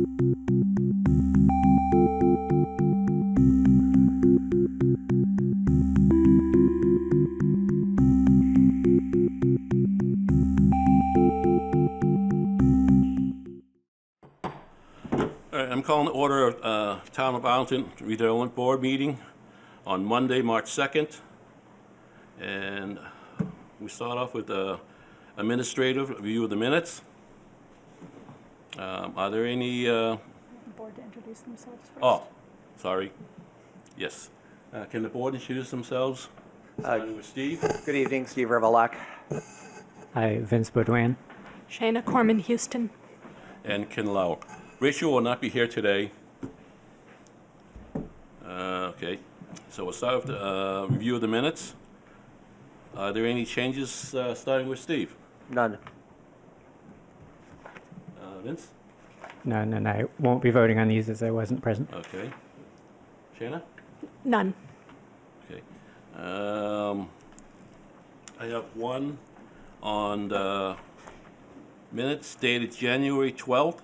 All right, I'm calling the order of Town of Arlington Redevelopment Board meeting on Monday, March 2nd. And we start off with administrative review of the minutes. Are there any... Board to introduce themselves first. Oh, sorry. Yes. Can the board introduce themselves? Starting with Steve. Good evening, Steve Revelak. Hi, Vince Baudouin. Shayna Corman Houston. And Ken Lau. Rachel will not be here today. Okay, so we'll start with the review of the minutes. Are there any changes starting with Steve? None. Vince? No, I won't be voting on these as I wasn't present. Okay. Shayna? None. Okay. I have one on the minutes dated January 12th.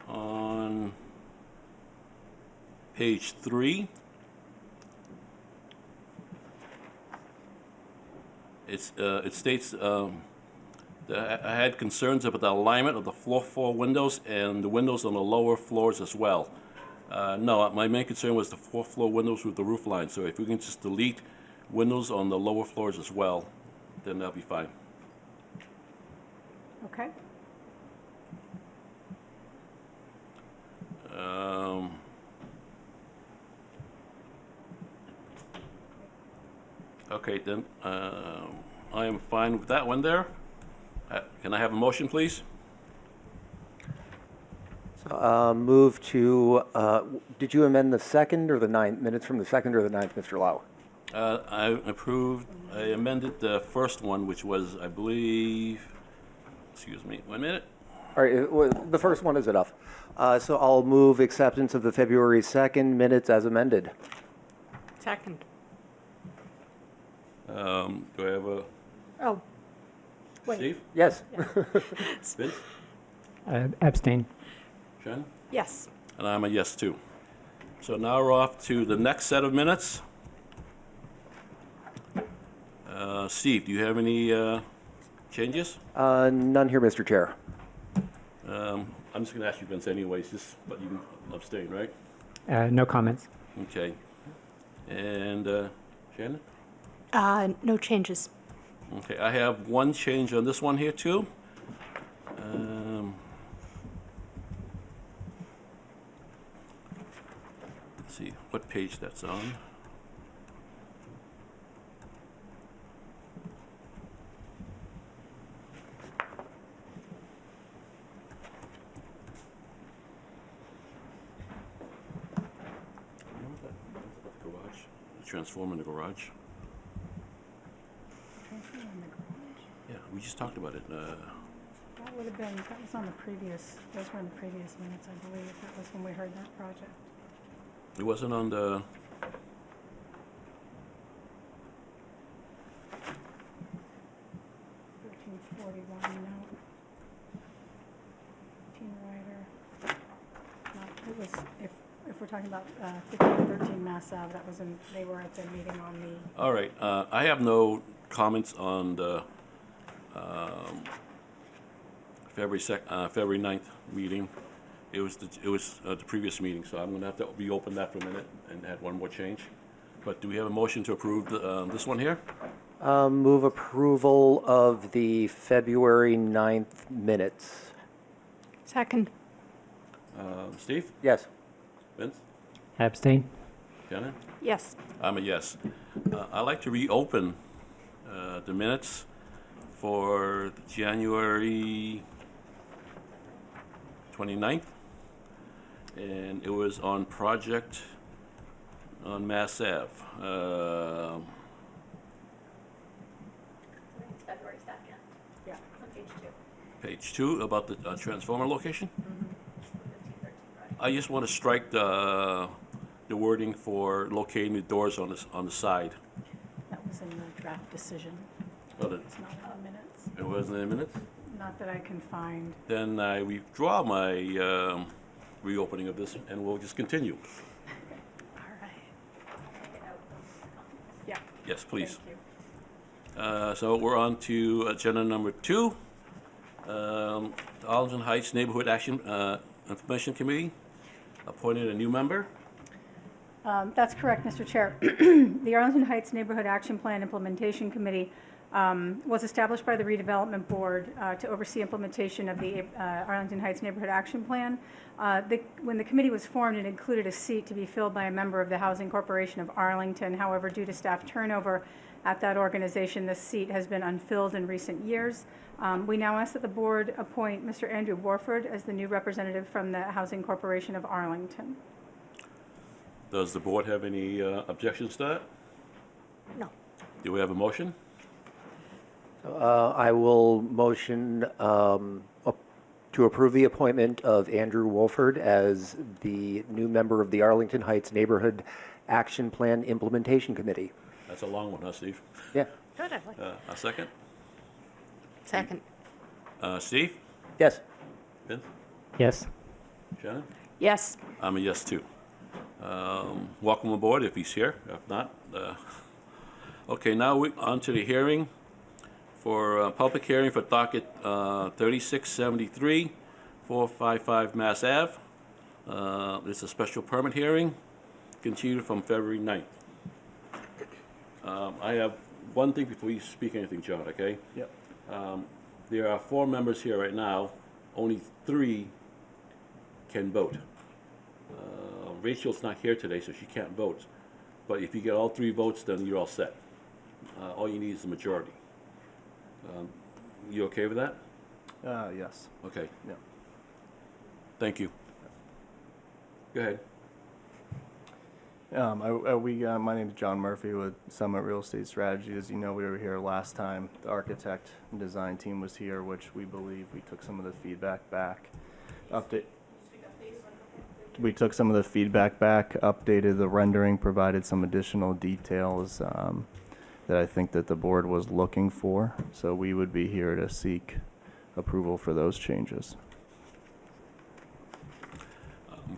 On page 3, it states that I had concerns about the alignment of the floor windows and the windows on the lower floors as well. No, my main concern was the fourth floor windows with the roof line. So if we can just delete windows on the lower floors as well, then that'll be fine. Okay. Okay, then I am fine with that one there. Can I have a motion, please? Move to, did you amend the second or the ninth, minutes from the second or the ninth, Mr. Lau? I amended the first one, which was, I believe, excuse me, 1 minute. All right, well, the first one is enough. So I'll move acceptance of the February 2nd minutes as amended. Second. Do I have a, Oh, wait. Steve? Yes. Vince? Abstain. Jen? Yes. And I'm a yes, too. So now we're off to the next set of minutes. Steve, do you have any changes? None here, Mr. Chair. I'm just going to ask you, Vince, anyways, just but you can abstain, right? No comments. Okay. And Shannon? No changes. Okay, I have one change on this one here, too. Let's see what page that's on. Garage, the transformer in the garage. Yeah, we just talked about it. That would have been, that was on the previous, those were in the previous minutes, I believe. That was when we heard that project. It wasn't on the... no. Teen Rider. No, it was, if we're talking about 1513 Mass Ave, that was in, they were at the meeting on the... All right, I have no comments on the February 9th meeting. It was the previous meeting, so I'm going to have to reopen that for a minute and add one more change. But do we have a motion to approve this one here? Move approval of the February 9th minutes. Second. Steve? Yes. Vince? Abstain. Shannon? Yes. I'm a yes. I'd like to reopen the minutes for January 29th. And it was on project on Mass Ave. It's February 2nd. Yeah. On page 2. Page 2, about the transformer location. 1513, right? I just want to strike the wording for locating the doors on the side. That was in the draft decision. But It's not in the minutes. it wasn't in the minutes? Not that I can find. Then I withdraw my reopening of this, and we'll just continue. All right. Yeah. Yes, please. Thank you. So we're on to agenda number 2. Arlington Heights Neighborhood Action Information Committee appointed a new member. That's correct, Mr. Chair. The Arlington Heights Neighborhood Action Plan Implementation Committee was established by the Redevelopment Board to oversee implementation of the Arlington Heights Neighborhood Action Plan. When the committee was formed, it included a seat to be filled by a member of the Housing Corporation of Arlington. However, due to staff turnover at that organization, this seat has been unfilled in recent years. We now ask that the board appoint Mr. Andrew Warford as the new representative from the Housing Corporation of Arlington. Does the board have any objections to that? No. Do we have a motion? I will motion to approve the appointment of Andrew Wolford as the new member of the Arlington Heights Neighborhood Action Plan Implementation Committee. That's a long one, huh, Steve? Yeah. Good, I like it. A second? Second. Steve? Yes. Vince? Yes. Shannon? Yes. I'm a yes, too. Welcome aboard if he's here. If not, okay, now we on to the hearing for public hearing for docket 3673, 455 Mass Ave. It's a special permit hearing, continued from February 9th. I have one thing before you speak anything, John, okay? Yep. There are 4 members here right now. Only 3 can vote. Rachel's not here today, so she can't vote. But if you get all 3 votes, then you're all set. All you need is a majority. You okay with that? Yes. Okay. Yeah. Thank you. Go ahead. My name is John Murphy with Summit Real Estate Strategy. As you know, we were here last time. The architect and design team was here, which we believe we took some of the feedback back. We took some of the feedback back, updated the rendering, provided some additional details that I think that the board was looking for. So we would be here to seek approval for those changes.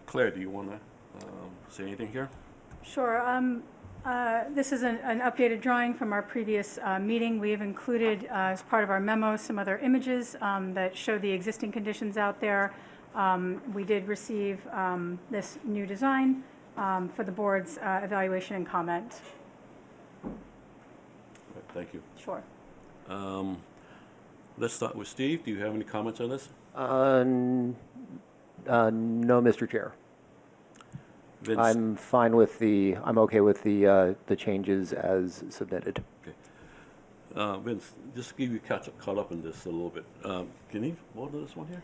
Claire, do you want to say anything here? Sure. This is an updated drawing from our previous meeting. We have included, as part of our memo, some other images that show the existing conditions out there. We did receive this new design for the board's evaluation and comment. Right, thank you. Sure. Let's start with Steve. Do you have any comments on this? No, Mr. Chair. Vince? I'm okay with the changes as submitted. Okay. Vince, just to give you caught up in this a little bit. Can you vote on this one here?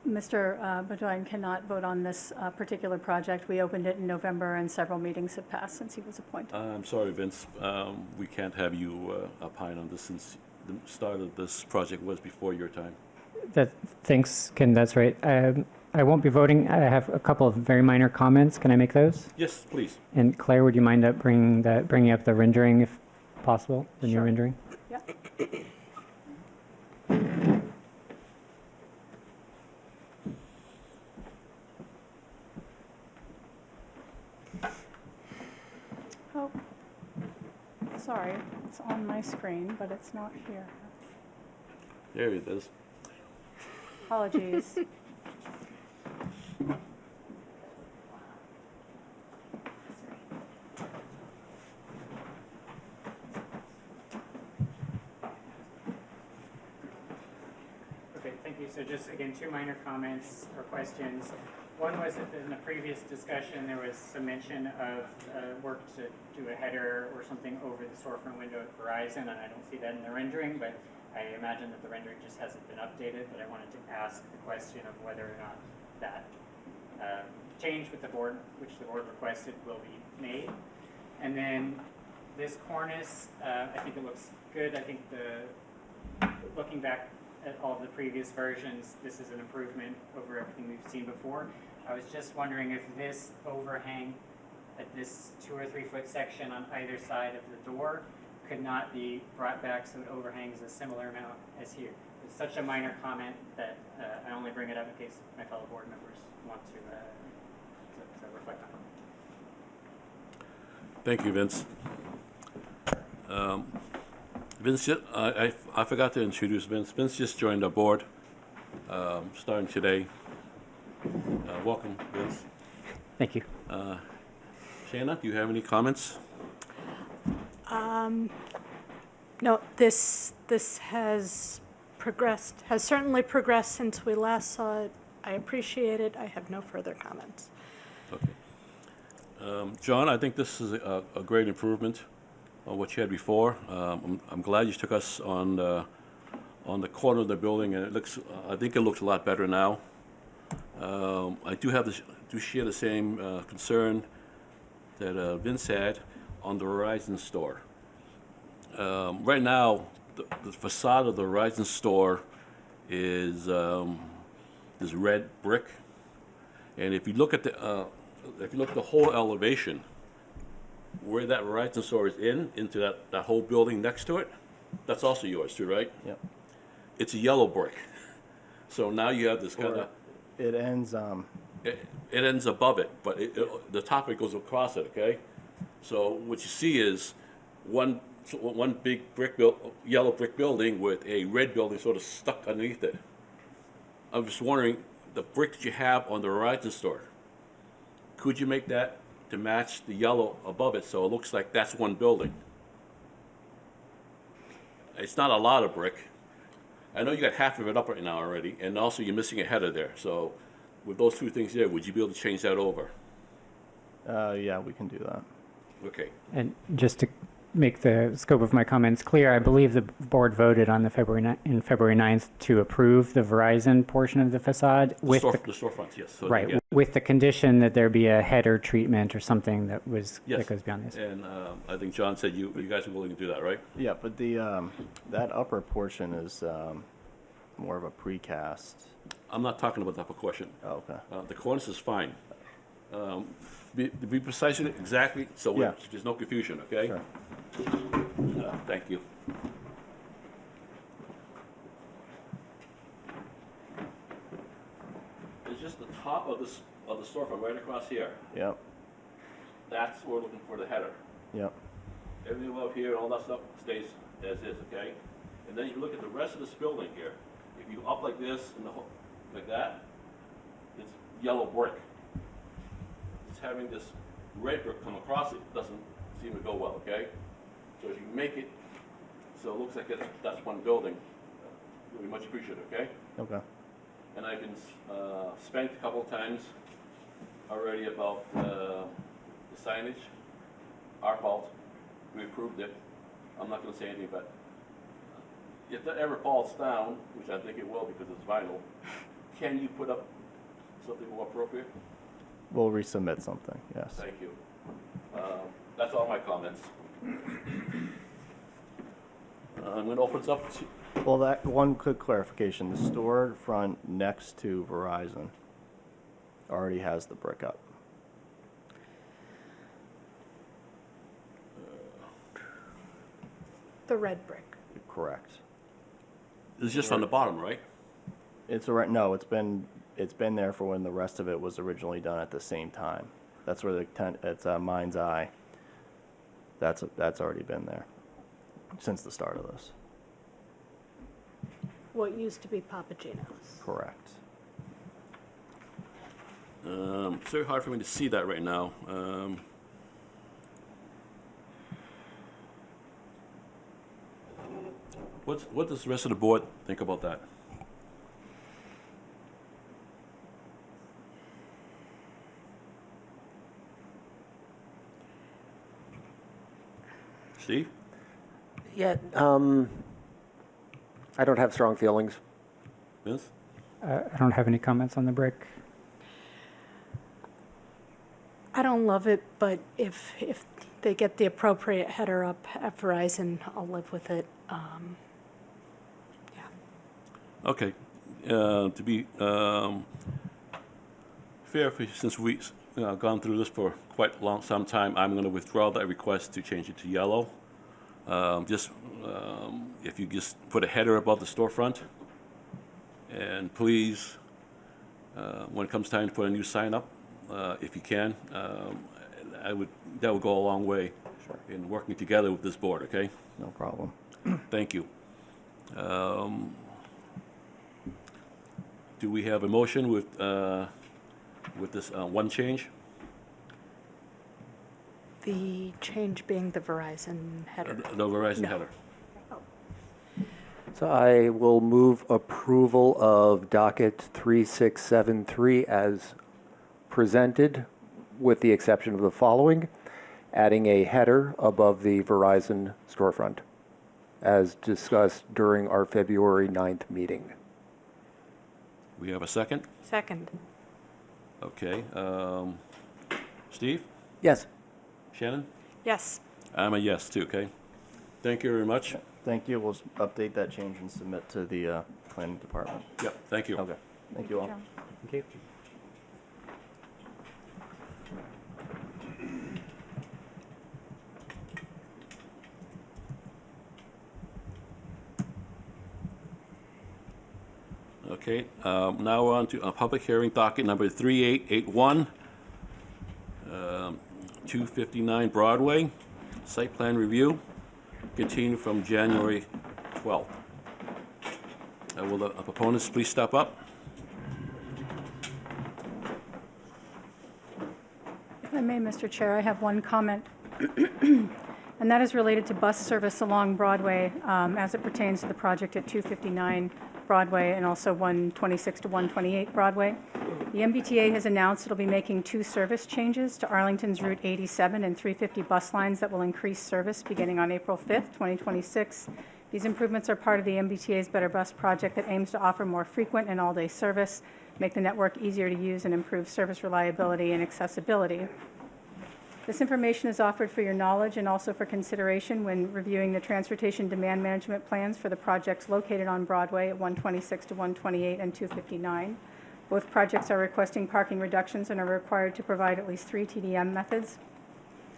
Mr. Bedoyan cannot vote on this particular project. We opened it in November, and several meetings have passed since he was appointed. I'm sorry, Vince. We can't have you opine on this since the start of this project was before your time. Thanks, Ken, that's right. I won't be voting. I have a couple of very minor comments. Can I make those? Yes, please. And Claire, would you mind bringing up the rendering if possible, the new Sure. rendering? Yeah. Oh, sorry. It's on my screen, but it's not here. There it is. Apologies. Okay, thank you. So just, again, 2 minor comments or questions. One was that in the previous discussion, there was some mention of work to do a header or something over the storefront window at Verizon, and I don't see that in the rendering, but I imagine that the rendering just hasn't been updated, but I wanted to ask the question of whether or not that change with the board, which the board requested, will be made. And then this cornice, I think it looks good. I think looking back at all of the previous versions, this is an improvement over everything we've seen before. I was just wondering if this overhang at this 2 or 3 foot section on either side of the door could not be brought back so it overhangs a similar amount as here. it's such a minor comment that I only bring it up in case my fellow board members want to reflect on it. Thank you, Vince. Vince, I forgot to introduce Vince. Vince just joined our board, starting today. Welcome, Vince. Thank you. Shanna, do you have any comments? No, this has progressed, has certainly progressed since we last saw it. I appreciate it. I have no further comments. Okay. John, I think this is a great improvement on what you had before. I'm glad you took us on the corner of the building, and it looks. I think it looks a lot better now. I do share the same concern that Vince had on the Verizon store. Right now, the facade of the Verizon store is this red brick, and if you look at the whole elevation, where that Verizon store is into that whole building next to it, that's also yours too, right? Yep. It's a yellow brick. So now you have this kind of, It ends, it ends above it, but the top of it goes across it, okay? So what you see is one big yellow brick building with a red building sort of stuck underneath it. I'm just wondering, the brick that you have on the Verizon store, could you make that to match the yellow above it so it looks like that's one building? It's not a lot of brick. I know you got half of it up right now already, and also you're missing a header there. So with those two things there, would you be able to change that over? yeah, we can do that. Okay. And just to make the scope of my comments clear, I believe the board voted on the February 9th to approve the Verizon portion of the facade with The storefronts, yes. So right, yeah. with the condition that there be a header treatment or something that Yes. goes beyond this. And I think John said you guys are willing to do that, right? Yeah, but the, that upper portion is more of a precast. I'm not talking about the upper question. Oh, okay. The cornice is fine. Be precise in it exactly, so Yeah. there's no confusion, okay? Sure. Thank you. It's just the top of the storefront right across here. Yep, That's where we're looking for the header. yep. Everything above here and all that stuff stays as is, okay? And then you look at the rest of this building here. If you up like this and like that, it's yellow brick. It's having this red brick come across it doesn't seem to go well, okay? So if you make it so it looks like that's one building, it would be much appreciated, okay? Okay. And I've been spanked a couple of times already about the signage. Our fault. We approved it. I'm not gonna say anything, but if that ever falls down, which I think it will because it's vinyl, can you put up something more appropriate? We'll resubmit something, yes. Thank you. That's all my comments. I'm gonna open this up to, Well, that, one quick clarification, the store front next to Verizon already has the brick up. The red brick. Correct. it's just on the bottom, right? It's no, it's been there for when the rest of it was originally done at the same time. That's where it's Mind's Eye. That's already been there since the start of this. What used to be Papagino's. Correct. It's very hard for me to see that right now. What does the rest of the board think about that? Steve? Yeah, I don't have strong feelings. Vince? I don't have any comments on the brick. I don't love it, but if they get the appropriate header up at Verizon, I'll live with it. Yeah. Okay. To be fair, since we've gone through this for quite some time, I'm going to withdraw that request to change it to yellow. If you just put a header above the storefront, And please, when it comes time to put a new sign up, if you can, that would go a long way in working together with this board, okay? No problem. Thank you. Do we have a motion with this one change? The change being the Verizon header. No Verizon No. header. So I will move approval of docket 3673 as presented, with the exception of the following: adding a header above the Verizon storefront, as discussed during our February 9th meeting. We have a second? Second. Okay. Steve? Yes. Shannon? Yes. I'm a yes, too, okay? Thank you very much. Thank you. We'll update that change and submit to the planning department. Yep, thank you. Okay. Thank you all. John. Thank you. Okay, now we're on to public hearing docket number 3881, 259 Broadway, site plan review, continued from January 12th. Will the proponents please step up? If I may, Mr. Chair, I have one comment, and that is related to bus service along Broadway as it pertains to the project at 259 Broadway and also 126 to 128 Broadway. The MBTA has announced it'll be making 2 service changes to Arlington's Route 87 and 350 bus lines that will increase service beginning on April 5th, 2026. These improvements are part of the MBTA's Better Bus project that aims to offer more frequent and all-day service, make the network easier to use, and improve service reliability and accessibility. This information is offered for your knowledge and also for consideration when reviewing the transportation demand management plans for the projects located on Broadway at 126 to 128 and 259. Both projects are requesting parking reductions and are required to provide at least 3 TDM methods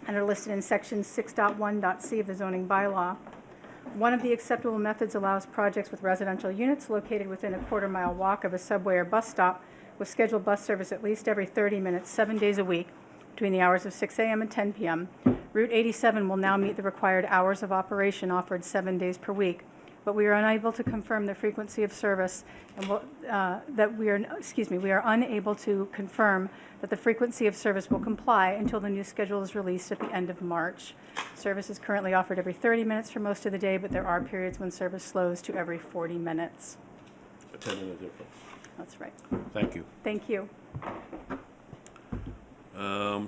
and are listed in section 6.1.c of the zoning bylaw. One of the acceptable methods allows projects with residential units located within a quarter-mile walk of a subway or bus stop with scheduled bus service at least every 30 minutes, 7 days a week, between the hours of 6 a.m. and 10 p.m. Route 87 will now meet the required hours of operation offered 7 days per week, but we are unable to confirm the frequency of service and we are unable to confirm that the frequency of service will comply until the new schedule is released at the end of March. Service is currently offered every 30 minutes for most of the day, but there are periods when service slows to every 40 minutes. A 10-minute difference. That's right. Thank you. Thank you.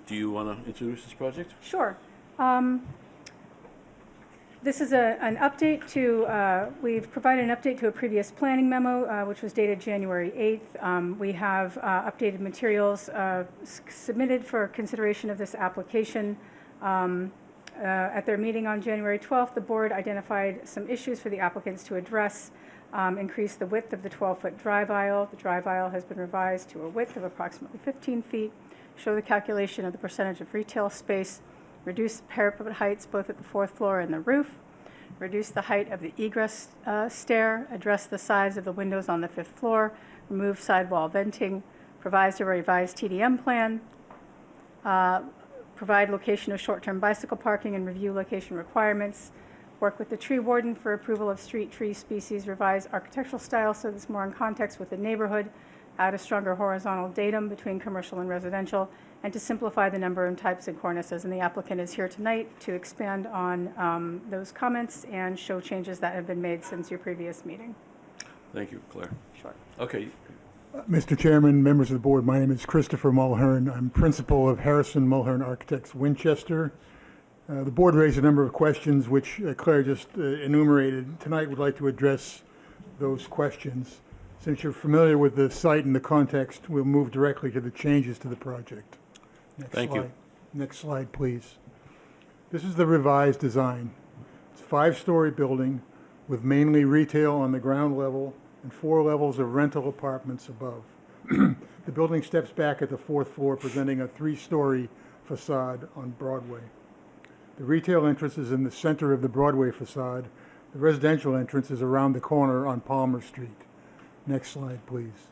Do you want to introduce this project? Sure. This is an update to, we've provided an update to a previous planning memo, which was dated January 8th. We have updated materials submitted for consideration of this application. At their meeting on January 12th, the board identified some issues for the applicants to address. Increase the width of the 12-foot drive aisle. The drive aisle has been revised to a width of approximately 15 feet. Show the calculation of the percentage of retail space. Reduce the parapet heights both at the 4th floor and the roof. Reduce the height of the egress stair. Address the size of the windows on the 5th floor. Remove sidewall venting. Provide a revised TDM plan. Provide location of short-term bicycle parking and review location requirements. Work with the tree warden for approval of street tree species. Revise architectural style so it's more in context with the neighborhood. Add a stronger horizontal datum between commercial and residential, and to simplify the number and types of cornices. And the applicant is here tonight to expand on those comments and show changes that have been made since your previous meeting. Thank you, Claire. Sure. Okay, Mr. Chairman, members of the board, my name is Christopher Mulhern. I'm principal of Harrison Mulhern Architects, Winchester. The board raised a number of questions which Claire just enumerated. Tonight, we'd like to address those questions. Since you're familiar with the site and the context, we'll move directly to the changes to the project. Thank you. Next slide, please. This is the revised design. It's a 5-story building with mainly retail on the ground level and 4 levels of rental apartments above. The building steps back at the 4th floor, presenting a 3-story facade on Broadway. The retail entrance is in the center of the Broadway facade. The residential entrance is around the corner on Palmer Street. Next slide, please.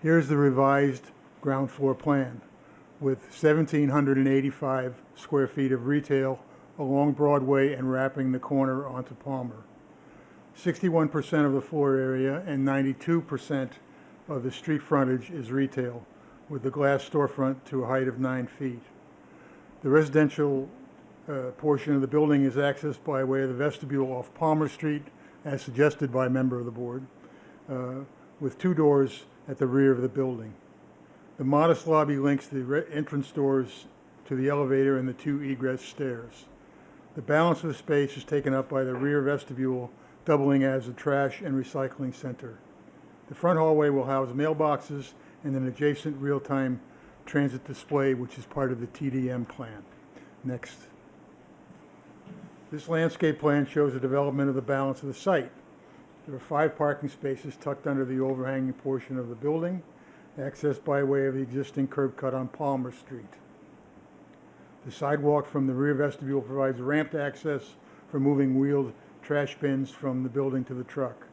Here's the revised ground floor plan with 1,785 square feet of retail along Broadway and wrapping the corner onto Palmer. 61% of the floor area and 92% of the street frontage is retail, with the glass storefront to a height of 9 feet. The residential portion of the building is accessed by way of the vestibule off Palmer Street, as suggested by a member of the board, with 2 doors at the rear of the building. The modest lobby links the entrance doors to the elevator and the 2 egress stairs. The balance of the space is taken up by the rear vestibule, doubling as a trash and recycling center. The front hallway will house mailboxes and an adjacent real-time transit display, which is part of the TDM plan. Next. This landscape plan shows the development of the balance of the site. There are 5 parking spaces tucked under the overhanging portion of the building, accessed by way of the existing curb cut on Palmer Street. The sidewalk from the rear vestibule provides ramped access for moving wheeled trash bins from the building to the truck.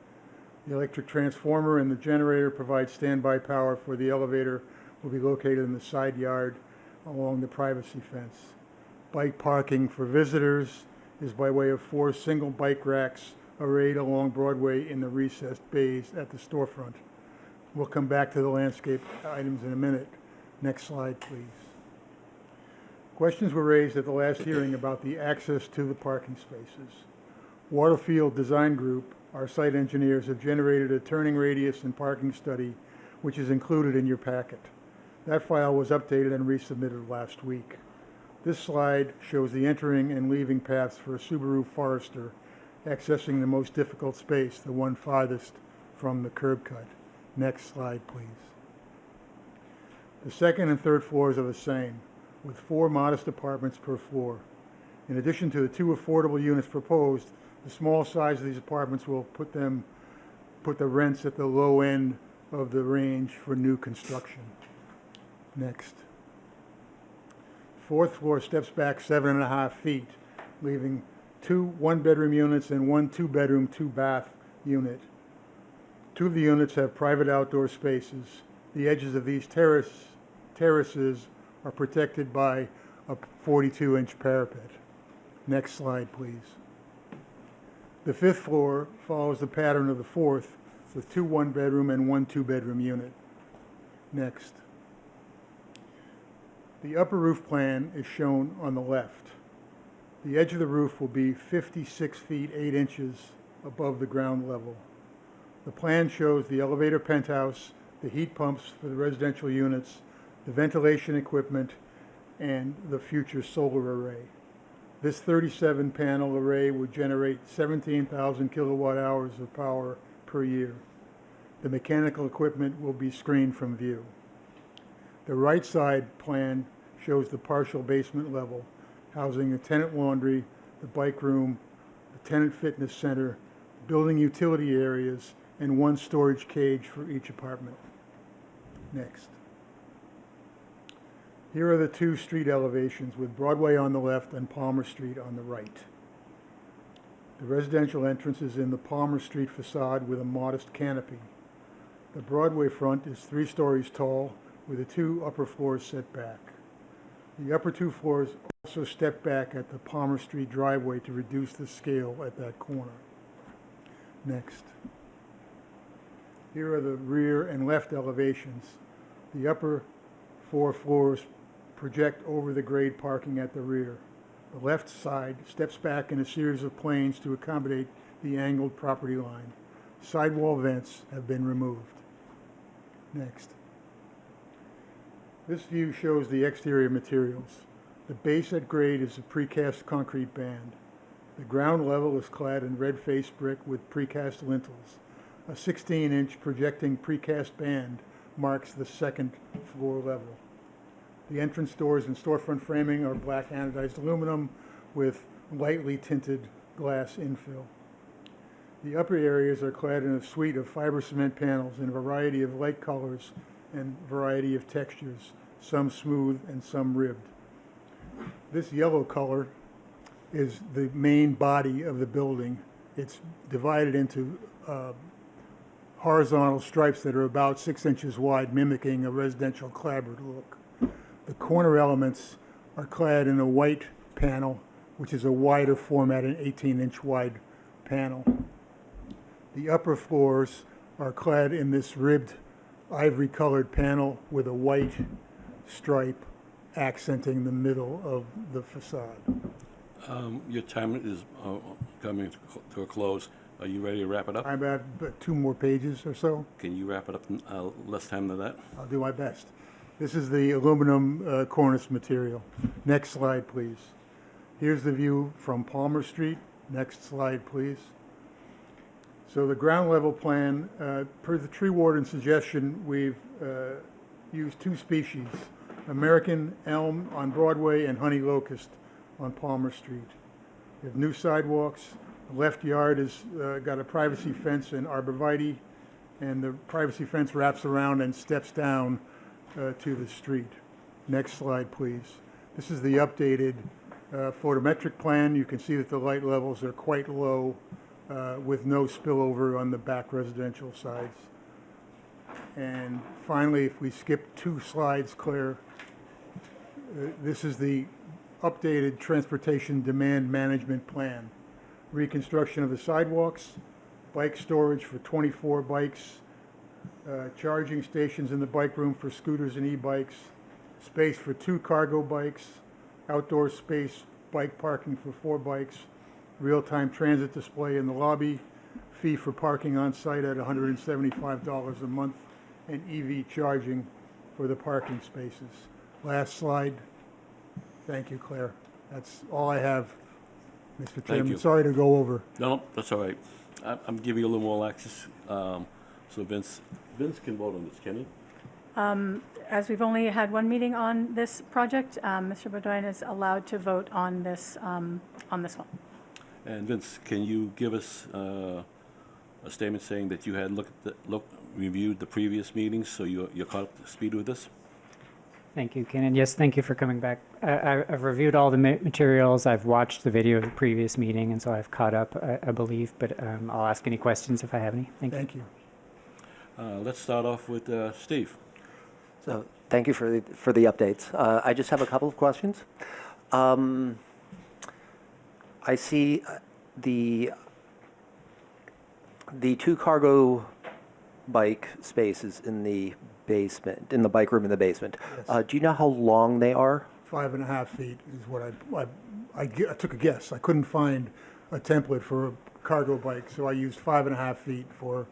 The electric transformer and the generator provide standby power for the elevator, will be located in the side yard along the privacy fence. Bike parking for visitors is by way of 4 single bike racks arrayed along Broadway in the recessed bays at the storefront. We'll come back to the landscape items in a minute. Next slide, please. Questions were raised at the last hearing about the access to the parking spaces. Waterfield Design Group, our site engineers, have generated a turning radius and parking study, which is included in your packet. That file was updated and resubmitted last week. This slide shows the entering and leaving paths for a Subaru Forester, accessing the most difficult space, the one farthest from the curb cut. Next slide, please. The second and third floors are the same, with 4 modest apartments per floor. In addition to the 2 affordable units proposed, the small size of these apartments will put the rents at the low end of the range for new construction. Next. 4th floor steps back 7.5 feet, leaving 2 one-bedroom units and 1 2-bedroom, 2-bath unit. 2 of the units have private outdoor spaces. The edges of these terraces are protected by a 42-inch parapet. Next slide, please. The 5th floor follows the pattern of the 4th, with 2 one-bedroom and 1 2-bedroom unit. Next. The upper roof plan is shown on the left. The edge of the roof will be 56 feet 8 inches above the ground level. The plan shows the elevator penthouse, the heat pumps for the residential units, the ventilation equipment, and the future solar array. This 37-panel array would generate 17,000 kilowatt hours of power per year. The mechanical equipment will be screened from view. The right side plan shows the partial basement level, housing the tenant laundry, the bike room, the tenant fitness center, building utility areas, and 1 storage cage for each apartment. Next. Here are the 2 street elevations with Broadway on the left and Palmer Street on the right. The residential entrance is in the Palmer Street facade with a modest canopy. The Broadway front is 3 stories tall with the 2 upper floors set back. The upper 2 floors also step back at the Palmer Street driveway to reduce the scale at that corner. Next. Here are the rear and left elevations. The upper 4 floors project over the grade parking at the rear. The left side steps back in a series of planes to accommodate the angled property line. Sidewall vents have been removed. Next. This view shows the exterior materials. The base at grade is a precast concrete band. The ground level is clad in red face brick with precast lintels. A 16-inch projecting precast band marks the 2nd floor level. The entrance doors and storefront framing are black anodized aluminum with lightly tinted glass infill. The upper areas are clad in a suite of fiber cement panels in a variety of light colors and variety of textures, some smooth and some ribbed. This yellow color is the main body of the building. It's divided into horizontal stripes that are about 6 inches wide, mimicking a residential clapboard look. The corner elements are clad in a white panel, which is a wider format, an 18-inch wide panel. The upper floors are clad in this ribbed ivory-colored panel with a white stripe accenting the middle of the facade. Your time is coming to a close. Are you ready to wrap it up? I have 2 more pages or so. Can you wrap it up in less time than that? I'll do my best. This is the aluminum cornice material. Next slide, please. Here's the view from Palmer Street. Next slide, please. So the ground level plan, per the tree warden's suggestion, we've used 2 species, American elm on Broadway and honey locust on Palmer Street. We have new sidewalks. The left yard has got a privacy fence and arborvitae, and the privacy fence wraps around and steps down to the street. Next slide, please. This is the updated photometric plan. You can see that the light levels are quite low with no spillover on the back residential sides. And finally, if we skip 2 slides, Claire, this is the updated transportation demand management plan. Reconstruction of the sidewalks, bike storage for 24 bikes, charging stations in the bike room for scooters and e-bikes, space for 2 cargo bikes, outdoor space, bike parking for 4 bikes, real-time transit display in the lobby, fee for parking on site at $175 a month, and EV charging for the parking spaces. Last slide. Thank you, Claire. That's all I have, Mr. Chairman. you. Sorry to go over. No, that's all right. I'm giving you a little more access, so Vince can vote on this, can he? As we've only had 1 meeting on this project, Mr. Bodine is allowed to vote on this one. And Vince, can you give us a statement saying that you had reviewed the previous meetings, so you're caught up to speed with this? Thank you, Ken, and yes, thank you for coming back. I've reviewed all the materials, I've watched the video of the previous meeting, and so I've caught up, I believe, but I'll ask any questions if I have any. Thank you. Thank you. Let's start off with Steve. So thank you for the updates. I just have a couple of questions. I see the 2 cargo bike spaces in the basement, in the bike room in the basement. Yes. Do you know how long they are? 5.5 feet is what I took a guess. I couldn't find a template for a cargo bike, so I used 5.5 feet for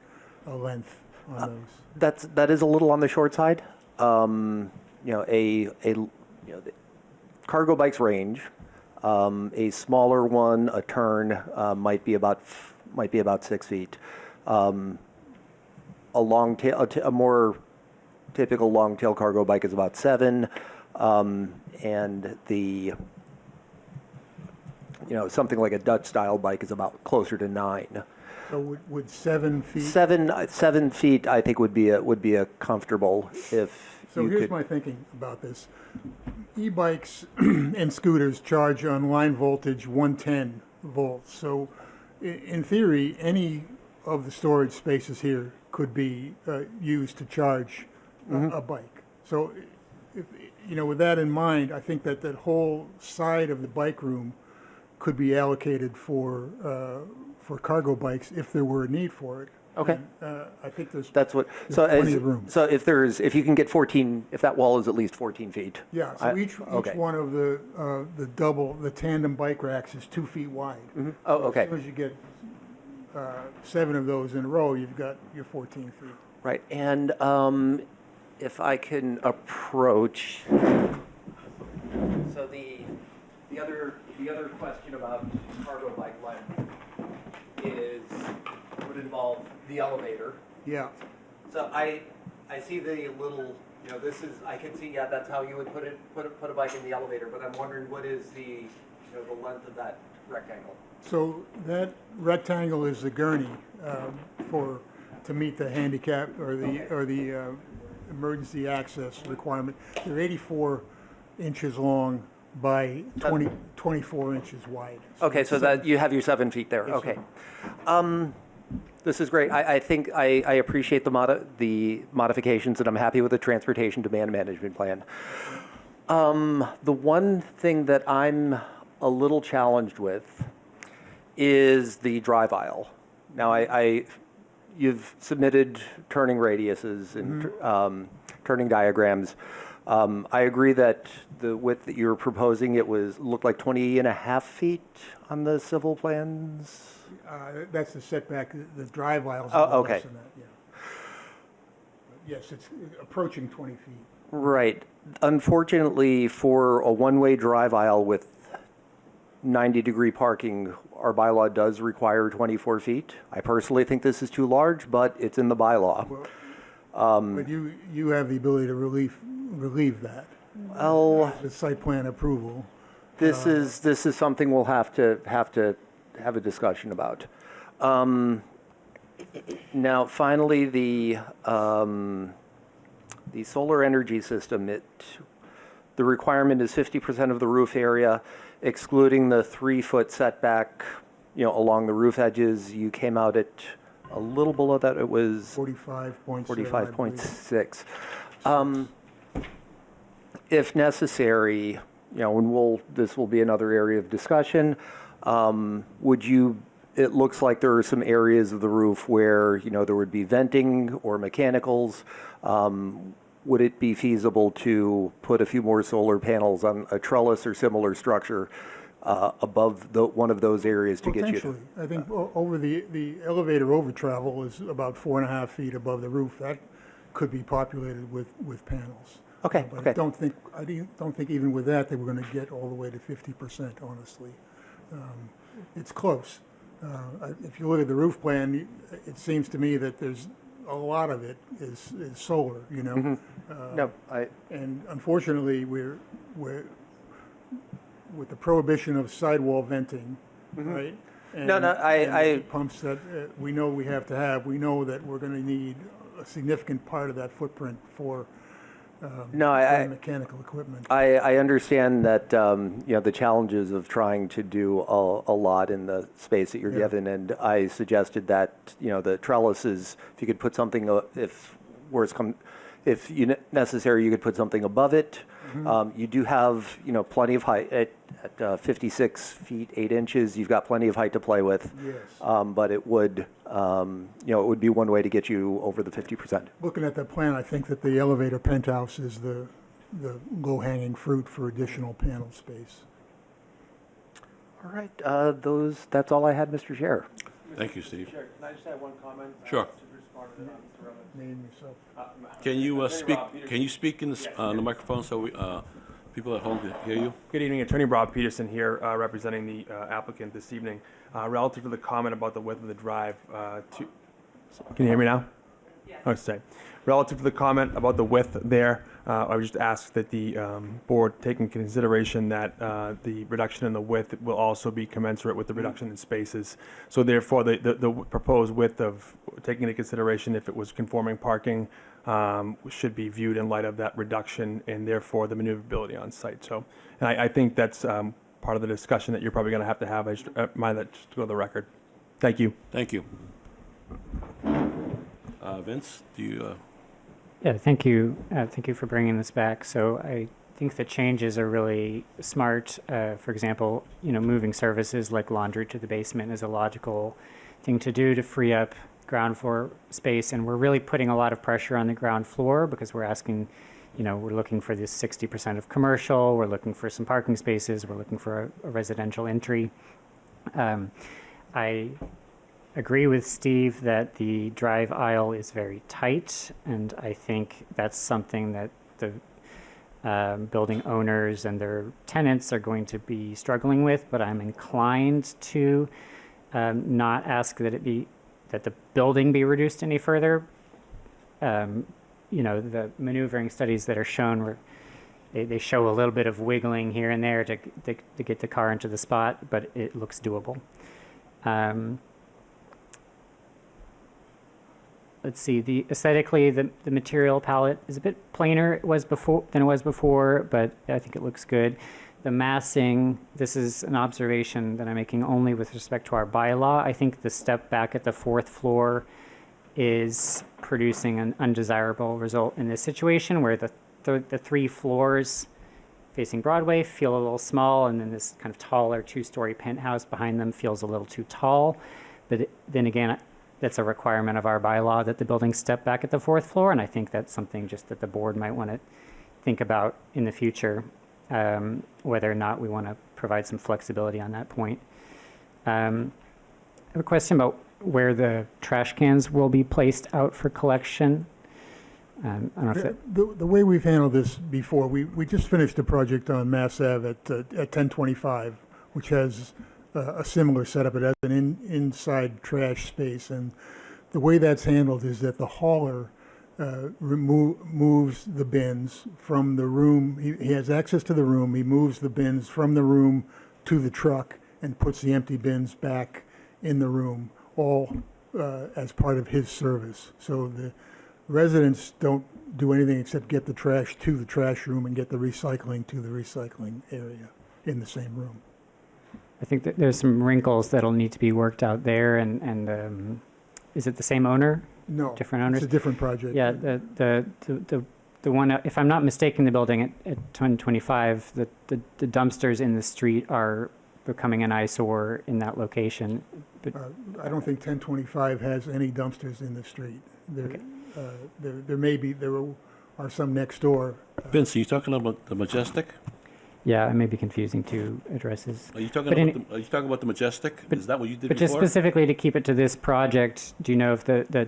a length on those. That is a little on the short side. The cargo bikes range. A smaller one, a turn, might be about 6 feet. A more typical long tail cargo bike is about 7, and something like a Dutch style bike is about closer to 9. So would 7 feet? 7 feet, I think, would be a comfortable if So you here's could. my thinking about this. E-bikes and scooters charge on line voltage 110 volts. So in theory, any of the storage spaces here could be used to charge a bike. So with that in mind, I think that whole side of the bike room could be allocated for cargo bikes if there were a need for it. Okay. And, I think there's Plenty of room. So if you can get 14, if that wall is at least 14 feet. Yeah, so each okay. one of the tandem bike racks is 2 feet wide. Oh, So okay. as soon as you get 7 of those in a row, you've got your 14 feet. Right, and if I can approach, so the other question about cargo bike length would involve the elevator. Yeah, So I see the little, this is, I can see, yeah, that's how you would put a bike in the elevator, but I'm wondering what is the length of that rectangle? so that rectangle is the gurney to meet the handicap or the emergency access requirement. They're 84 inches long by 24 inches wide. Okay, so that you have your 7 feet there, Yes, okay. This is great. I think I appreciate the modifications, and I'm happy with the transportation demand management plan. The one thing that I'm a little challenged with is the drive aisle. Now, you've submitted turning radiuses and turning diagrams. I agree that the width that you're proposing, looked like 20 and a half feet on the civil plans. That's the setback, the drive aisle's a Oh, little okay. less than that, yeah. Yes, it's approaching 20 feet. Right. Unfortunately, for a one-way drive aisle with 90-degree parking, our bylaw does require 24 feet. I personally think this is too large, but it's in the bylaw. But you have the ability to relieve that, Well, the site plan approval. this is something we'll have to have a discussion about. Now, finally, the solar energy system. The requirement is 50% of the roof area, excluding the 3-foot setback, along the roof edges. You came out at a little below that. It was 45.6. 45.6. If necessary, this will be another area of discussion. It looks like there are some areas of the roof where, there would be venting or mechanicals. Would it be feasible to put a few more solar panels on a trellis or similar structure above one of those areas to get you? Potentially. I think over the elevator over travel is about 4.5 feet above the roof. That could be populated with panels. Okay, But okay. I don't think even with that, they were going to get all the way to 50%, honestly. It's close. If you look at the roof plan, it seems to me that there's a lot of it is solar, No, And unfortunately, we're with the prohibition of sidewall venting, right? No, And I- the pumps that we know we have to have, we know that we're going to need a significant part of that footprint for mechanical equipment. I understand that, the challenges of trying to do a lot in the space that you're Yeah. given, and I suggested that, the trellises, if you could put something, necessary, you could put something above it. You do have, plenty of height at 56 feet 8 inches. You've got plenty of height to play with. Yes. But it would, it would be one way to get you over the 50%. Looking at that plan, I think that the elevator penthouse is the low-hanging fruit for additional panel space. All right, that's all I had, Mr. Chair. Thank you, Steve. Chair, can I just have one comment? Sure. To respond to that, Mr. Rollins? Name yourself. Can you Attorney speak, Rob Peterson. can you speak in the microphone so people at home can hear you? Good evening, Attorney Rob Peterson here, representing the applicant this evening. Relative to the comment about the width of the drive, can you hear me now? Yes. Oh, sorry. Relative to the comment about the width there, I would just ask that the board take into consideration that the reduction in the width will also be commensurate with the reduction in spaces. So therefore, the proposed width of, taking into consideration if it was conforming parking, should be viewed in light of that reduction and therefore the maneuverability on site. So, and I think that's part of the discussion that you're probably going to have. I just mind that just to go to the record. Thank you. Thank you. Vince, do you? Yeah, thank you. Thank you for bringing this back. So I think the changes are really smart. For example, moving services like laundry to the basement is a logical thing to do to free up ground floor space. And we're really putting a lot of pressure on the ground floor because we're asking, we're looking for this 60% of commercial. We're looking for some parking spaces. We're looking for a residential entry. I agree with Steve that the drive aisle is very tight, and I think that's something that the building owners and their tenants are going to be struggling with, but I'm inclined to not ask that the building be reduced any further. The maneuvering studies that are shown, they show a little bit of wiggling here and there to get the car into the spot, but it looks doable. Let's see, aesthetically, the material palette is a bit plainer than it was before, but I think it looks good. the massing, this is an observation that I'm making only with respect to our bylaw. I think the step back at the fourth floor is producing an undesirable result in this situation where the three floors facing Broadway feel a little small, and then this kind of taller two-story penthouse behind them feels a little too tall. But then again, that's a requirement of our bylaw that the buildings step back at the fourth floor, and I think that's something just that the board might want to think about in the future, whether or not we want to provide some flexibility on that point. I have a question about where the trash cans will be placed out for collection. I don't know if that, The way we've handled this before, we just finished a project on Mass Ave at 1025, which has a similar setup. It has an inside trash space, and the way that's handled is that the hauler moves the bins from the room. He has access to the room. He moves the bins from the room to the truck and puts the empty bins back in the room, all as part of his service. So the residents don't do anything except get the trash to the trash room and get the recycling to the recycling area in the same room. I think that there's some wrinkles that'll need to be worked out there, and is it the same owner? No, Different owners? it's a different project. Yeah, the one, if I'm not mistaken, the building at 1025, the dumpsters in the street are becoming an eyesore in that location. But I don't think 1025 has any dumpsters in the street. Okay. There are some next door. Vince, are you talking about the Majestic? yeah, I may be confusing two addresses. Are you talking But about the Majestic? Is that what you did But before? just specifically to keep it to this project, do you know if the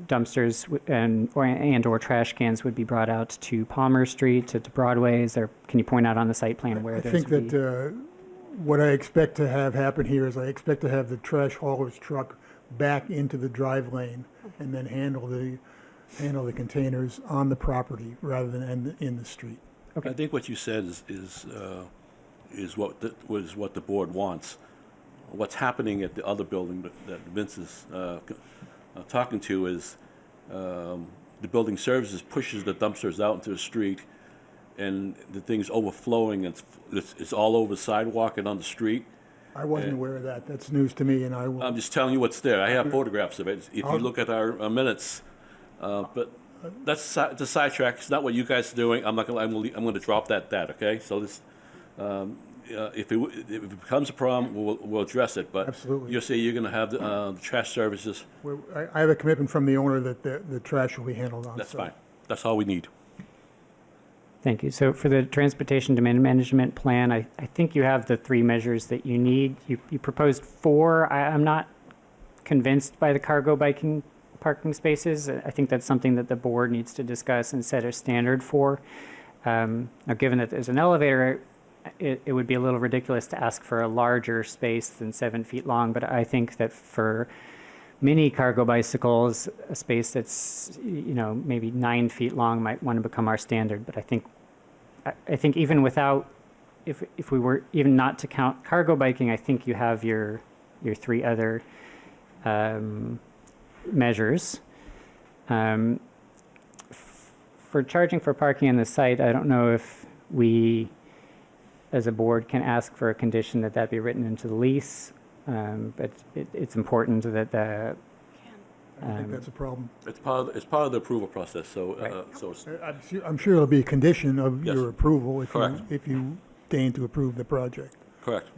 dumpsters and/or trash cans would be brought out to Palmer Street, to Broadway? Is there, can you point out on the site plan where I those think would be? that what I expect to have happen here is I expect to have the trash hauler's truck back into the drive lane and then handle the containers on the property rather than in the street. I think what you said is what the board wants. What's happening at the other building that Vince is talking to is the building services pushes the dumpsters out into the street, and the thing's overflowing. It's all over the sidewalk and on the street. I wasn't aware of that. That's news to me, and I will. I'm just telling you what's there. I have photographs of it. If you look at our minutes, but that's the sidetrack. It's not what you guys are doing. I'm going to drop that. Okay. So this, if it becomes a problem, we'll address it. But Absolutely. you say you're going to have the trash services. I have a commitment from the owner that the trash will be handled on That's site. fine. That's all we need. Thank you. So for the transportation demand management plan, I think you have the three measures that you need. You proposed 4. I'm not convinced by the cargo biking parking spaces. I think that's something that the board needs to discuss and set a standard for. Now, given that there's an elevator, it would be a little ridiculous to ask for a larger space than 7 feet long, but I think that for mini cargo bicycles, a space that's, maybe 9 feet long might want to become our standard. But I think even without, if we were even not to count cargo biking, I think you have your 3 other measures. For charging for parking on the site, I don't know if we, as a board, can ask for a condition that be written into the lease. But it's important that the. I think that's a problem. It's part of the approval process. So Right. so it's, I'm sure it'll be a condition of Yes. your approval Correct. if you deign to approve the project. correct.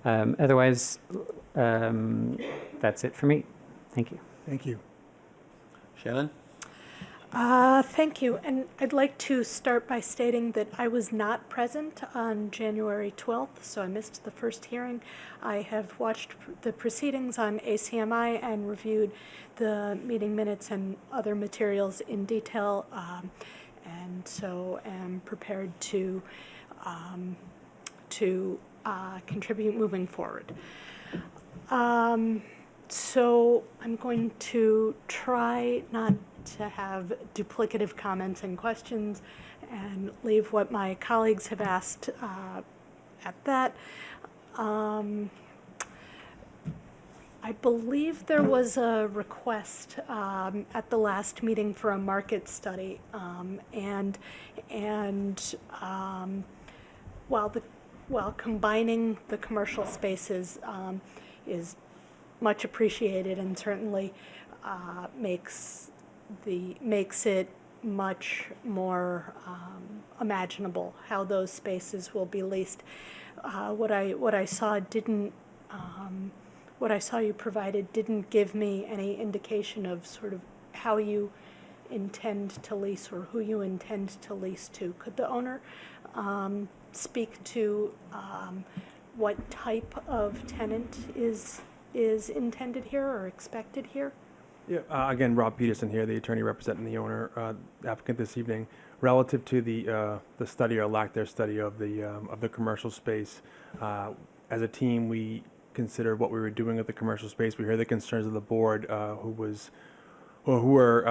Otherwise, that's it for me. Thank you. Thank you. Shannon. Thank you. And I'd like to start by stating that I was not present on January 12th, so I missed the first hearing. I have watched the proceedings on ACMi and reviewed the meeting minutes and other materials in detail, and so am prepared to contribute moving forward. So I'm going to try not to have duplicative comments and questions and leave what my colleagues have asked at that. I believe there was a request at the last meeting for a market study, and while while combining the commercial spaces is much appreciated and certainly makes it much more imaginable how those spaces will be leased. What I saw you provided didn't give me any indication of sort of how you intend to lease or who you intend to lease to. Could the owner speak to what type of tenant is intended here or expected here? Yeah, again, Rob Peterson here, the attorney representing the owner, applicant this evening. Relative to the study or lack thereof study of the commercial space, as a team, we considered what we were doing with the commercial space. We heard the concerns of the board, who were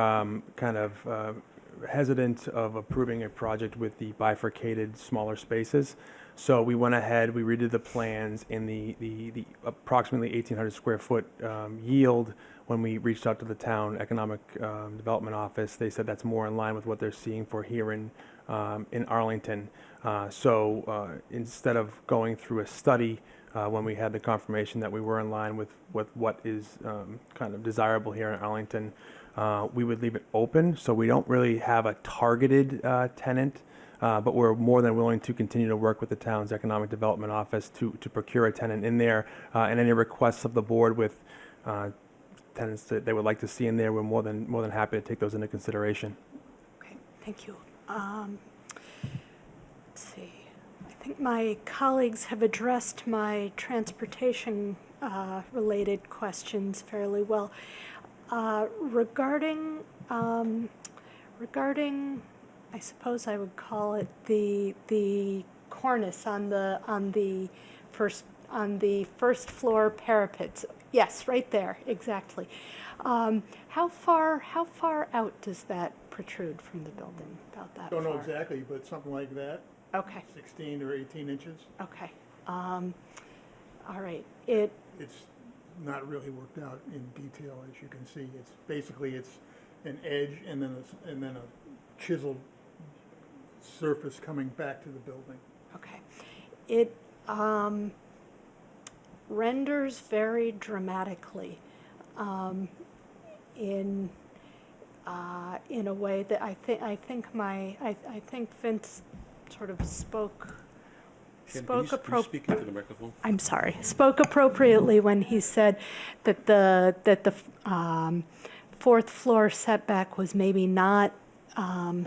kind of hesitant of approving a project with the bifurcated smaller spaces. So we went ahead, we redid the plans in the approximately 1,800 square foot yield. When we reached out to the town economic development office, they said that's more in line with what they're seeing for here in Arlington. So instead of going through a study, when we had the confirmation that we were in line with what is kind of desirable here in Arlington, we would leave it open. So we don't really have a targeted tenant. But we're more than willing to continue to work with the town's economic development office to procure a tenant in there, and any requests of the board with tenants that they would like to see in there, we're more than happy to take those into consideration. Okay, thank you. Let's see. I think my colleagues have addressed my transportation related questions fairly well. Regarding I suppose I would call it the cornice on the first floor parapets. Yes, right there, exactly. How far out does that protrude from the building? About that Don't know far? exactly, but something like that, Okay. 16 or 18 inches. Okay. All right. It. It's not really worked out in detail, as you can see. It's basically an edge and then a chiseled surface coming back to the building. Okay. It renders very dramatically in a way that I think Vince sort of spoke Speak into the microphone. I'm sorry, spoke appropriately when he said that the fourth floor setback was maybe not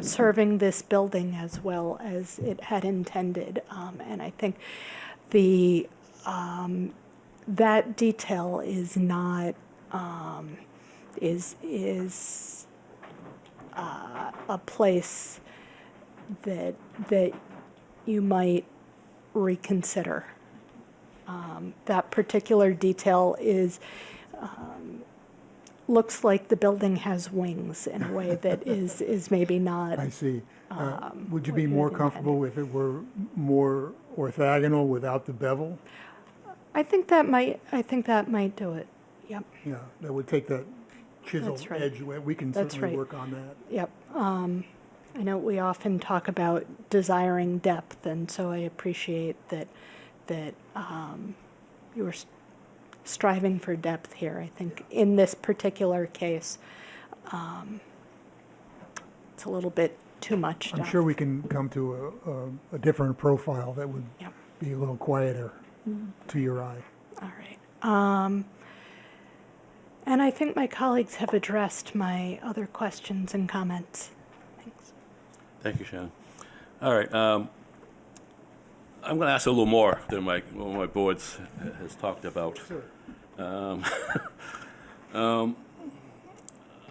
serving this building as well as it had intended, and I think that detail is not is a place that you might reconsider. That particular detail looks like the building has wings in a way that is maybe not. I see. Would you what be you more had comfortable if it were more orthogonal without the bevel? I think that might do it. Yep. Yeah, that would take that chiseled That's right. edge away. We can That's certainly right. work on that. Yep. I know we often talk about desiring depth, and so I appreciate that you were striving for depth here. I think in this particular case, it's a little bit too much I'm depth. sure we can come to a different profile that would Yep. be a little quieter to your eye. All right. And I think my colleagues have addressed my other questions and comments. Thanks. Thank you, Shannon. All right. I'm going to ask a little more than what my boards has talked about. Sure.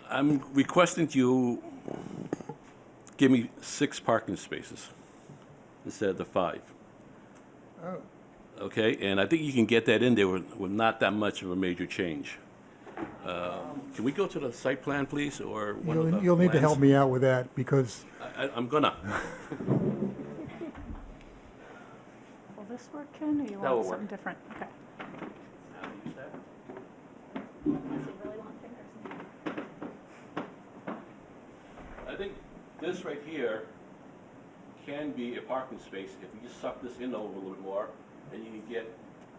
I'm requesting you give me 6 parking spaces instead of the 5. Oh, Okay, and I think you can get that in there with not that much of a major change. Can we go to the site plan, please, or one of the you'll need to help plans? me out with that because I'm gonna. Will this work, Ken, or you That want will something work. different? Okay. Really long fingers. I think this right here can be a parking space if you just suck this in over a little bit more, and you can get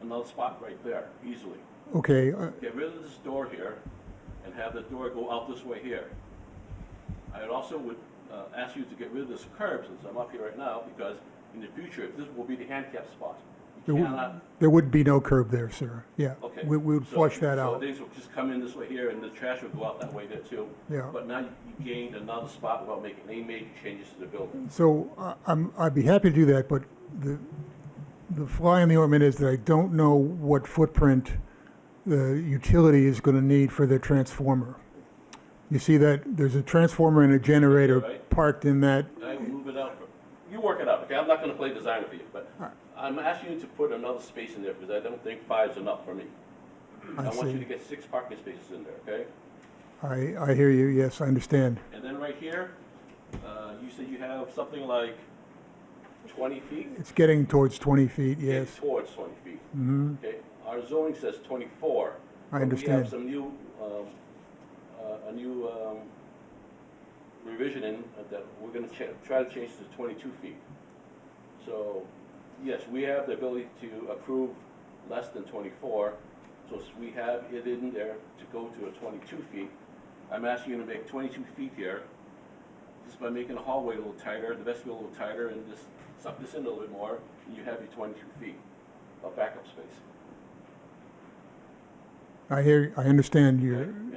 another spot right there easily. Okay, Get rid of this door here and have the door go out this way here. I also would ask you to get rid of this curb since I'm up here right now, because in the future, this will be the handicap spot. You cannot, there would be no curb there, sir. Yeah. okay. We would So- flush that So out. things will just come in this way here and the trash will go out that way there too. Yeah. But now you gained another spot without making any major changes to the building. So I'd be happy to do that, but the fly in the ointment is that I don't know what footprint the utility is going to need for their transformer. You see that there's a transformer and a generator Right. parked in that. I will move it out. You work it out, okay? I'm not gonna play designer for you, but I'm asking you to put another space in there because I don't think 5 is enough for me. I want you to see. get 6 parking spaces in there, okay? I hear you. Yes, I understand. And then right here, you said you have something like 20 feet? It's getting towards 20 feet, Getting yes. towards 20 feet. Hmm. Okay, our zoning says 24. I but understand. We have some new, a new revision in that we're gonna try to change to 22 feet. So, yes, we have the ability to approve less than 24, so we have it in there to go to a 22 feet. I'm asking you to make 22 feet here, just by making the hallway a little tighter, the vestibule a little tighter, and just suck this in a little bit more, and you have your 22 feet of backup space. I understand you. And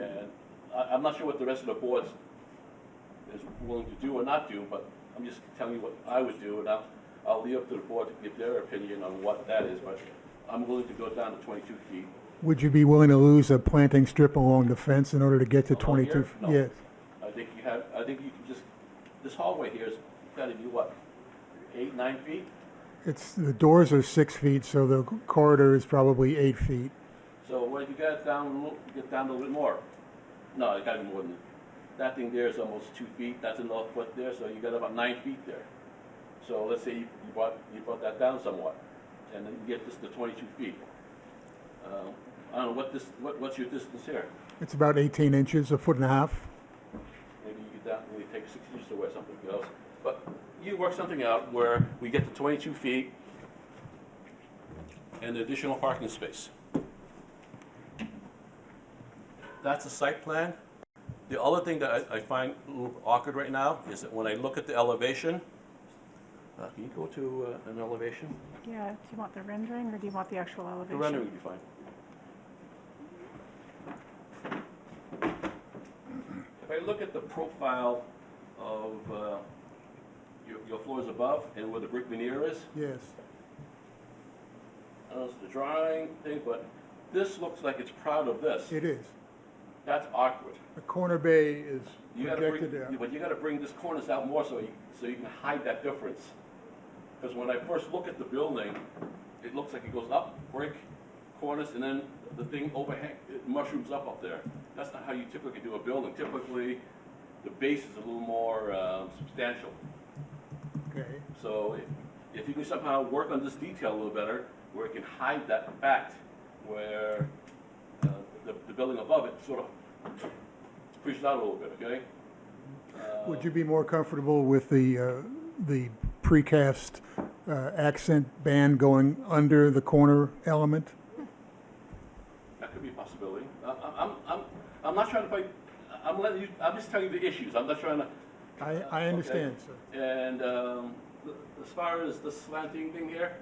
I'm not sure what the rest of the board is willing to do or not do, but I'm just telling you what I would do, and I'll leave up to the board to give their opinion on what that is, but I'm willing to go down to 22 feet. Would you be willing to lose a planting strip along the fence in order to get to Along 22? here? No. Yes. I think you can just, this hallway here has gotta be what, 8, 9 feet? The doors are 6 feet, so the corridor is probably 8 feet. So what if you got it down, get down a little bit more? No, it gotta be more than, that thing there is almost 2 feet, that's another foot there, so you got about 9 feet there. So let's say you brought that down somewhat, and then you get this to 22 feet. I don't know, what's your distance here? It's about 18 inches, a foot and a half. Maybe you could maybe take 6 inches away, something else. But you work something out where we get to 22 feet and additional parking space. That's a site plan. The other thing that I find a little awkward right now is that when I look at the elevation, can you go to an elevation? Yeah, do you want the rendering or do you want the actual The elevation? rendering would be fine. If I look at the profile of your floors above and where the brick veneer is, Yes. I don't know if it's the drawing thing, but this looks like it's proud of this. It is. That's awkward. The corner bay is You gotta projected bring, out. but you gotta bring this cornice out more so you can hide that difference. Because when I first look at the building, it looks like it goes up, brick, cornice, and then the thing overhang, it mushrooms up there. That's not how you typically do a building. Typically, the base is a little more substantial. Okay. So if you can somehow work on this detail a little better, where it can hide that fact, where the building above it sort of pushes out a little bit, okay? Would you be more comfortable with the precast accent band going under the corner element? That could be a possibility. I'm not trying to play, I'm just telling you the issues. I'm not trying to. I understand, sir. And as far as the slanting thing here,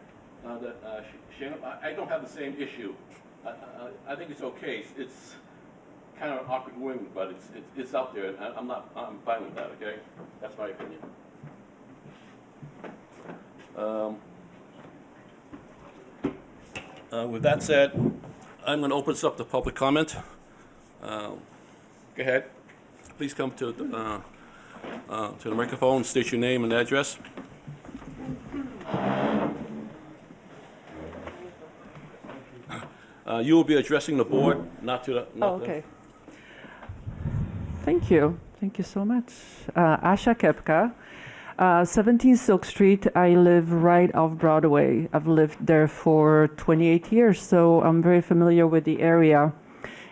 Shannon, I don't have the same issue. I think it's okay. It's kind of an awkward wing, but it's out there, and I'm fine with that, okay? That's my opinion. With that said, I'm going to open this up to public comment. Go ahead. Please come to the microphone, state your name and address. You will be addressing the board, not to the. Oh, okay. Thank you. Thank you so much. Asha Kepka, 17 Silk Street. I live right off Broadway. I've lived there for 28 years, so I'm very familiar with the area.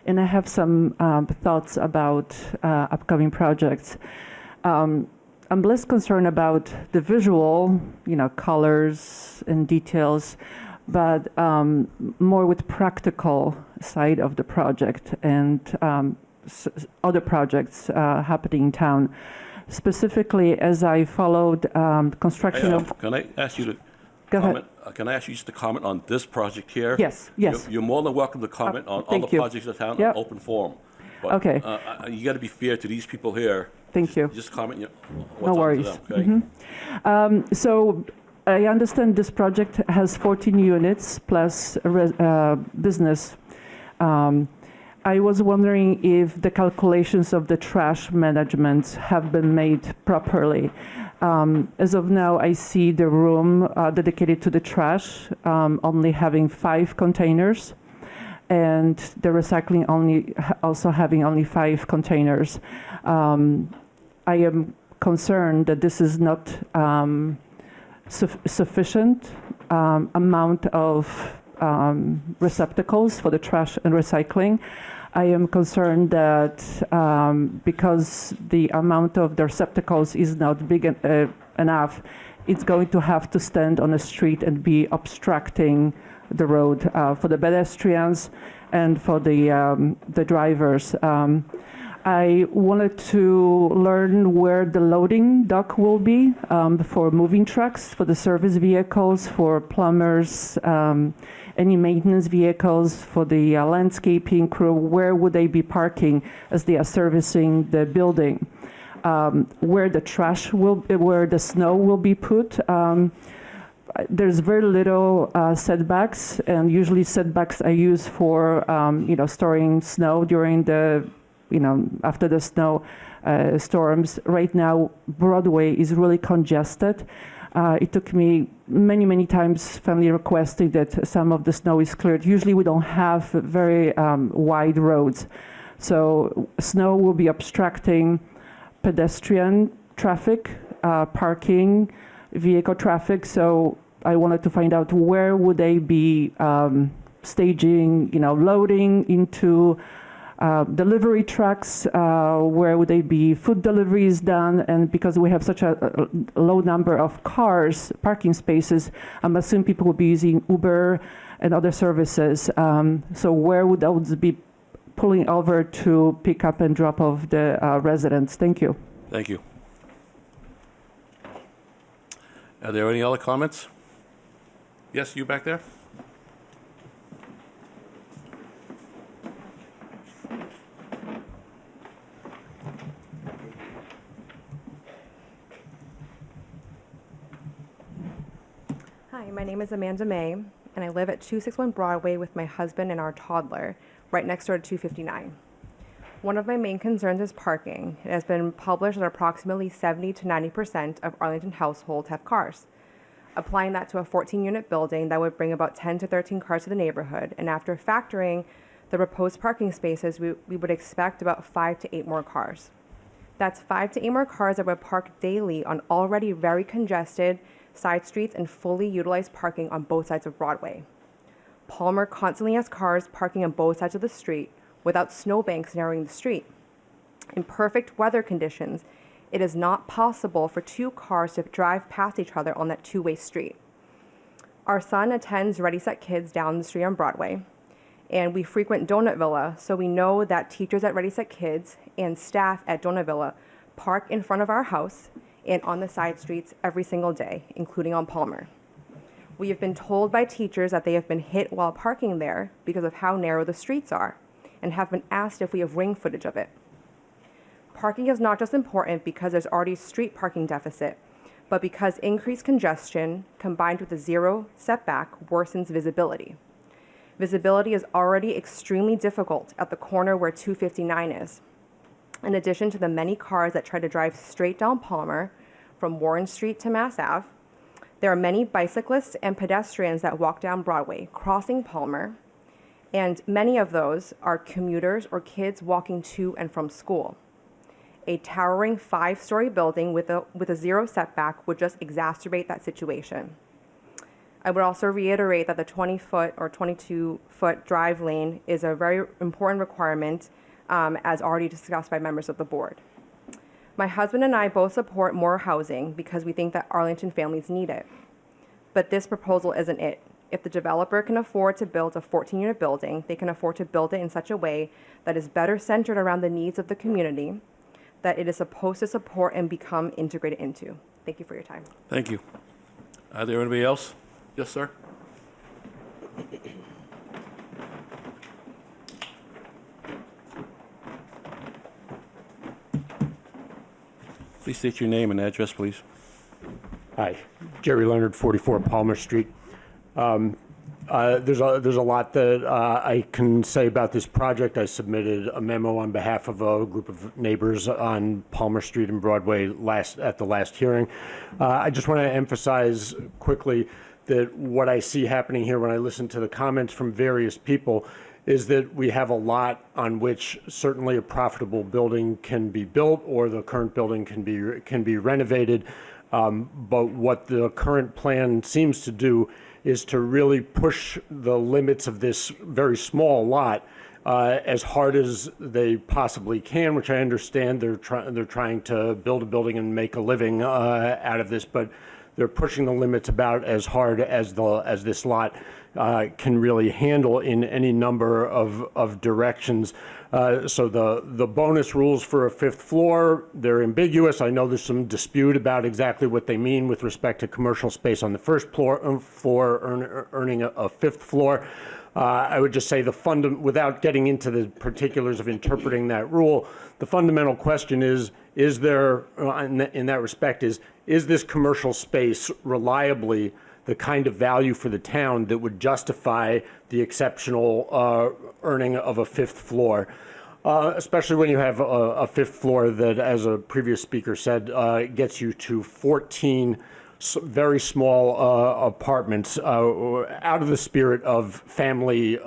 And I have some thoughts about upcoming projects. I'm less concerned about the visual, colors and details, but more with practical side of the project and other projects happening in town. Specifically, as I followed construction Hey, of... Can I ask you to Go ahead. comment? Can I ask you just to comment on this project here? Yes, yes. You're more than welcome to comment on all thank the you. projects in town Yep. in open forum. But, Okay. You got to be fair to these people here. Thank you. Just comment No what's worries. up to them, okay? So I understand this project has 14 units plus business. I was wondering if the calculations of the trash management have been made properly. As of now, I see the room dedicated to the trash only having 5 containers, and the recycling also having only 5 containers. I am concerned that this is not sufficient amount of receptacles for the trash and recycling. I am concerned that because the amount of the receptacles is not big enough, it's going to have to stand on a street and be obstructing the road for the pedestrians and for the drivers. I wanted to learn where the loading dock will be for moving trucks, for the service vehicles, for plumbers, any maintenance vehicles, for the landscaping crew. Where would they be parking as they are servicing the building? Where the trash where the snow will be put. There's very little setbacks, and usually setbacks are used for storing snow during the after the snow storms. Right now, Broadway is really congested. It took me many times family requesting that some of the snow is cleared. Usually we don't have very wide roads. So snow will be obstructing pedestrian traffic, parking, vehicle traffic. So I wanted to find out where would they be staging, loading into delivery trucks, where would they be food deliveries done? And because we have such a low number of cars, parking spaces, I'm assuming people will be using Uber and other services. So where would those be pulling over to pick up and drop off the residents? Thank you. Thank you. Are there any other comments? Yes, you back there? Hi, my name is Amanda May, and I live at 261 Broadway with my husband and our toddler, right next door to 259. One of my main concerns is parking. It has been published that approximately 70 to 90% of Arlington households have cars. Applying that to a 14-unit building, that would bring about 10 to 13 cars to the neighborhood, and after factoring the proposed parking spaces, we would expect about 5 to 8 more cars. That's 5 to 8 more cars that would park daily on already very congested side streets and fully utilized parking on both sides of Broadway. Palmer constantly has cars parking on both sides of the street without snowbanks narrowing the street. In perfect weather conditions, it is not possible for 2 cars to drive past each other on that two-way street. Our son attends Ready Set Kids down the street on Broadway, and we frequent Donut Villa, so we know that teachers at Ready Set Kids and staff at Donut Villa park in front of our house and on the side streets every single day, including on Palmer. We have been told by teachers that they have been hit while parking there because of how narrow the streets are, and have been asked if we have ring footage of it. Parking is not just important because there's already street parking deficit, but because increased congestion combined with a zero setback worsens visibility. Visibility is already extremely difficult at the corner where 259 is. In addition to the many cars that try to drive straight down Palmer from Warren Street to Mass Ave, there are many bicyclists and pedestrians that walk down Broadway, crossing Palmer, and many of those are commuters or kids walking to and from school. A towering 5-story building with a zero setback would just exacerbate that situation. I would also reiterate that the 20-foot or 22-foot drive lane is a very important requirement, as already discussed by members of the board. My husband and I both support more housing because we think that Arlington families need it. But this proposal isn't it. If the developer can afford to build a 14-unit building, they can afford to build it in such a way that is better centered around the needs of the community that it is supposed to support and become integrated into. Thank you for your time. Thank you. Are there anybody else? Yes, sir? Please state your name and address, please. Hi, Jerry Leonard, 44 Palmer Street. There's a lot that I can say about this project. I submitted a memo on behalf of a group of neighbors on Palmer Street and Broadway at the last hearing. I just want to emphasize quickly that what I see happening here when I listen to the comments from various people is that we have a lot on which certainly a profitable building can be built or the current building can be renovated. But what the current plan seems to do is to really push the limits of this very small lot as hard as they possibly can, which I understand they're trying to build a building and make a living out of this, but they're pushing the limits about as hard as this lot can really handle in any number of directions. So the bonus rules for a fifth floor, they're ambiguous. I know there's some dispute about exactly what they mean with respect to commercial space on the first floor earning a fifth floor. I would just say without getting into the particulars of interpreting that rule, the fundamental question is there, in that respect, is this commercial space reliably the kind of value for the town that would justify the exceptional earning of a fifth floor? Especially when you have a fifth floor that, as a previous speaker said, gets you to 14 very small apartments, out of the spirit of family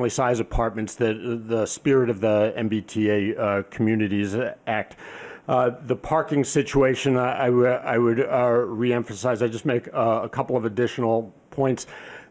size apartments, the spirit of the MBTA Communities Act. The parking situation, I would reemphasize. I just make a couple of additional points.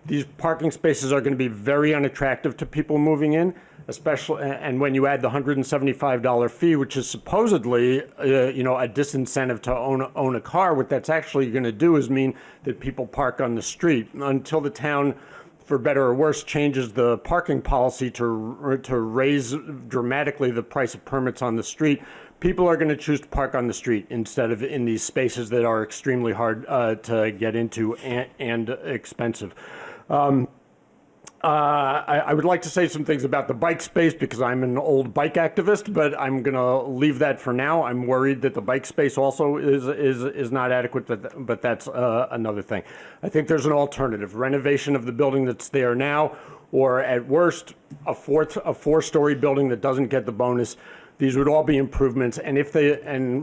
These parking spaces are going to be very unattractive to people moving in, especially, and when you add the $175 fee, which is supposedly, a disincentive to own a car, what that's actually going to do is mean that people park on the street until the town, for better or worse, changes the parking policy to raise dramatically the price of permits on the street. People are going to choose to park on the street instead of in these spaces that are extremely hard to get into and expensive. I would like to say some things about the bike space because I'm an old bike activist, but I'm going to leave that for now. I'm worried that the bike space also is not adequate, but that's another thing. I think there's an alternative: renovation of the building that's there now, or at worst, a four-story building that doesn't get the bonus. These would all be improvements, and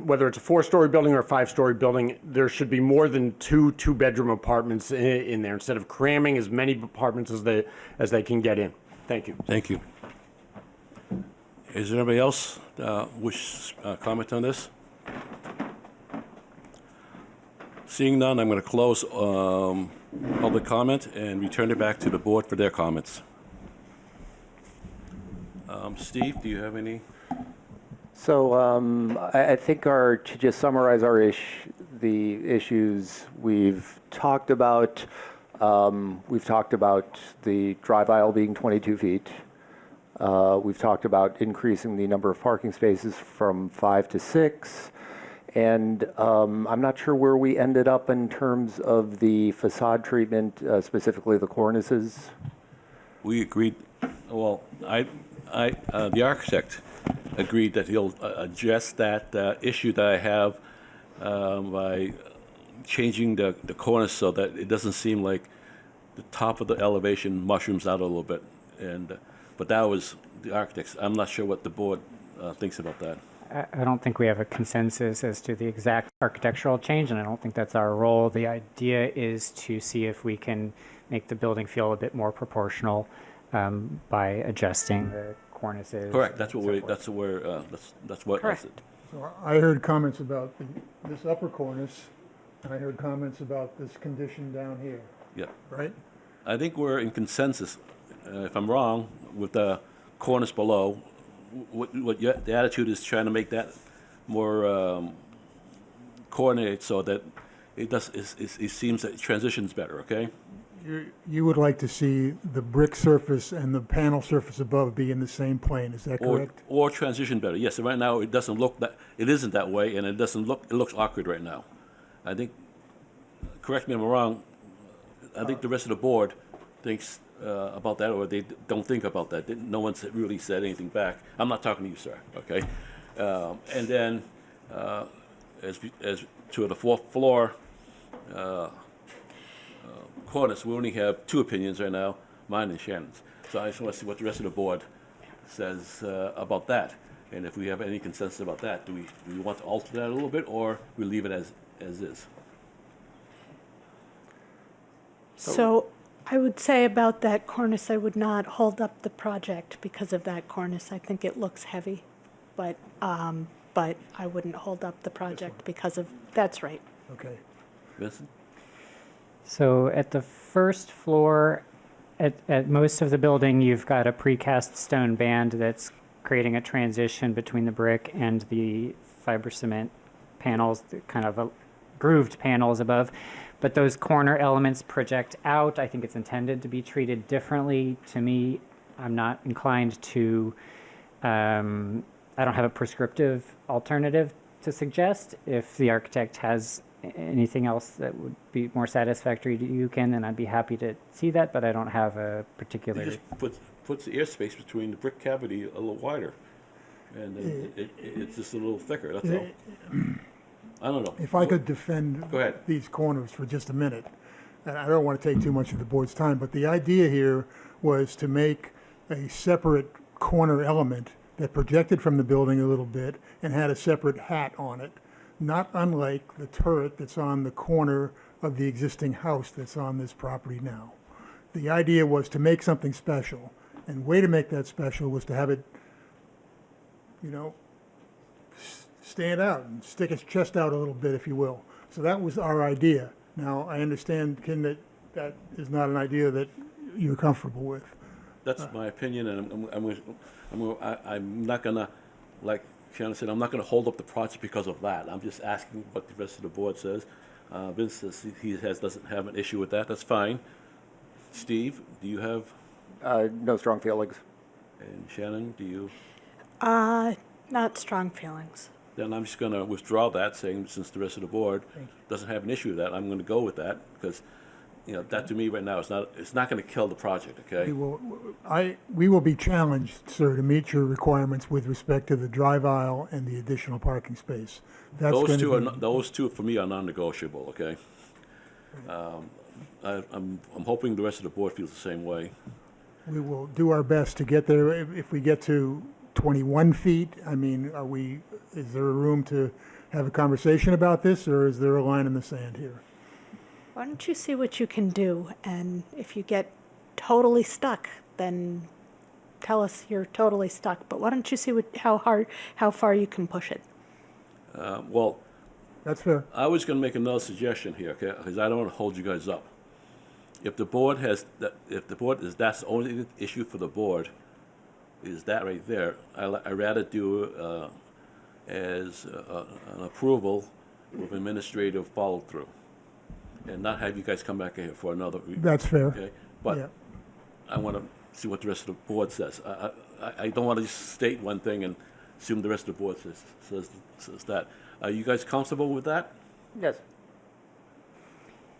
whether it's a four-story building or a five-story building, there should be more than two-bedroom apartments in there instead of cramming as many apartments as they can get in. Thank you. Thank you. Is there anybody else wish comment on this? Seeing none, I'm going to close public comment and return it back to the board for their comments. Steve, do you have any? So I think to just summarize the issues we've talked about the drive aisle being 22 feet. We've talked about increasing the number of parking spaces from 5 to 6. And I'm not sure where we ended up in terms of the facade treatment, specifically the cornices. We agreed, well, the architect agreed that he'll address that issue that I have by changing the cornice so that it doesn't seem like the top of the elevation mushrooms out a little bit. But that was the architect's. I'm not sure what the board thinks about that. I don't think we have a consensus as to the exact architectural change, and I don't think that's our role. The idea is to see if we can make the building feel a bit more proportional by adjusting the cornices. Correct. That's what Correct. So I heard comments about this upper cornice, and I heard comments about this condition down here, Yeah. right? I think we're in consensus. If I'm wrong, with the cornice below, the attitude is trying to make that coordinated so that it seems that it transitions better, okay? You would like to see the brick surface and the panel surface above be in the same plane, is that correct? Or transition better, yes. Right now, it doesn't look that, it isn't that way, and it looks awkward right now. I think, correct me if I'm wrong, I think the rest of the board thinks about that, or they don't think about that. No one's really said anything back. I'm not talking to you, sir, okay? And then, as to the fourth floor, cornice, we only have two opinions right now, mine and Shannon's. So I just want to see what the rest of the board says about that. And if we have any consensus about that, do we want to alter that a little bit, or we leave it as is? So I would say about that cornice, I would not hold up the project because of that cornice. I think it looks heavy, but I wouldn't hold up the project because of, that's right. Okay. Vincent? So at the first floor, at most of the building, you've got a precast stone band that's creating a transition between the brick and the fiber cement panels, the kind of grooved panels above. But those corner elements project out. I think it's intended to be treated differently. To me, I'm not inclined to, I don't have a prescriptive alternative to suggest. If the architect has anything else that would be more satisfactory to you, Ken, then I'd be happy to see that, but I don't have a particular... It just puts the airspace between the brick cavity a little wider, and it's just a little thicker, that's all. I don't know. If I could defend Go ahead. these corners for just a minute, and I don't want to take too much of the board's time, but the idea here was to make a separate corner element that projected from the building a little bit and had a separate hat on it, not unlike the turret that's on the corner of the existing house that's on this property now. The idea was to make something special, and the way to make that special was to have it, stand out and stick its chest out a little bit, if you will. So that was our idea. Now, I understand, Ken, that that is not an idea that you're comfortable with. That's my opinion, and I'm not gonna, like Shannon said, I'm not gonna hold up the project because of that. I'm just asking what the rest of the board says. Vince says he doesn't have an issue with that, that's fine. Steve, do you have, No strong feelings. and Shannon, do you? Not strong feelings. Then I'm just gonna withdraw that, saying since the rest of the board doesn't have an issue with that, I'm gonna go with that, because, that to me right now, it's not gonna kill the project, okay? We will be challenged, sir, to meet your requirements with respect to the drive aisle and the additional parking space. That's Those going two to are, be, those two for me are non-negotiable, okay? I'm hoping the rest of the board feels the same way. we will do our best to get there. If we get to 21 feet, I mean, is there a room to have a conversation about this, or is there a line in the sand here? Why don't you see what you can do, and if you get totally stuck, then tell us you're totally stuck. But why don't you see how far you can push it? Well, That's fair. I was gonna make another suggestion here, okay, because I don't wanna hold you guys up. If the board that's the only issue for the board, is that right there, I'd rather do as an approval with administrative follow-through, and not have you guys come back here for another. That's fair. Okay, but Yeah. I want to see what the rest of the board says. I don't want to just state one thing and assume the rest of the board says that. Are you guys comfortable with that? Yes.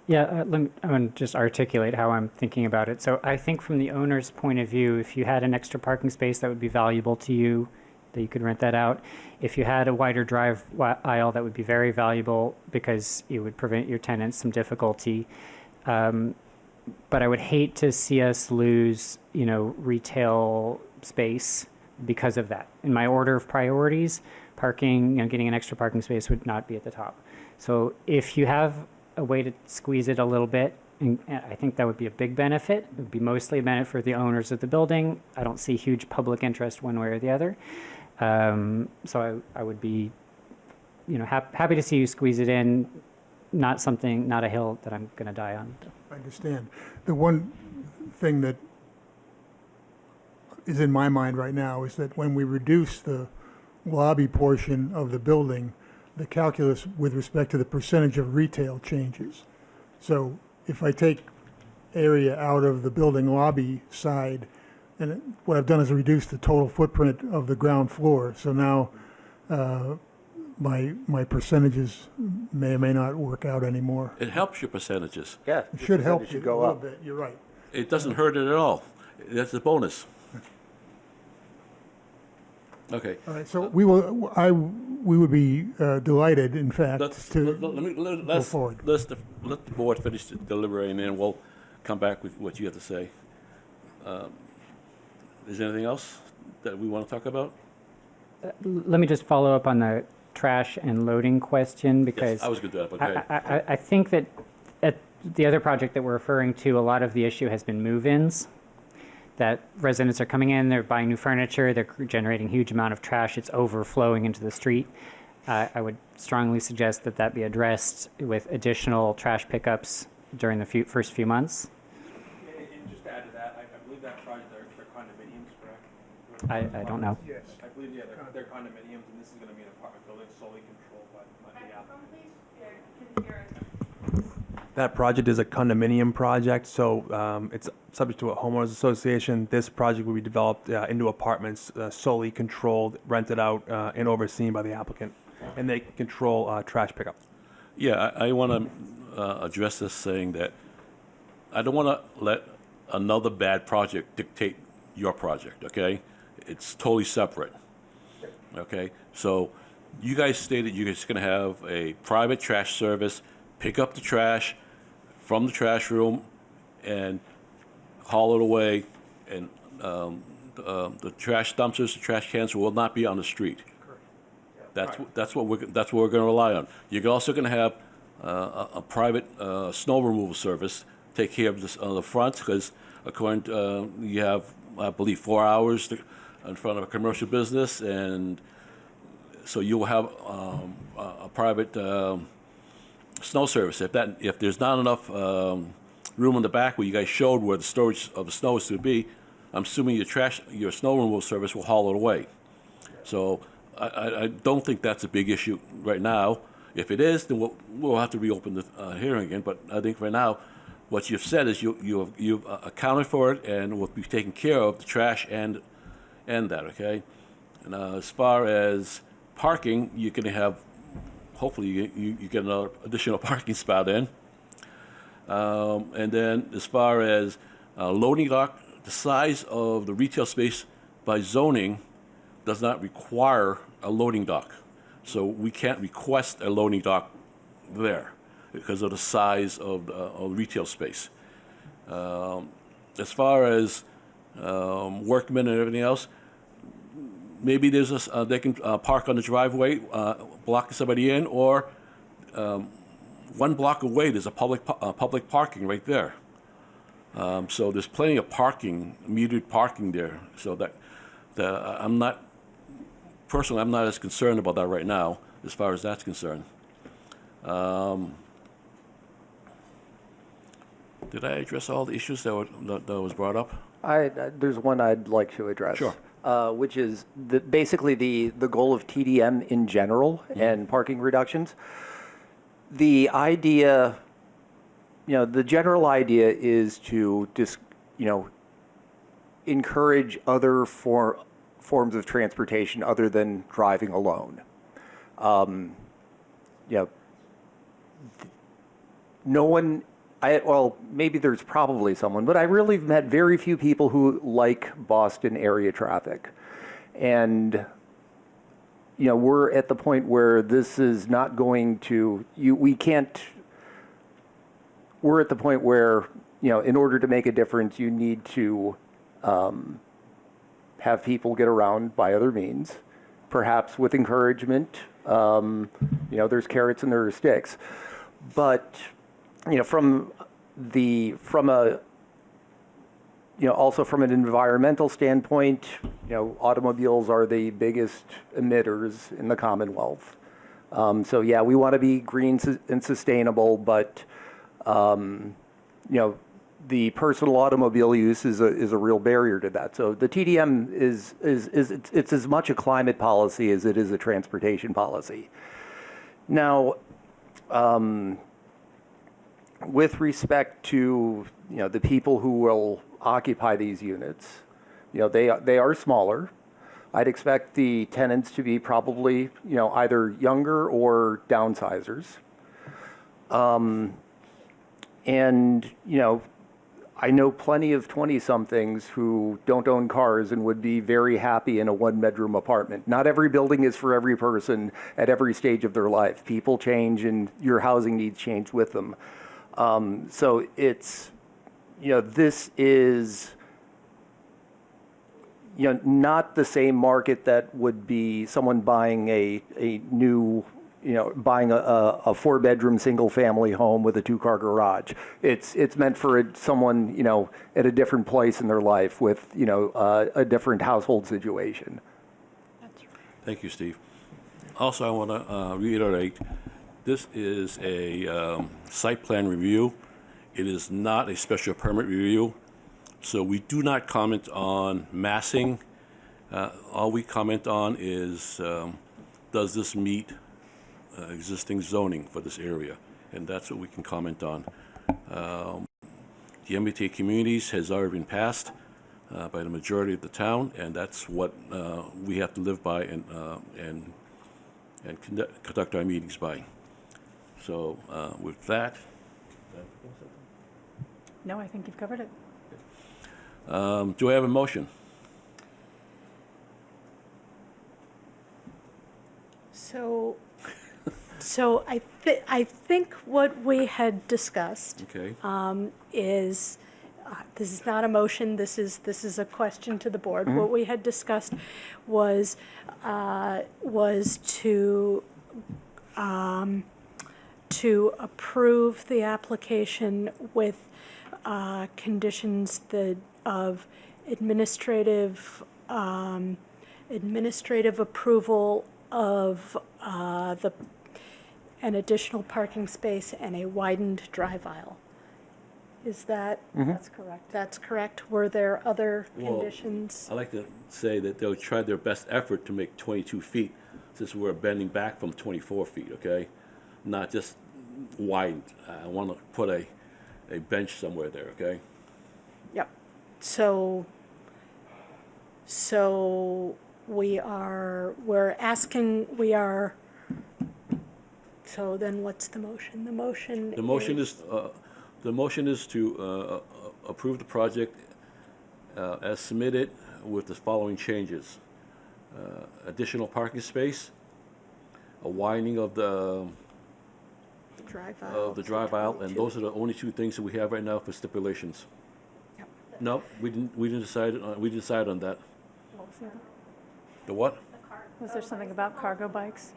Yeah, I'm going to just articulate how I'm thinking about it. So I think from the owner's point of view, if you had an extra parking space that would be valuable to you, that you could rent that out. If you had a wider drive aisle, that would be very valuable because it would prevent your tenants some difficulty. But I would hate to see us lose, retail space because of that. In my order of priorities, parking, getting an extra parking space would not be at the top. So if you have a way to squeeze it a little bit, and I think that would be a big benefit. It would be mostly a benefit for the owners of the building. I don't see huge public interest one way or the other. So I would be, happy to see you squeeze it in. Not a hill that I'm going to die on. I understand. The one thing that is in my mind right now is that when we reduce the lobby portion of the building, the calculus with respect to the percentage of retail changes. So if I take area out of the building lobby side, and what I've done is reduce the total footprint of the ground floor. So now my percentages may or may not work out anymore. It helps your percentages. Yeah. It should help percentage you should go a little up. bit, you're right. It doesn't hurt it at all. That's a bonus. Okay. All right, so we would be delighted, in fact, Let's, to let's, forward. let the board finish deliberating, and we'll come back with what you have to say. Is there anything else that we want to talk about? Let me just follow up on the trash and loading question, because Yes, I was going to do that, but go ahead. I think that at the other project that we're referring to, a lot of the issue has been move-ins, that residents are coming in, they're buying new furniture, they're generating huge amount of trash, it's overflowing into the street. I would strongly suggest that that be addressed with additional trash pickups during the first few months. And just to add to that, I believe that project, they're condominiums, correct? I don't know. Yes. I believe, yeah, they're condominiums, and this is gonna be an apartment building solely controlled by the applicant. That project is a condominium project, so it's subject to a homeowners association. This project will be developed into apartments, solely controlled, rented out, and overseen by the applicant, and they control trash pickup. Yeah, I want to address this, saying that I don't want to let another bad project dictate your project, okay? It's totally separate, okay? So you guys stated you're just going to have a private trash service, pick up the trash from the trash room and haul it away, and the trash dumpsters, the trash cans will not be on the street. That's what we're going to rely on. You're also going to have a private snow removal service take care of this on the front, because according to, you have, I believe, 4 hours in front of a commercial business, and so you will have a private snow service. If there's not enough room in the back where you guys showed where the storage of the snow is to be, I'm assuming your snow removal service will haul it away. So I don't think that's a big issue right now. If it is, then we'll have to reopen the hearing again. But I think right now, what you've said is you've accounted for it and will be taking care of the trash and that, okay? And as far as parking, you can have, hopefully you get another additional parking spot in. And then as far as loading dock, the size of the retail space by zoning does not require a loading dock. So we can't request a loading dock there because of the size of the retail space. As far as workmen and everything else, maybe there's they can park on the driveway, blocking somebody in, or 1 block away there's a public parking right there. So there's plenty of parking, metered parking there. So that I'm not as concerned about that right now, as far as that's concerned. Did I address all the issues that was brought up? There's one I'd like to address. Sure. Which is basically the goal of TDM in general and parking reductions. The idea, the general idea is to just, encourage other forms of transportation other than driving alone. No one, well, maybe there's probably someone, but I really have met very few people who like Boston area traffic. And, we're at the point where this is not going to, we're at the point where, in order to make a difference, you need to have people get around by other means, perhaps with encouragement. There's carrots and there are sticks. But, also from an environmental standpoint, automobiles are the biggest emitters in the Commonwealth. So we want to be green and sustainable, but, the personal automobile use is a real barrier to that. So the TDM it's as much a climate policy as it is a transportation policy. Now, with respect to the people who will occupy these units, they are smaller. I'd expect the tenants to be probably either younger or downsizers. And I know plenty of 20-somethings who don't own cars and would be very happy in a one-bedroom apartment. Not every building is for every person at every stage of their life. People change and your housing needs change with them. So it's, this is, not the same market that would be someone buying a new, buying a 4-bedroom single-family home with a 2-car garage. It's meant for someone, at a different place in their life with, a different household situation. Thank you, Steve. Also, I want to reiterate, this is a site plan review. It is not a special permit review. So we do not comment on massing. All we comment on is, does this meet existing zoning for this area? And that's what we can comment on. The MBTA communities has already been passed by the majority of the town, and that's what we have to live by and conduct our meetings by. So with that. No, I think you've covered it. Do I have a motion? So I think what we had discussed Okay. is, this is not a motion, this is a question to the board. What we had discussed was to approve the application with conditions of administrative approval of an additional parking space and a widened drive aisle. Is that? That's correct. That's correct. Were there other Well, conditions? I like to say that they'll try their best effort to make 22 feet, since we're bending back from 24 feet, okay? Not just widened. I want to put a bench somewhere there, okay? Yep. So we're asking, so then what's the motion? The motion is to approve the project as submitted with the following changes. Additional parking space, a widening of the drive aisle, and those are the only two things that we have right now for stipulations. Yep. No, we didn't decide on that. What was that? The what? Was there something about cargo bikes?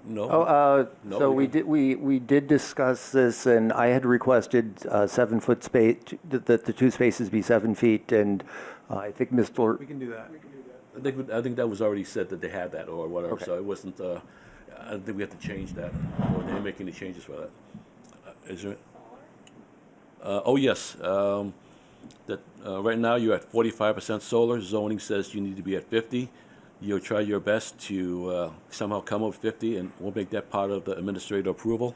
No. No, So we we did discuss this, and I had requested 7-foot space, that the 2 spaces be 7 feet, and I think Mr. We can do that. I think that was already said that they had that or whatever, Okay. so it wasn't, I don't think we have to change that, or they didn't make any changes for that. Is there? Oh, yes, right now you're at 45% solar, zoning says you need to be at 50. You'll try your best to somehow come up with 50, and we'll make that part of the administrative approval.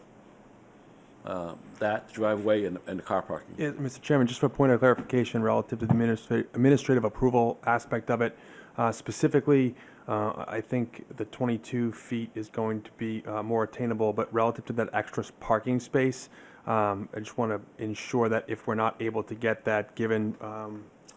That driveway and the car parking. Yeah, Mr. Chairman, just for a point of clarification relative to the administrative approval aspect of it, specifically, I think the 22 feet is going to be more attainable, but relative to that extra parking space, I just want to ensure that if we're not able to get that, given,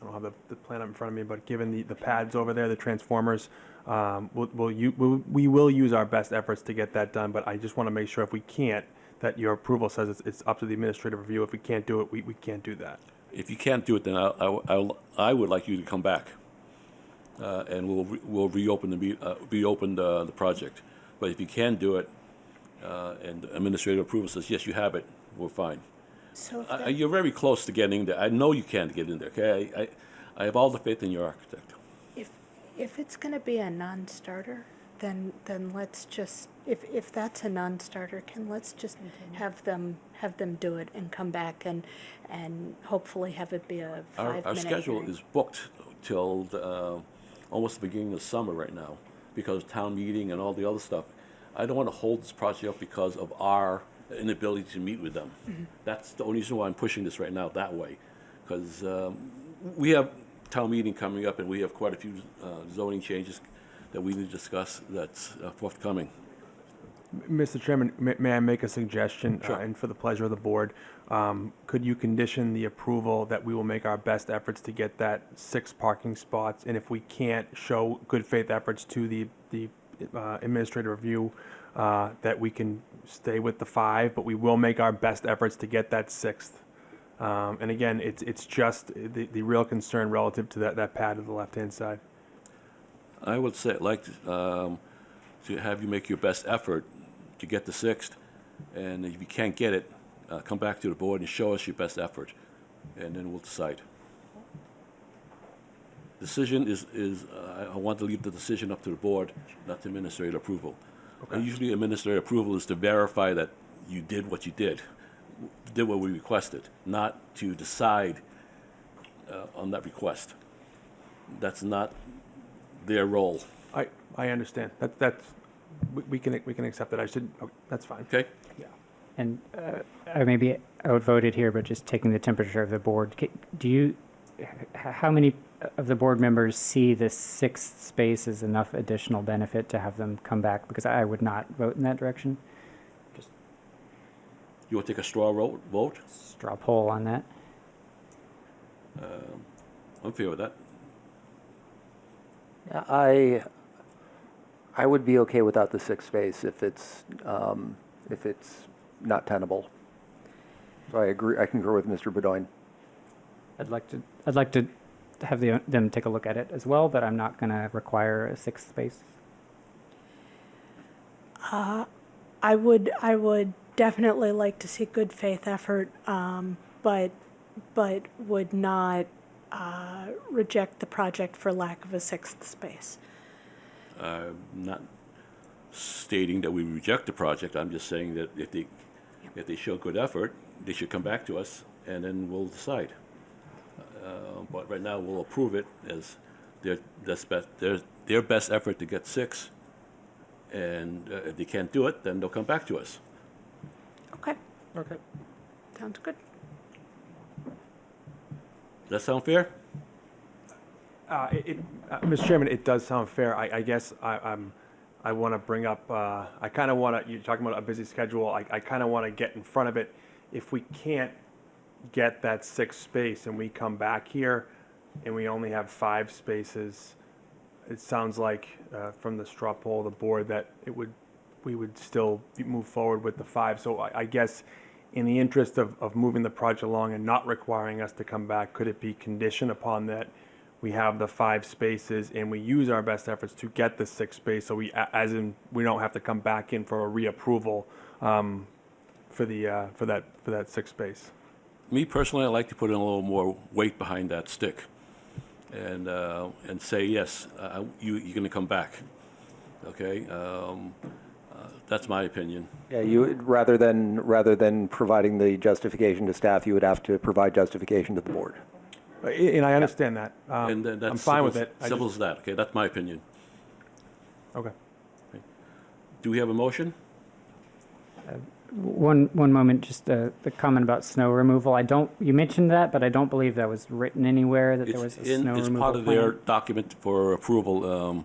I don't have the plan up in front of me, but given the pads over there, the transformers, we will use our best efforts to get that done, but I just want to make sure if we can't, that your approval says it's up to the administrative review. If we can't do it, we can't do that. If you can't do it, then I would like you to come back, and we'll reopen the project. But if you can do it, and the administrative approval says yes, you have it, we're fine. So You're very close to getting there. I know you can get in there. Okay, I have all the faith in your architect. if it's going to be a non-starter, then let's just, if that's a non-starter, let's just have them do it and come back and hopefully have it be a 5-minute Our schedule hearing. is booked till almost the beginning of summer right now because of town meeting and all the other stuff. I don't want to hold this project up because of our inability to meet with them. That's the only reason why I'm pushing this right now that way. Because we have town meeting coming up and we have quite a few zoning changes that we need to discuss that's forthcoming. Mr. Chairman, may I make a suggestion? Sure. And for the pleasure of the board, could you condition the approval that we will make our best efforts to get that 6 parking spots? And if we can't show good faith efforts to the administrative review, that we can stay with the 5, but we will make our best efforts to get that 6th. And again, it's just the real concern relative to that pad to the left-hand side. I would say, like, to have you make your best effort to get the 6th, and if you can't get it, come back to the board and show us your best effort, and then we'll decide. Decision is I want to leave the decision up to the board, not to administrative approval. And usually administrative approval is to verify that you did what you did what we requested, not to decide on that request. That's not their role. I understand. That's we can accept that. That's fine. Okay? And maybe I would vote it here, but just taking the temperature of the board, how many of the board members see this 6th space as enough additional benefit to have them come back? Because I would not vote in that direction. You want to take a straw vote? Straw poll on that. I'm fair with that. I would be okay without the 6th space if it's not tenable. So I agree. I concur with Mr. Bedoin. I'd like to have them take a look at it as well, but I'm not going to require a 6th space. I would definitely like to see good faith effort, but would not reject the project for lack of a 6th space. I'm not stating that we reject the project. I'm just saying that if they show good effort, they should come back to us, and then we'll decide. But right now, we'll approve it as their best effort to get 6. And if they can't do it, then they'll come back to us. Okay, Okay. sounds good. Does that sound fair? Mr. Chairman, it does sound fair. I guess I want to bring up, I kind of want to, you're talking about a busy schedule, I kind of want to get in front of it. If we can't get that 6th space and we come back here and we only have 5 spaces, it sounds like from the straw poll of the board that we would still move forward with the 5. So I guess in the interest of moving the project along and not requiring us to come back, could it be conditioned upon that we have the 5 spaces and we use our best efforts to get the 6th space, so we don't have to come back in for a reapproval for that 6th space? Me personally, I like to put in a little more weight behind that stick, and say yes, you're going to come back. Okay, that's my opinion. Yeah, rather than providing the justification to staff, you would have to provide justification to the board. And I understand that. And then that's I'm fine with it. Simple as that. Okay, that's my opinion. Okay. Do we have a motion? One moment, just the comment about snow removal. You mentioned that, but I don't believe that was written anywhere that there was a snow removal It's part of plan. their document for approval.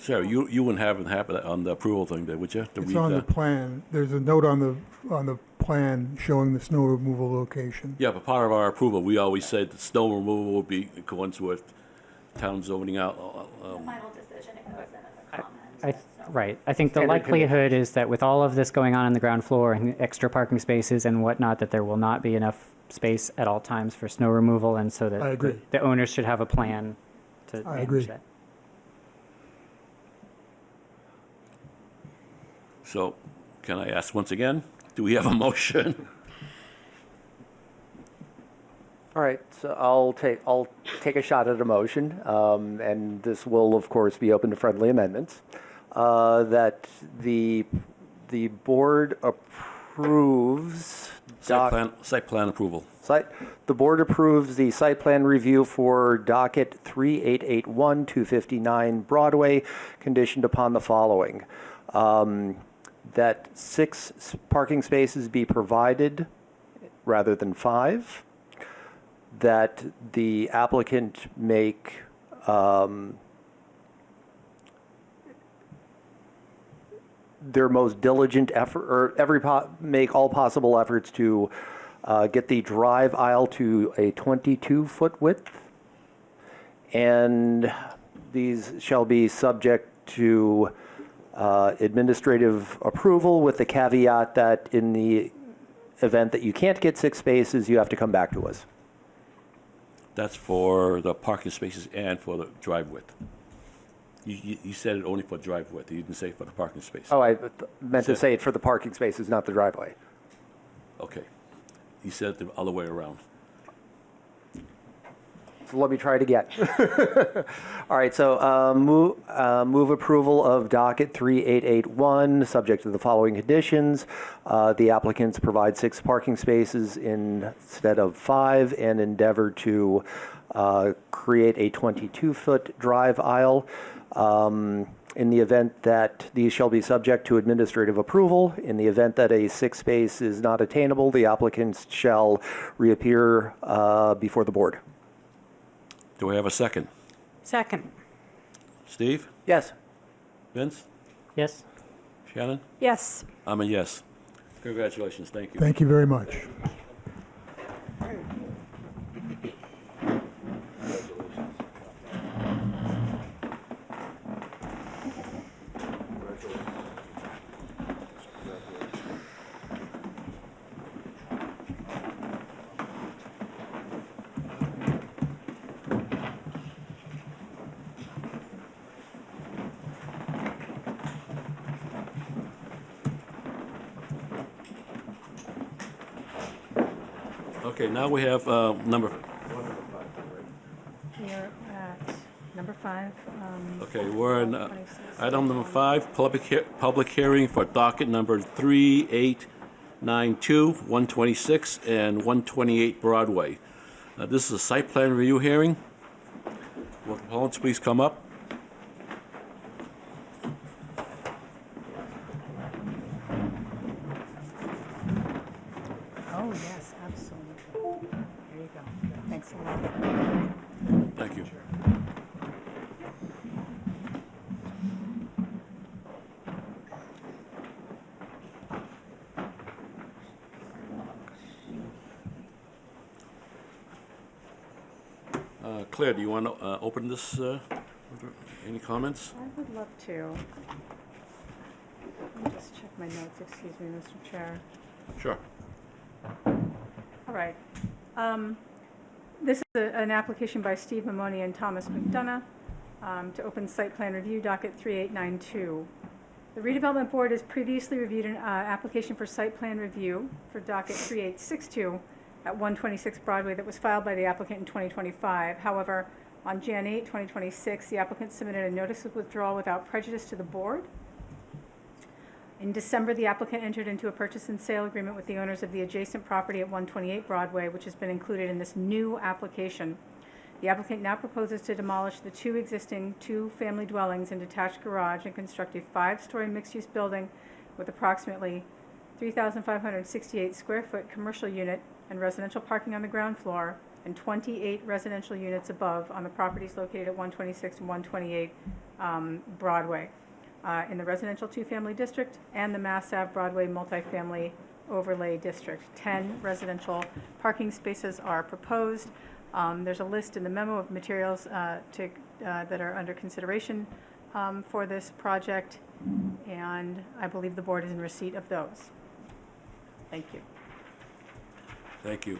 Sarah, you wouldn't have it on the approval thing there, would you? To It's read on the that? plan. There's a note on the plan showing the snow removal location. Yeah, but part of our approval, we always said that snow removal will be in accordance with town zoning out. The final decision, it goes in as a comment. Right. I think the Standard likelihood is that with all of this going on the ground floor and extra parking spaces and whatnot, that there will not be enough space at all times for snow removal, and so that I agree. the owners should have a plan to I manage agree. that. So, can I ask once again, do we have a motion? All right, so I'll take a shot at a motion, and this will, of course, be open to friendly amendments. That the board approves Site plan approval. the board approves the site plan review for docket 3881 259 Broadway, conditioned upon the following: that 6 parking spaces be provided rather than 5. That the applicant make their most diligent effort, or make all possible efforts to get the drive aisle to a 22-foot width. And these shall be subject to administrative approval, with the caveat that in the event that you can't get 6 spaces, you have to come back to us. That's for the parking spaces and for the drive width. You said it only for drive width. You didn't say for the parking space. Oh, I meant to say it for the parking spaces, not the driveway. Okay. You said it the other way around. So let me try it again. All right, so move approval of docket 3881, subject to the following conditions. The applicants provide 6 parking spaces instead of 5, and endeavor to create a 22-foot drive aisle. In the event that these shall be subject to administrative approval, in the event that a 6th space is not attainable, the applicants shall reappear before the board. Do I have a second? Second. Steve? Yes. Vince? Yes. Shannon? Yes. I'm a yes. Congratulations. Thank you. Thank you very much. Okay, now we have number. We are at number 5. Okay, we're in 26. item number 5, public hearing for docket number 3892, 126, and 128 Broadway. This is a site plan review hearing. Will proponents please come up? Oh, yes, absolutely. There you go. Thanks a lot. Thank you. Claire, do you want to open this? Any comments? I would love to. Let me just check my notes, excuse me, Mr. Chair. Sure. All right. This is an application by Steve Mamoni and Thomas McDonough to open site plan review docket 3892. The Redevelopment Board has previously reviewed an application for site plan review for docket 3862 at 126 Broadway that was filed by the applicant in 2025. However, on Jan 8, 2026, the applicant submitted a notice of withdrawal without prejudice to the board. In December, the applicant entered into a purchase and sale agreement with the owners of the adjacent property at 128 Broadway, which has been included in this new application. The applicant now proposes to demolish the 2 existing 2-family dwellings and detached garage and construct a 5-story mixed-use building with approximately 3,568 square foot commercial unit and residential parking on the ground floor, and 28 residential units above on the properties located at 126 and 128 Broadway. In the residential 2-family district and the Mass Ave Broadway multifamily overlay district. 10 residential parking spaces are proposed. There's a list in the memo of materials that are under consideration for this project, and I believe the board is in receipt of those. Thank you. Thank you.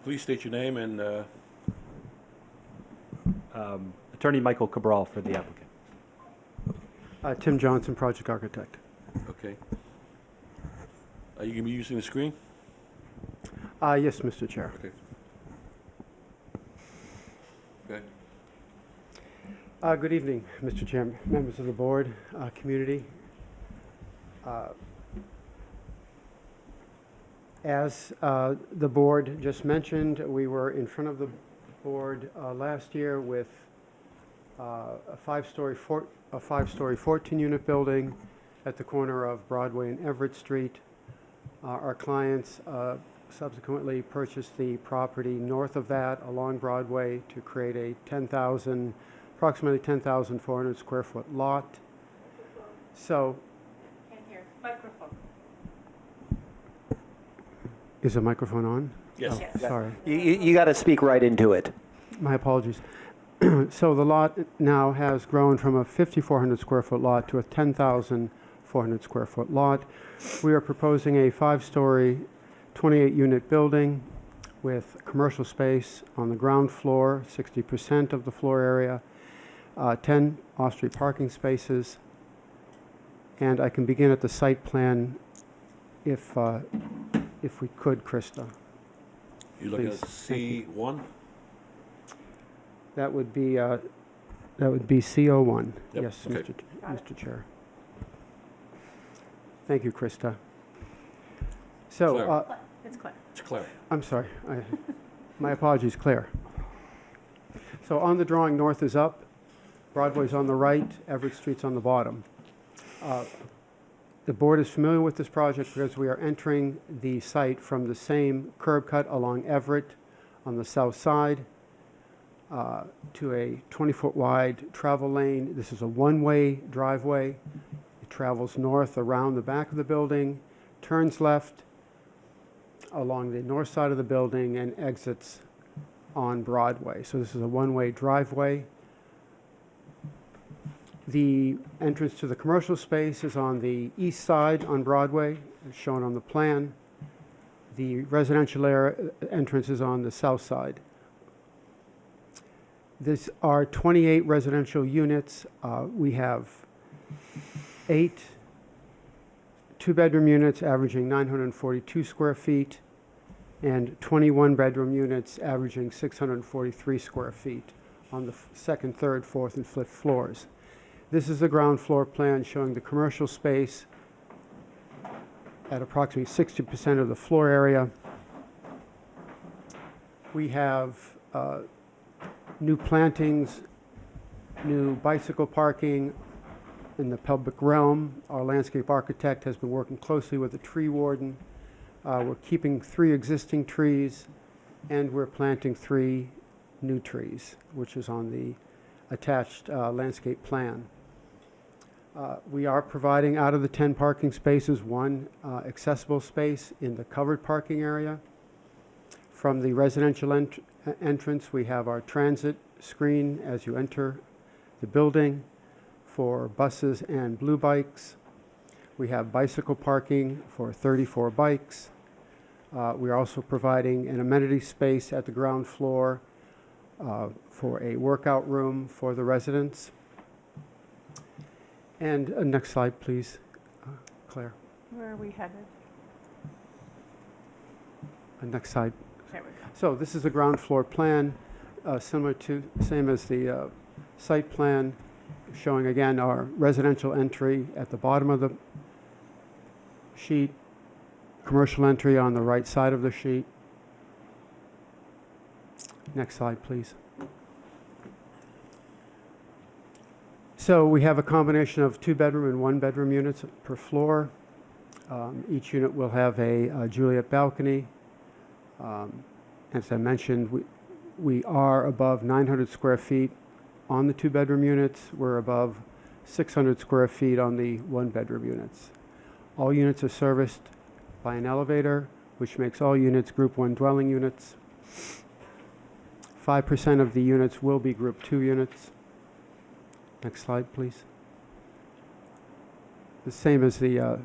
Please state your name and Attorney Michael Cabral for the applicant. Tim Johnson, project architect. okay. Are you going to be using the screen? Yes, Mr. Chair. Okay. Good. Good evening, Mr. Chairman, members of the board, community. As the board just mentioned, we were in front of the board last year with a five-story 14-unit building at the corner of Broadway and Everett Street. Our clients subsequently purchased the property north of that along Broadway to create a approximately 10,400 square foot lot. So, Can't hear. Microphone. is the microphone on? Yes. Oh, sorry. You got to speak right into it. My apologies. So the lot now has grown from a 5,400 square foot lot to a 10,400 square foot lot. We are proposing a 5-story, 28-unit building with commercial space on the ground floor, 60% of the floor area, 10 off-street parking spaces, and I can begin at the site plan if we could, Krista. You look at Please. Thank you. C1? That would be CO1. Yep, Yes, okay. Mr. Chair. Thank you, Krista. So, Claire. It's Claire. It's Claire. I'm sorry. My apologies, Claire. So on the drawing, north is up, Broadway's on the right, Everett Street's on the bottom. The board is familiar with this project because we are entering the site from the same curb cut along Everett on the south side to a 20-foot wide travel lane. This is a one-way driveway. It travels north around the back of the building, turns left along the north side of the building, and exits on Broadway. So this is a one-way driveway. The entrance to the commercial space is on the east side on Broadway, as shown on the plan. The residential entrance is on the south side. These are 28 residential units. We have 8 two-bedroom units averaging 942 square feet and 21 bedroom units averaging 643 square feet on the second, third, fourth, and fifth floors. This is the ground floor plan showing the commercial space at approximately 60% of the floor area. We have new plantings, new bicycle parking in the public realm. Our landscape architect has been working closely with the tree warden. We're keeping 3 existing trees, and we're planting 3 new trees, which is on the attached landscape plan. We are providing, out of the 10 parking spaces, 1 accessible space in the covered parking area. From the residential entrance, we have our transit screen as you enter the building for buses and blue bikes. We have bicycle parking for 34 bikes. We are also providing an amenity space at the ground floor for a workout room for the residents. And next slide, please, Claire. Where are we headed? Next slide. There we go. So this is the ground floor plan, similar to, same as the site plan, showing again our residential entry at the bottom of the sheet, commercial entry on the right side of the sheet. Next slide, please. So we have a combination of 2-bedroom and 1-bedroom units per floor. Each unit will have a Juliet balcony. As I mentioned, we are above 900 square feet on the 2-bedroom units. We're above 600 square feet on the 1-bedroom units. All units are serviced by an elevator, which makes all units Group 1 dwelling units. 5% of the units will be Group 2 units. Next slide, please. The same as the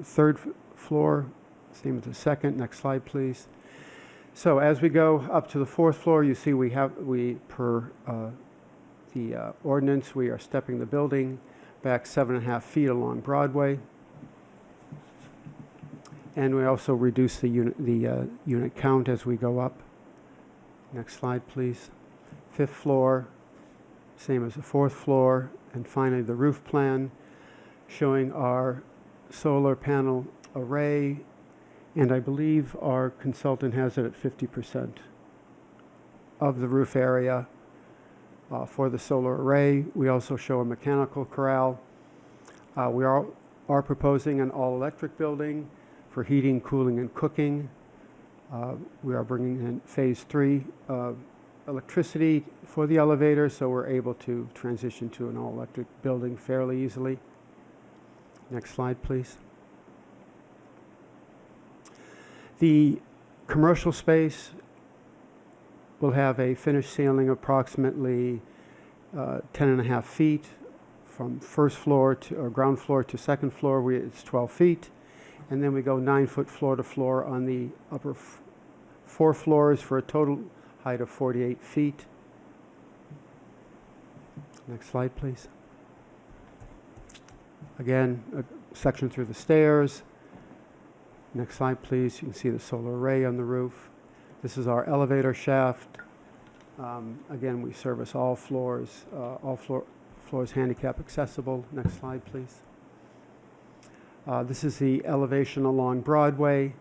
third floor, same as the second. Next slide, please. So as we go up to the 4th floor, you see per the ordinance, we are stepping the building back 7.5 feet along Broadway. And we also reduce the unit count as we go up. Next slide, please. 5th floor, same as the 4th floor. And finally, the roof plan showing our solar panel array. And I believe our consultant has it at 50% of the roof area for the solar array. We also show a mechanical corral. We are proposing an all-electric building for heating, cooling, and cooking. We are bringing in phase 3 electricity for the elevator, so we're able to transition to an all-electric building fairly easily. Next slide, please. The commercial space will have a finished ceiling approximately 10.5 feet from first floor to, or ground floor to second floor. It's 12 feet. And then we go 9 foot floor to floor on the upper 4 floors for a total height of 48 feet. Next slide, please. Again, a section through the stairs. Next slide, please. You can see the solar array on the roof. This is our elevator shaft. Again, we service all floors, floors handicap accessible. Next slide, please. This is the elevation along Broadway.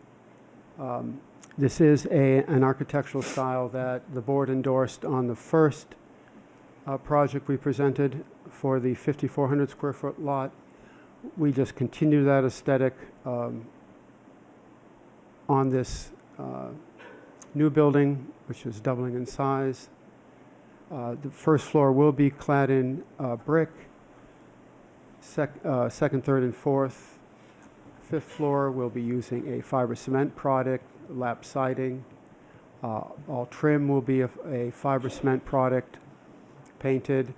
This is an architectural style that the board endorsed on the first project we presented for the 5,400 square foot lot. We just continue that aesthetic on this new building, which is doubling in size. The first floor will be clad in brick. Second, third, and fourth. 5th floor will be using a fiber cement product, lap siding. All trim will be a fiber cement product, painted.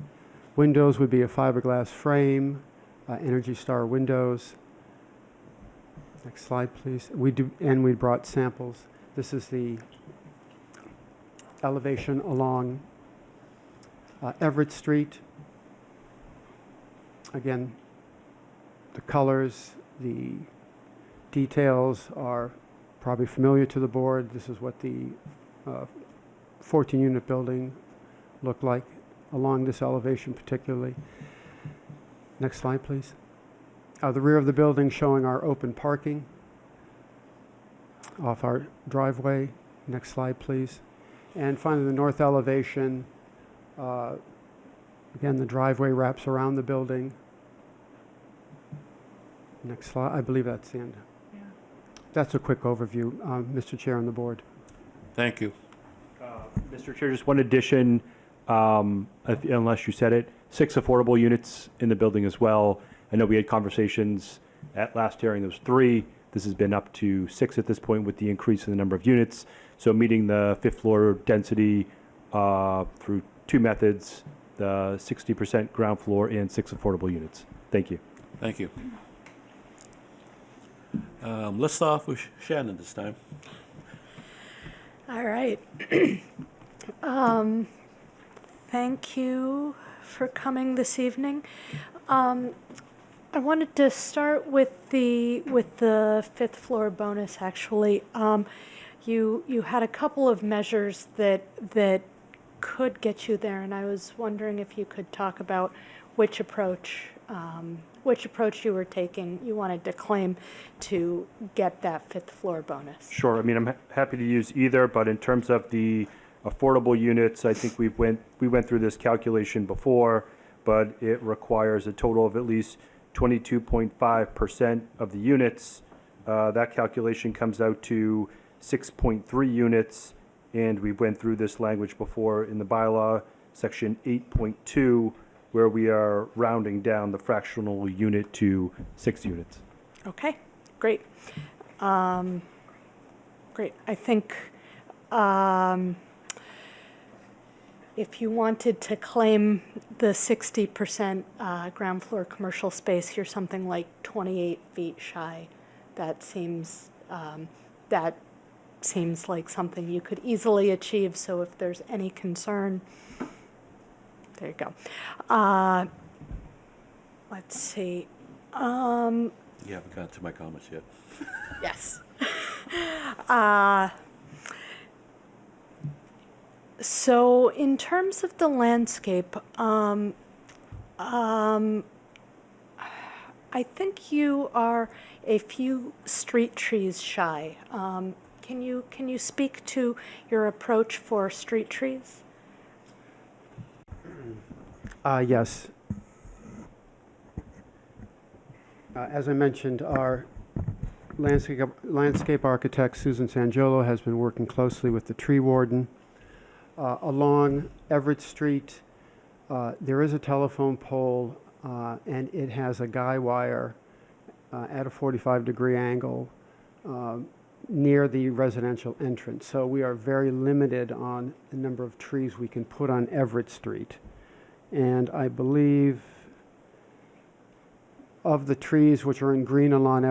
Windows would be a fiberglass frame, Energy Star windows. Next slide, please. We brought samples. This is the elevation along Everett Street. Again, the colors, the details are probably familiar to the board. This is what the 14-unit building looked like along this elevation particularly. Next slide, please. The rear of the building showing our open parking off our driveway. Next slide, please. And finally, the north elevation. Again, the driveway wraps around the building. Next slide. I believe that's the end. Yeah. That's a quick overview, Mr. Chair and the board. Thank you. Mr. Chair, just one addition, unless you said it, 6 affordable units in the building as well. I know we had conversations at last hearing, there was 3. This has been up to 6 at this point with the increase in the number of units. So meeting the 5th floor density through 2 methods, the 60% ground floor and 6 affordable units. Thank you. Thank you. Let's start off with Shannon this time. All right. Thank you for coming this evening. I wanted to start with the 5th floor bonus. Actually, you had a couple of measures that could get you there, and I was wondering if you could talk about which approach you were taking, you wanted to claim to get that 5th floor bonus. Sure. I mean, I'm happy to use either, but in terms of the affordable units, I think we went through this calculation before, but it requires a total of at least 22.5% of the units. That calculation comes out to 6.3 units, and we went through this language before in the bylaw, section 8.2, where we are rounding down the fractional unit to 6 units. Okay, great. Great. I think if you wanted to claim the 60% ground floor commercial space, you're something like 28 feet shy. That seems like something you could easily achieve. So if there's any concern, there you go. Let's see. You haven't got to my comments yet. Yes. So in terms of the landscape, I think you are a few street trees shy. Can you speak to your approach for street trees? Yes. As I mentioned, our landscape architect, Susan Sangiolo, has been working closely with the tree warden. Along Everett Street, there is a telephone pole, and it has a guy wire at a 45-degree angle near the residential entrance. So we are very limited on the number of trees we can put on Everett Street. And I believe of the trees which are green along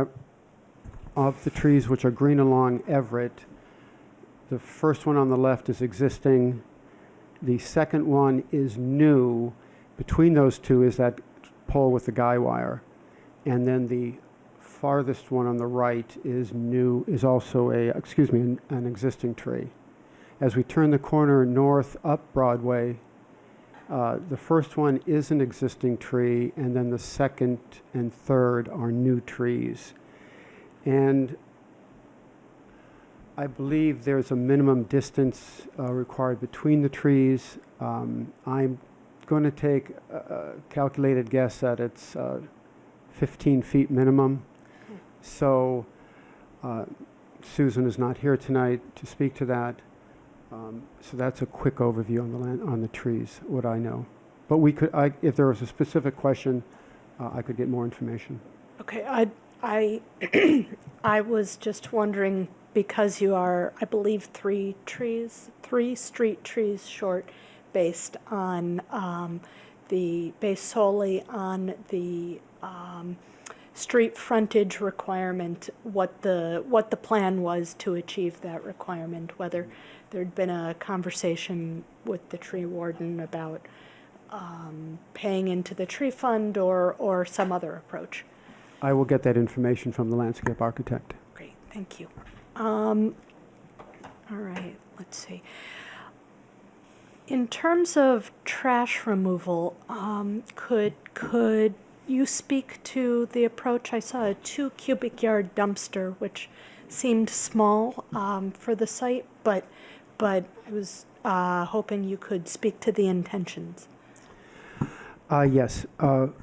Everett, the first one on the left is existing. The second one is new. Between those two is that pole with the guy wire. And then the farthest one on the right is new, is also an existing tree. As we turn the corner north up Broadway, the first one is an existing tree, and then the second and third are new trees. And I believe there's a minimum distance required between the trees. I'm going to take a calculated guess that it's 15 feet minimum. So Susan is not here tonight to speak to that. So that's a quick overview on the trees, what I know. But we could, if there was a specific question, I could get more information. Okay, I was just wondering, because you are, I believe, three street trees short, based solely on the street frontage requirement, what the plan was to achieve that requirement, whether there'd been a conversation with the tree warden about paying into the tree fund or some other approach. I will get that information from the landscape architect. Great, thank you. All right, let's see. In terms of trash removal, could you speak to the approach? I saw a 2 cubic yard dumpster, which seemed small for the site, but I was hoping you could speak to the intentions. Yes. On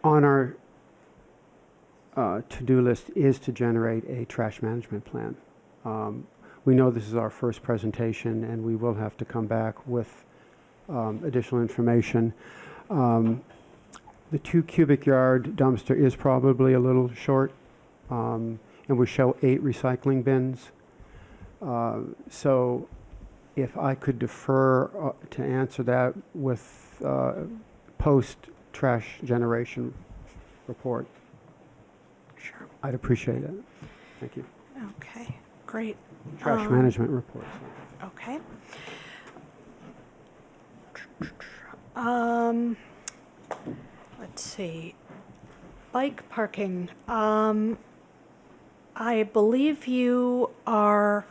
our to-do list is to generate a trash management plan. We know this is our first presentation, and we will have to come back with additional information. The 2 cubic yard dumpster is probably a little short, and we show 8 recycling bins. So if I could defer to answer that with post-trash generation report, Sure. I'd appreciate it. Thank you. Okay, great. Trash management report. Okay. Let's see. Bike parking. I believe you are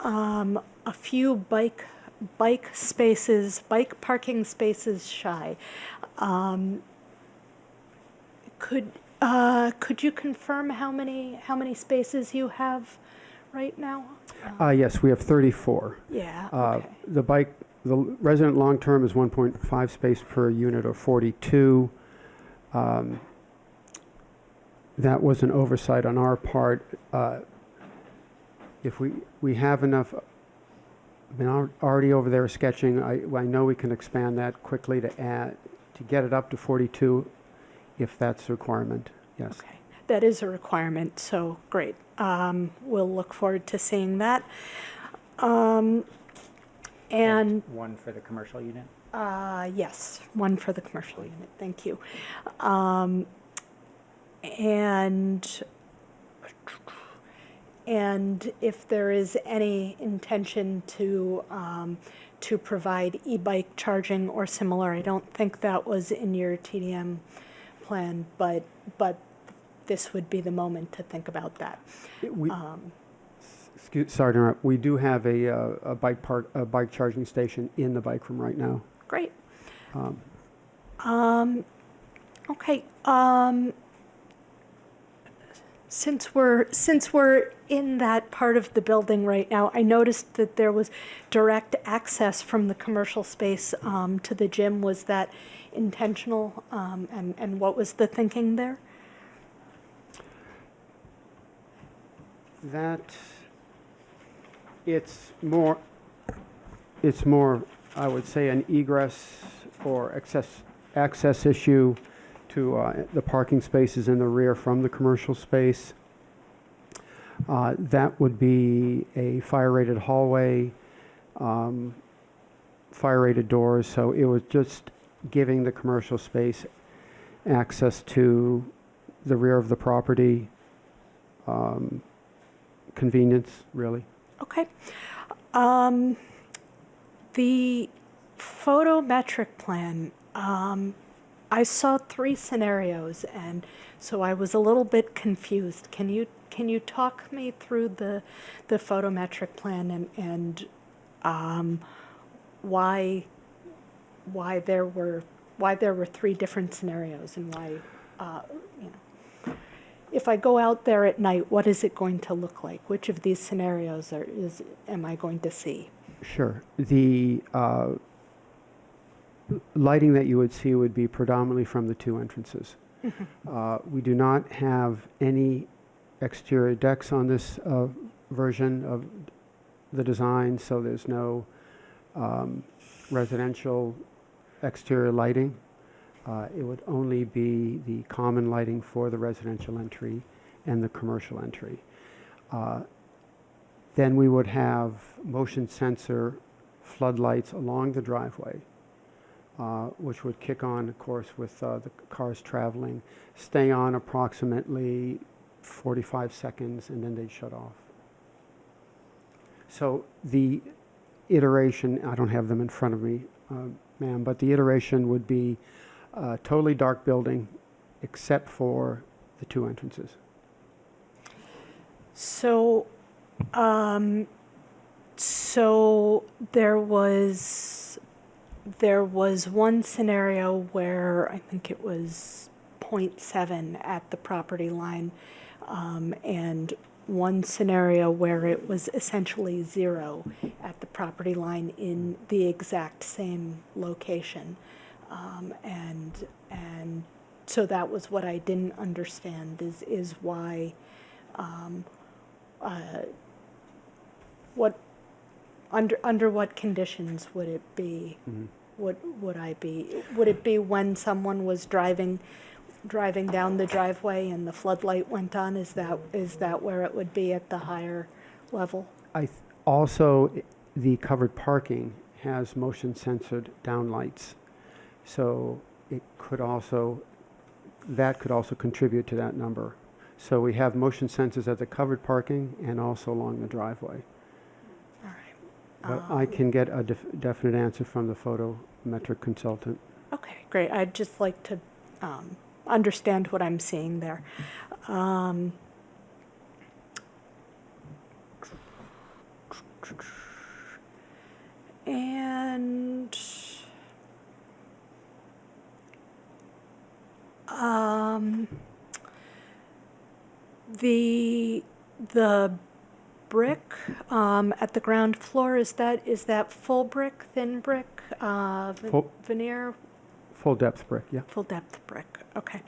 a few bike parking spaces shy. Could you confirm how many spaces you have right now? Yes, we have 34. Yeah. Okay. The resident long-term is 1.5 space per unit, or 42. That was an oversight on our part. If we have enough, I've been already over there sketching. I know we can expand that quickly to get it up to 42, if that's a requirement. Yes. Okay, that is a requirement, so great. We'll look forward to seeing that. And one for the commercial unit? yes, one for the commercial unit, thank you. And if there is any intention to to provide e-bike charging or similar. I don't think that was in your TDM plan, but this would be the moment to think about that. Sorry to interrupt. We do have a bike charging station in the bike room right now. Great. Um, Okay. Since we're in that part of the building right now, I noticed that there was direct access from the commercial space to the gym. Was that intentional? And what was the thinking there? That it's more, I would say, an egress or access issue to the parking spaces in the rear from the commercial space. That would be a fire-rated hallway, fire-rated doors, so it was just giving the commercial space access to the rear of the property, convenience, really. Okay. The photometric plan, I saw 3 scenarios, and so I was a little bit confused. Can you talk me through the photometric plan and why there were 3 different scenarios, and why if I go out there at night, what is it going to look like? Which of these scenarios am I going to see? Sure. The lighting that you would see would be predominantly from the 2 entrances. We do not have any exterior decks on this version of the design, so there's no residential exterior lighting. It would only be the common lighting for the residential entry and the commercial entry. Then we would have motion sensor floodlights along the driveway, which would kick on, of course, with the cars traveling, stay on approximately 45 seconds, and then they'd shut off. So the iteration, I don't have them in front of me, ma'am, but the iteration would be a totally dark building except for the 2 entrances. So, so there was one scenario where I think it was 0.7 at the property line, and one scenario where it was essentially 0 at the property line in the exact same location. And so that was what I didn't understand is why, what, under what conditions would it be, would it be when someone was driving down the driveway and the floodlight went on? Is that where it would be at the higher level? Also, the covered parking has motion censored downlights. So that could also contribute to that number. So we have motion sensors at the covered parking and also along the driveway. All right. But I can get a definite answer from the photometric consultant. Okay, great. I'd just like to understand what I'm seeing there. And the brick at the ground floor, is that full brick, thin brick, veneer? Full depth brick, yeah. Full depth brick, okay.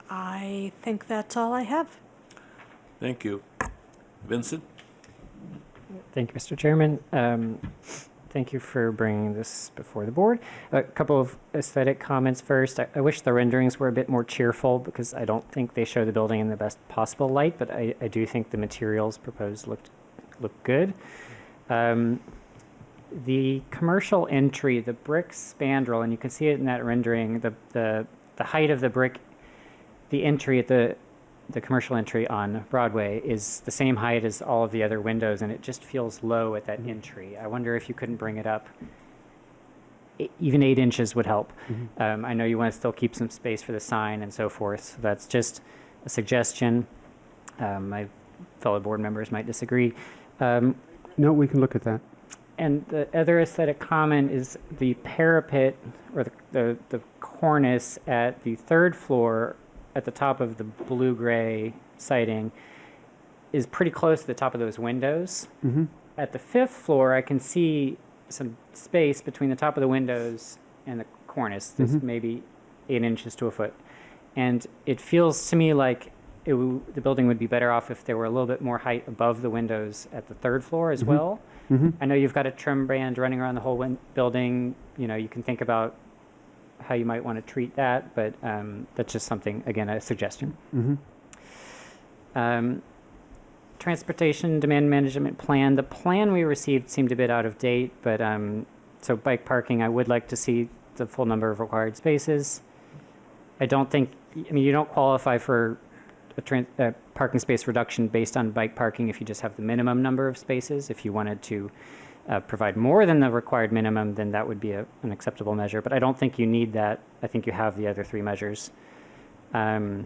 I think that's all I have. Thank you. Vincent? Thank you, Mr. Chairman. Thank you for bringing this before the board. A couple of aesthetic comments first. I wish the renderings were a bit more cheerful because I don't think they show the building in the best possible light, but I do think the materials proposed look good. The commercial entry, the brick spandrel, and you can see it in that rendering, the height of the brick, the entry at the the commercial entry on Broadway is the same height as all of the other windows, and it just feels low at that entry. I wonder if you couldn't bring it up. Even 8 inches would help. I know you want to still keep some space for the sign and so forth. So that's just a suggestion. My fellow board members might disagree. No, we can look at that. And the other aesthetic comment is the parapet or the cornice at the 3rd floor at the top of the blue-gray siding is pretty close to the top of those windows. At the 5th floor, I can see some space between the top of the windows and the cornice. There's maybe 8 inches to a foot. And it feels to me like the building would be better off if there were a little bit more height above the windows at the 3rd floor as well. I know you've got a trim band running around the whole building. You know, you can think about how you might want to treat that, but that's just something, again, a suggestion. Transportation demand management plan. The plan we received seemed a bit out of date, but so bike parking, I would like to see the full number of required spaces. I mean, you don't qualify for a parking space reduction based on bike parking if you just have the minimum number of spaces. If you wanted to provide more than the required minimum, then that would be an acceptable measure. But I don't think you need that. I think you have the other 3 measures. The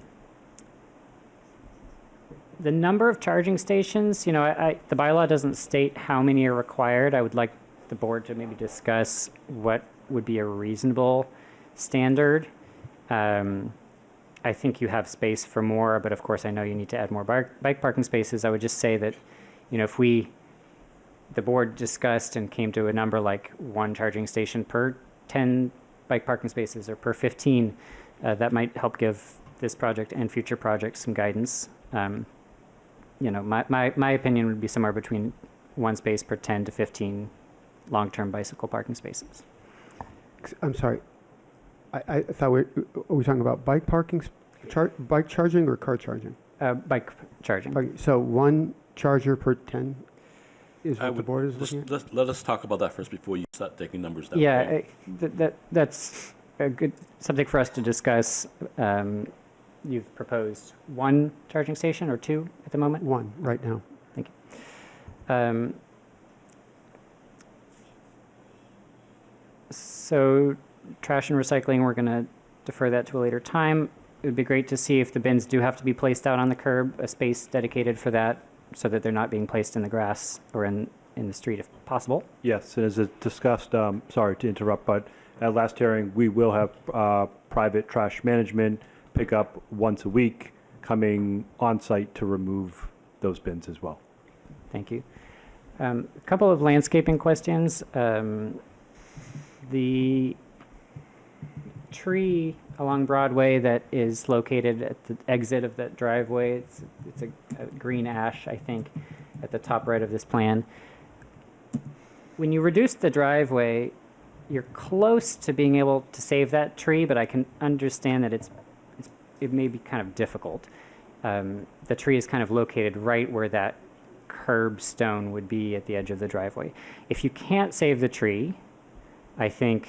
number of charging stations, you know, the bylaw doesn't state how many are required. I would like the board to maybe discuss what would be a reasonable standard. I think you have space for more, but of course I know you need to add more bike parking spaces. I would just say that, you know, if the board discussed and came to a number like 1 charging station per 10 bike parking spaces or per 15, that might help give this project and future projects some guidance. You know, my opinion would be somewhere between 1 space per 10 to 15 long-term bicycle parking spaces. I'm sorry. I thought are we talking about bike parking, bike charging or car charging? Bike charging. So 1 charger per 10 is what the board is looking at? Let us talk about that first before you start taking numbers down. Yeah, that's a good something for us to discuss. You've proposed 1 charging station or 2 at the moment? 1 right now. Thank you. So trash and recycling, we're going to defer that to a later time. It would be great to see if the bins do have to be placed out on the curb, a space dedicated for that so that they're not being placed in the grass or in the street if possible. Yes, and as it discussed, sorry to interrupt, but at last hearing, we will have private trash management pick up once a week coming on site to remove those bins as well. Thank you. A couple of landscaping questions. The tree along Broadway that is located at the exit of that driveway, it's a green ash, I think, at the top right of this plan. When you reduce the driveway, you're close to being able to save that tree, but I can understand that it may be kind of difficult. The tree is kind of located right where that curb stone would be at the edge of the driveway. If you can't save the tree, I think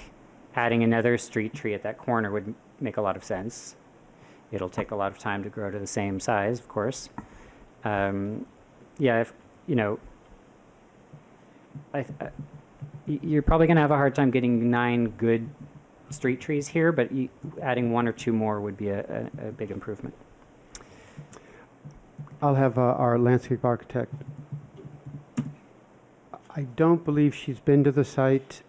adding another street tree at that corner would make a lot of sense. It'll take a lot of time to grow to the same size, of course. Yeah, if, you know, you're probably going to have a hard time getting 9 good street trees here, but adding 1 or 2 more would be a big improvement. I'll have our landscape architect. I don't believe she's been to the site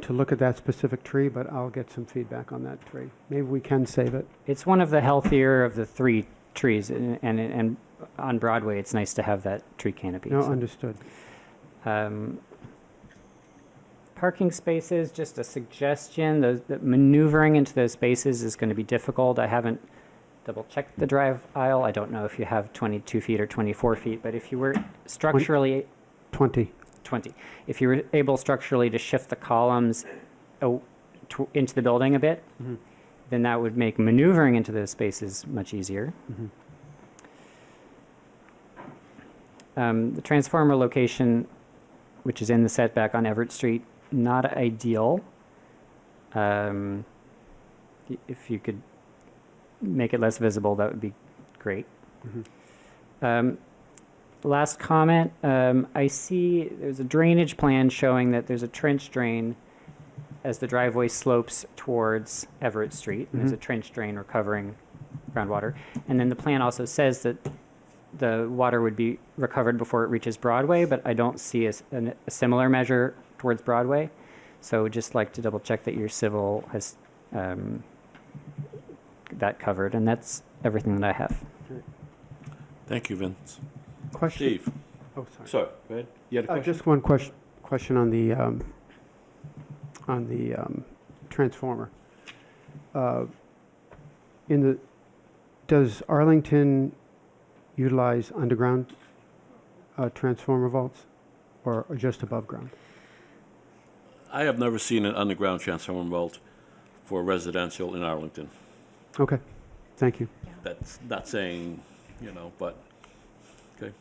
to look at that specific tree, but I'll get some feedback on that tree. Maybe we can save it. It's one of the healthier of the 3 trees, and on Broadway, it's nice to have that tree canopy. No, understood. Parking spaces, just a suggestion. The maneuvering into those spaces is going to be difficult. I haven't double-checked the drive aisle. I don't know if you have 22 feet or 24 feet, but if you were structurally... 20. If you were able structurally to shift the columns into the building a bit, then that would make maneuvering into those spaces much easier. The transformer location, which is in the setback on Everett Street, not ideal. If you could make it less visible, that would be great. Last comment, I see there's a drainage plan showing that there's a trench drain as the driveway slopes towards Everett Street. And there's a trench drain recovering groundwater. And then the plan also says that the water would be recovered before it reaches Broadway, but I don't see a similar measure towards Broadway. So just like to double check that your civil has that covered. And that's everything that I have. Thank you, Vince. Question? Steve? Oh, sorry. Sorry, go ahead. You had a question? Just one question on the transformer. Does Arlington utilize underground transformer vaults or just above ground? I have never seen an underground transformer vault for residential in Arlington. Okay, thank you. That's not saying, but, okay.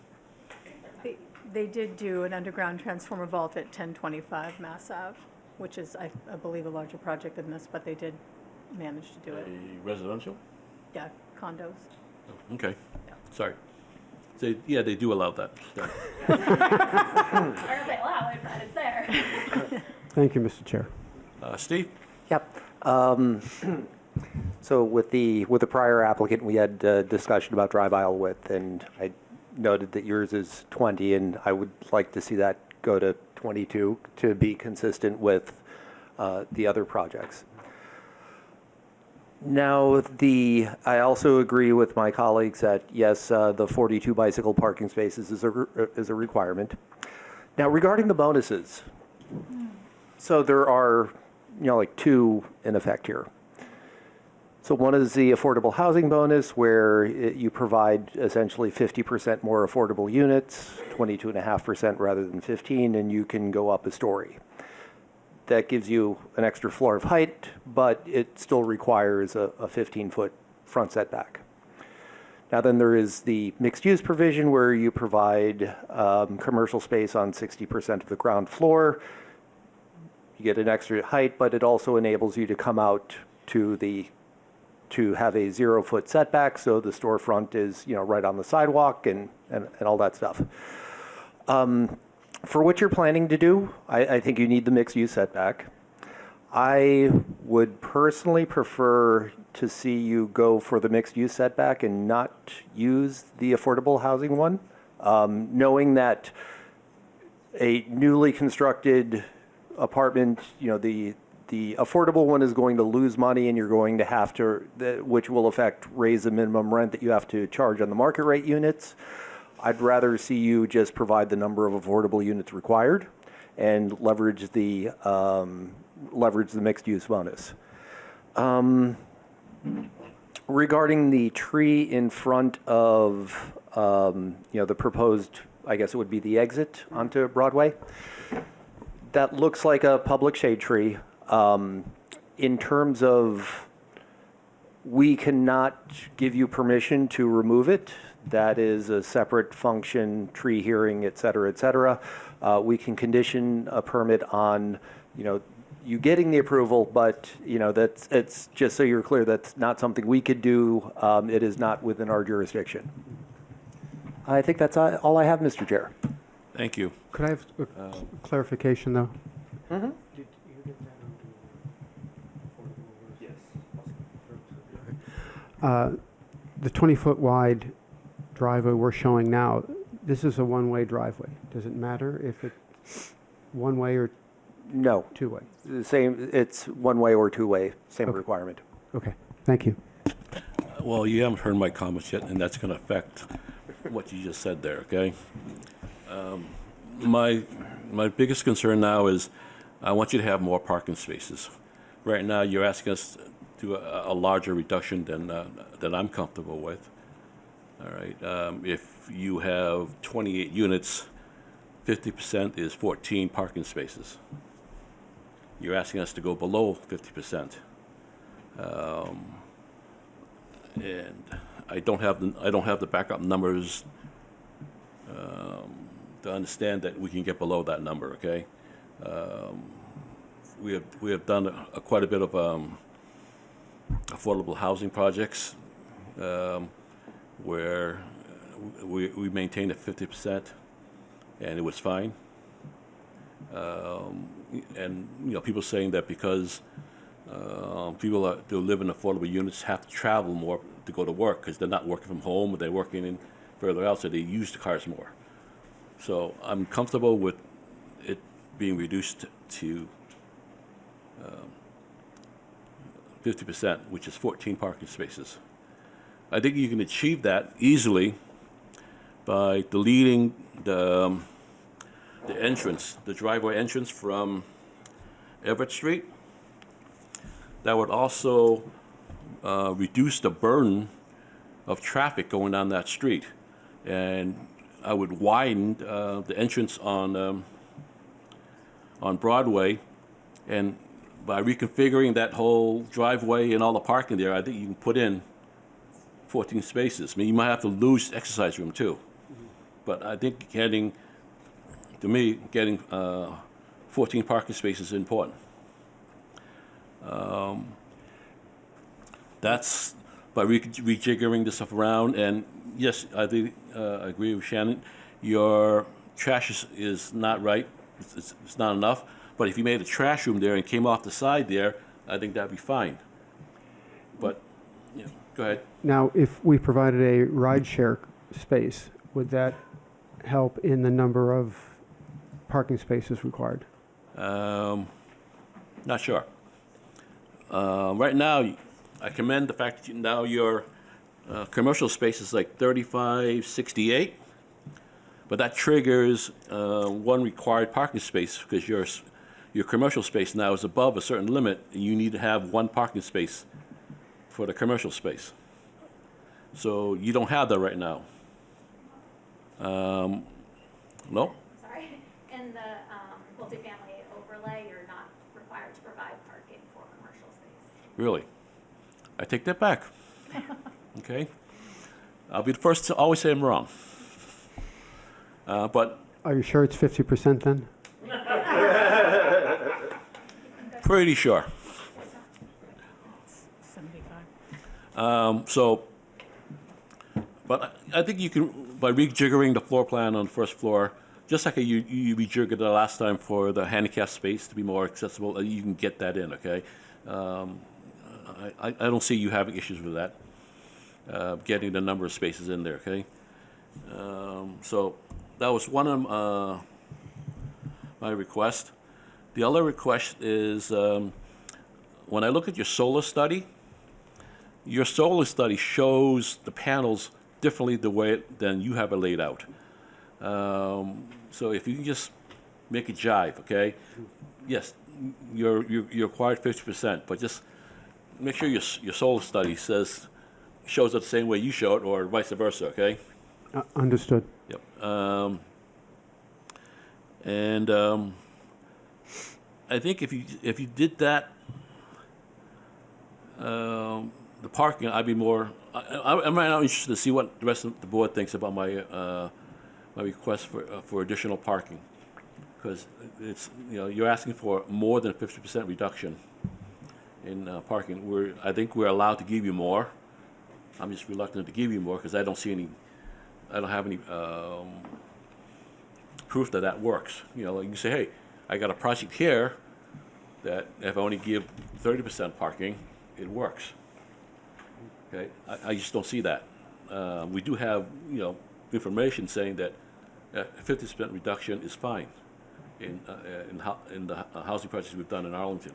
They did do an underground transformer vault at 1025 Mass Ave, which is, I believe, a larger project than this, but they did manage to do it. A residential? Yeah, condos. Okay, sorry. Yeah, they do allow that. Yeah. I don't know if they allow it, but it's there. Thank you, Mr. Chair. Steve? Yep. So with the prior applicant, we had discussion about drive aisle width, and I noted that yours is 20, and I would like to see that go to 22 to be consistent with the other projects. Now, I also agree with my colleagues that, yes, the 42 bicycle parking spaces is a requirement. Now, regarding the bonuses, so there are, like two in effect here. So one is the affordable housing bonus, where you provide essentially 50% more affordable units, 22.5% rather than 15, and you can go up a story. That gives you an extra floor of height, but it still requires a 15-foot front setback. Now then there is the mixed-use provision, where you provide commercial space on 60% of the ground floor. You get an extra height, but it also enables you to come out to have a 0-foot setback, so the storefront is right on the sidewalk and all that stuff. For what you're planning to do, I think you need the mixed-use setback. I would personally prefer to see you go for the mixed-use setback and not use the affordable housing one, knowing that a newly constructed apartment, the affordable one is going to lose money, and you're going to have to, which will raise the minimum rent that you have to charge on the market rate units. I'd rather see you just provide the number of affordable units required and leverage the mixed-use bonus. Regarding the tree in front of the proposed, I guess it would be the exit onto Broadway, that looks like a public shade tree. In terms of, we cannot give you permission to remove it. That is a separate function, tree hearing, et cetera, et cetera. We can condition a permit on, you getting the approval, but, it's just so you're clear, that's not something we could do. It is not within our jurisdiction. I think that's all I have, Mr. Chair. Thank you. Could I have a clarification, though? Mm-hmm. The 20-foot wide driveway we're showing now, this is a one-way driveway. Does it matter if it's one-way or No. two-way? The same, it's one-way or two-way, same Okay. requirement. Okay, thank you. Well, you haven't heard my comments yet, and that's going to affect what you just said there, okay? My biggest concern now is I want you to have more parking spaces. Right now, you're asking us to do a larger reduction than I'm comfortable with. All right, if you have 28 units, 50% is 14 parking spaces. You're asking us to go below 50%. And I don't have the backup numbers to understand that we can get below that number. Okay, we have done quite a bit of affordable housing projects. where we maintained at 50%, and it was fine. And people saying that because people who live in affordable units have to travel more to go to work because they're not working from home or they're working in further out, so they use the cars more. So I'm comfortable with it being reduced to 50%, which is 14 parking spaces. I think you can achieve that easily by deleting the entrance, the driveway entrance from Everett Street. That would also reduce the burden of traffic going down that street. And I would widen the entrance on Broadway, and by reconfiguring that whole driveway and all the parking there, I think you can put in 14 spaces. I mean, you might have to lose exercise room too. But I think getting 14 parking spaces is important. That's by rejiggering this stuff around. And yes, I think I agree with Shannon. Your trash is not right. It's not enough. But if you made a trash room there and came off the side there, I think that'd be fine. But go ahead. Now, if we provided a ride share space, would that help in the number of parking spaces required? Not sure. Right now, I commend the fact that now your commercial space is like 3568, but that triggers one required parking space because your commercial space now is above a certain limit, and you need to have one parking space for the commercial space. So you don't have that right now. No? Sorry. In the multifamily overlay, you're not required to provide parking for commercial space. Really? I take that back. Okay? I'll be the first to always say I'm wrong. But Are you sure it's 50% then? pretty sure. 75. But I think you can, by rejiggering the floor plan on the first floor, just like you rejiggered the last time for the handicap space to be more accessible, you can get that in, okay? I don't see you having issues with that, getting the number of spaces in there, okay? So that was one of my requests. The other request is when I look at your solar study shows the panels differently than you have it laid out. So if you can just make it jive, okay? Yes, you're required 50%, but just make sure your solar study shows it the same way you show it, or vice versa, okay? Understood. Yep. And I think if you did that, the parking, I'd be more. I'm right now interested to see what the rest of the board thinks about my my request for additional parking, because it's you're asking for more than 50% reduction in parking. I think we're allowed to give you more. I'm just reluctant to give you more because I don't have any proof that works. Like you say, hey, I got a project here that if I only give 30% parking, it works. Okay, I just don't see that. We do have information saying that 50% reduction is fine in the housing projects we've done in Arlington,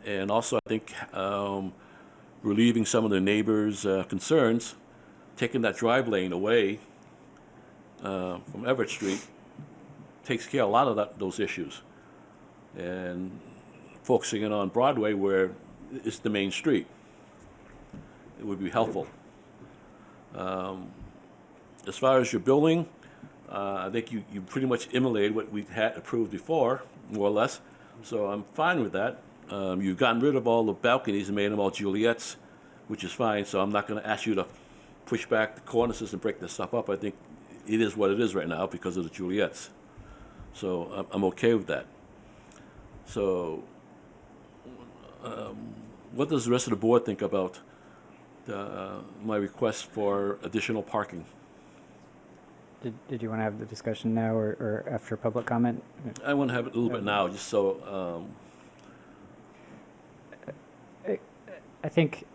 and also I think relieving some of the neighbors' concerns, taking that drive lane away from Everett Street takes care of a lot of those issues, and focusing in on Broadway where it's the main street. It would be helpful. As far as your building, I think you pretty much emulated what we had approved before, more or less. So I'm fine with that. You've gotten rid of all the balconies and made them all Juliets, which is fine. So I'm not going to ask you to push back the cornices and break this stuff up. I think it is what it is right now because of the Juliets. So I'm okay with that. So what does the rest of the board think about my request for additional parking. Did you want to have the discussion now or after public comment? I want to have it a little bit now, just so, I think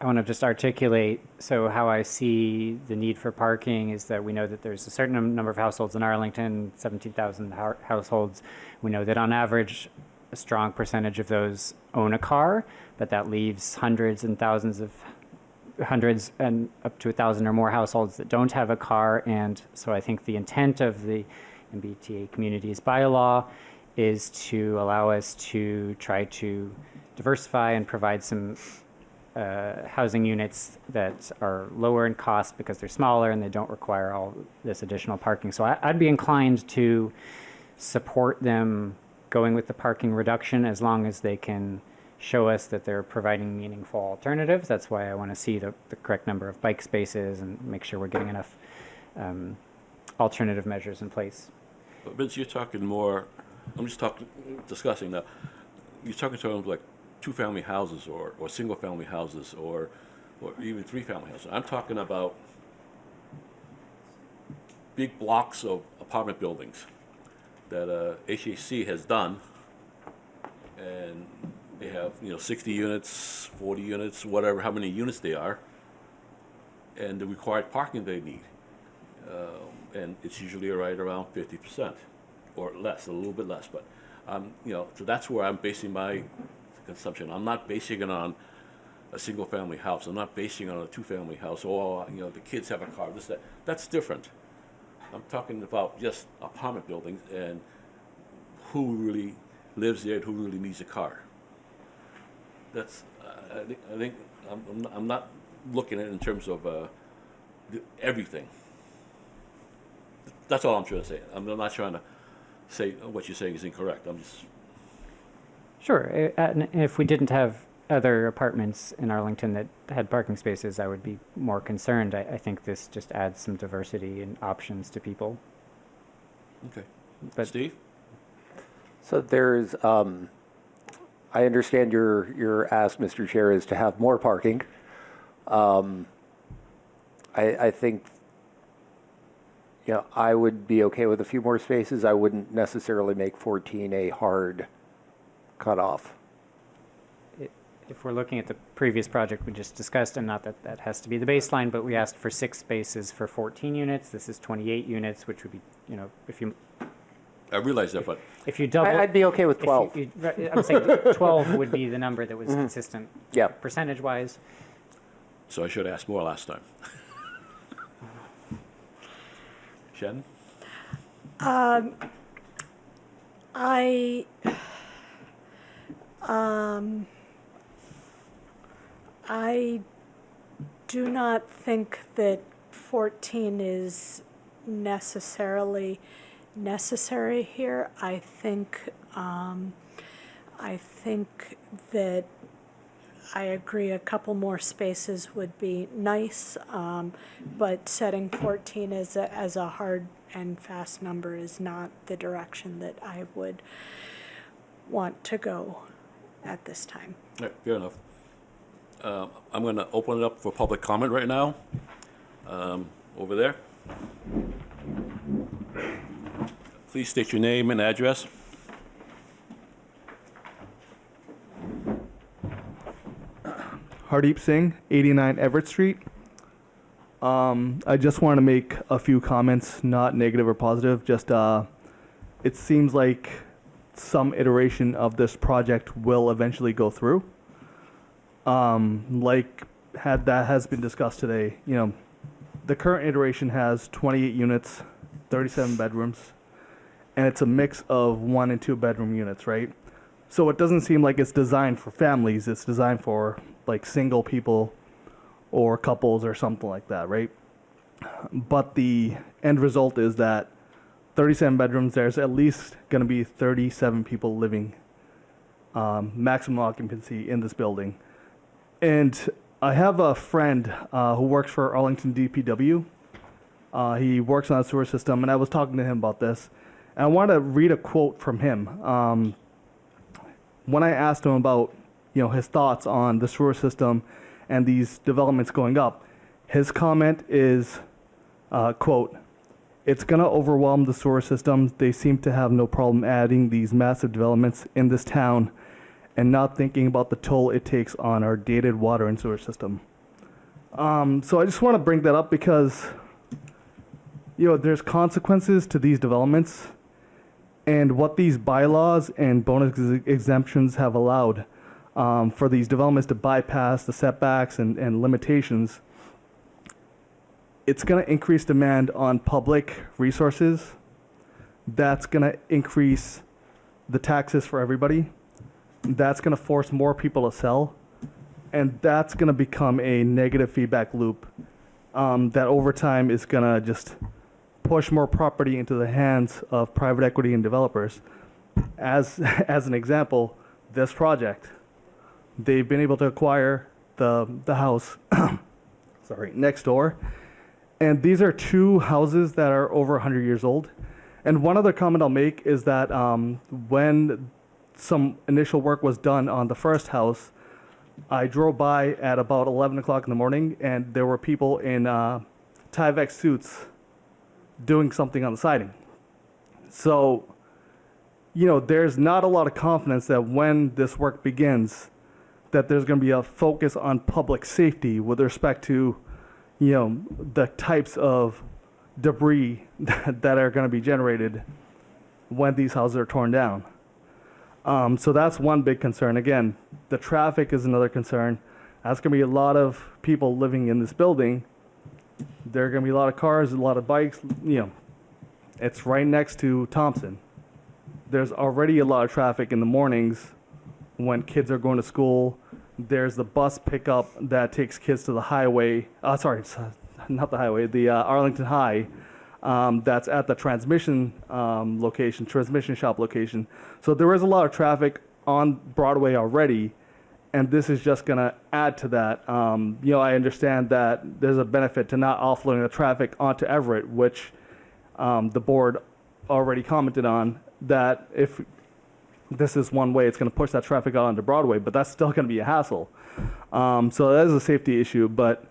I want to just articulate, so how I see the need for parking is that we know that there's a certain number of households in Arlington, 17,000 households. We know that on average, a strong percentage of those own a car, but that leaves hundreds and up to 1,000 or more households that don't have a car. And so I think the intent of the MBTA communities bylaw is to allow us to try to diversify and provide some housing units that are lower in cost because they're smaller and they don't require all this additional parking. So I'd be inclined to support them going with the parking reduction as long as they can show us that they're providing meaningful alternatives. That's why I want to see the correct number of bike spaces and make sure we're getting enough alternative measures in place. but Vince, you're talking more, I'm just discussing now, you're talking terms like two-family houses or single-family houses or even three-family houses. I'm talking about big blocks of apartment buildings that HAC has done, and they have 60 units, 40 units, whatever, how many units they are, and the required parking they need, and it's usually right around 50% or less, a little bit less, but so that's where I'm basing my consumption. I'm not basing it on a single-family house. I'm not basing it on a two-family house. Or the kids have a car. This, that. That's different. I'm talking about just apartment buildings and who really lives there and who really needs a car. That's. I think I'm not looking at it in terms of everything. That's all I'm trying to say. I'm not trying to say what you're saying is incorrect. I'm just. Sure. And if we didn't have other apartments in Arlington that had parking spaces, I would be more concerned. I think this just adds some diversity and options to people. Okay. But Steve? So there's, I understand your ask, Mr. Chair, is to have more parking. I think, I would be okay with a few more spaces. I wouldn't necessarily make 14 a hard cutoff. if we're looking at the previous project we just discussed, and not that that has to be the baseline, but we asked for 6 spaces for 14 units. This is 28 units, which would be, if you... I realize that, but... If you double... I'd be okay with 12. I'm saying 12 would be the number that was consistent percentage-wise. So I should have asked more last time. Shannon? I do not think that 14 is necessarily necessary here. I think that I agree a couple more spaces would be nice, but setting 14 as a hard and fast number is not the direction that I would want to go at this time. All right, fair enough. I'm going to open it up for public comment right now. Over there. Please state your name and address. Hardeep Singh, 89 Everett Street. I just want to make a few comments, not negative or positive. Just it seems like some iteration of this project will eventually go through. That has been discussed today. The current iteration has 28 units, 37 bedrooms, and it's a mix of 1 and 2 bedroom units, right? So it doesn't seem like it's designed for families. It's designed for like single people or couples or something like that, right? But the end result is that 37 bedrooms, there's at least going to be 37 people living, maximum occupancy in this building. And I have a friend who works for Arlington DPW. He works on a sewer system, and I was talking to him about this. And I want to read a quote from him. When I asked him about, his thoughts on the sewer system and these developments going up. His comment is, quote, "It's going to overwhelm the sewer systems. They seem to have no problem adding these massive developments in this town and not thinking about the toll it takes on our dated water and sewer system." So I just want to bring that up because, there's consequences to these developments, and what these bylaws and bonus exemptions have allowed for these developments to bypass the setbacks and limitations. It's going to increase demand on public resources. That's going to increase the taxes for everybody. That's going to force more people to sell. And that's going to become a negative feedback loop that over time is going to just push more property into the hands of private equity and developers. As an example, this project, they've been able to acquire the house next door. And these are two houses that are over 100 years old. And one other comment I'll make is that when some initial work was done on the first house, I drove by at about 11 o'clock in the morning, and there were people in Tyvek suits doing something on the siding. So, there's not a lot of confidence that when this work begins, that there's going to be a focus on public safety with respect to, the types of debris that are going to be generated when these houses are torn down. So that's one big concern. Again, the traffic is another concern. That's going to be a lot of people living in this building. There are going to be a lot of cars, a lot of bikes. It's right next to Thompson. There's already a lot of traffic in the mornings when kids are going to school. There's the bus pickup that takes kids to the highway. Not the highway, the Arlington High. That's at the transmission shop location. So there is a lot of traffic on Broadway already, and this is just going to add to that. I understand that there's a benefit to not offloading the traffic onto Everett, which the board already commented on, that if this is one way, it's going to push that traffic out onto Broadway, but that's still going to be a hassle. So that is a safety issue, but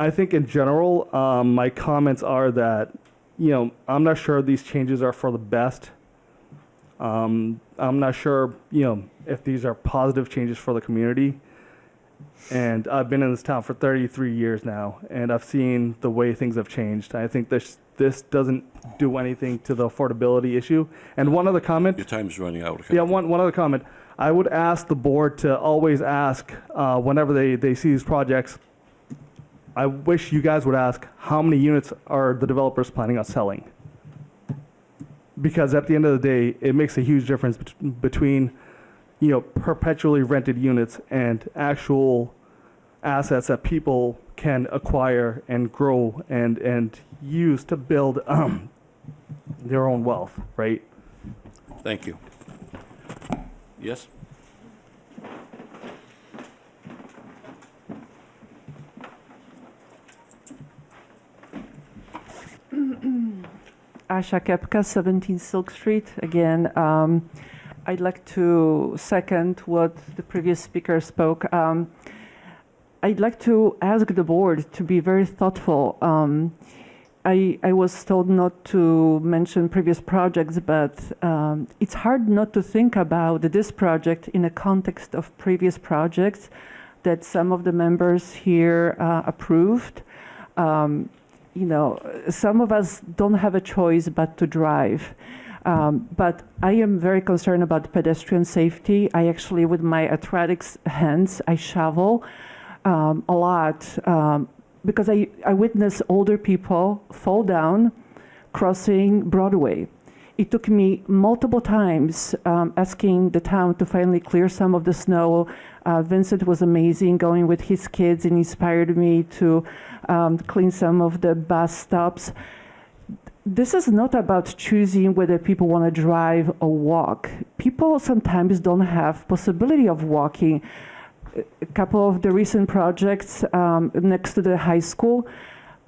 I think in general, my comments are that I'm not sure these changes are for the best. I'm not sure, if these are positive changes for the community. And I've been in this town for 33 years now, and I've seen the way things have changed. I think this doesn't do anything to the affordability issue. And one other comment. Your time's running out. Okay. Yeah, one other comment. I would ask the board to always ask, whenever they see these projects, I wish you guys would ask, how many units are the developers planning on selling? Because at the end of the day, it makes a huge difference between, perpetually rented units and actual assets that people can acquire and grow and use to build their own wealth, right? Thank you. Yes? Asha Kepka, 17 Silk Street. Again, I'd like to second what the previous speaker spoke. I'd like to ask the board to be very thoughtful. I was told not to mention previous projects, but it's hard not to think about this project in a context of previous projects that some of the members here approved. Some of us don't have a choice but to drive. But I am very concerned about pedestrian safety. I actually, with my arthritic hands, I shovel a lot because I witness older people fall down crossing Broadway. It took me multiple times asking the town to finally clear some of the snow. Vincent was amazing going with his kids and inspired me to clean some of the bus stops. This is not about choosing whether people want to drive or walk. People sometimes don't have possibility of walking. A couple of the recent projects next to the high school,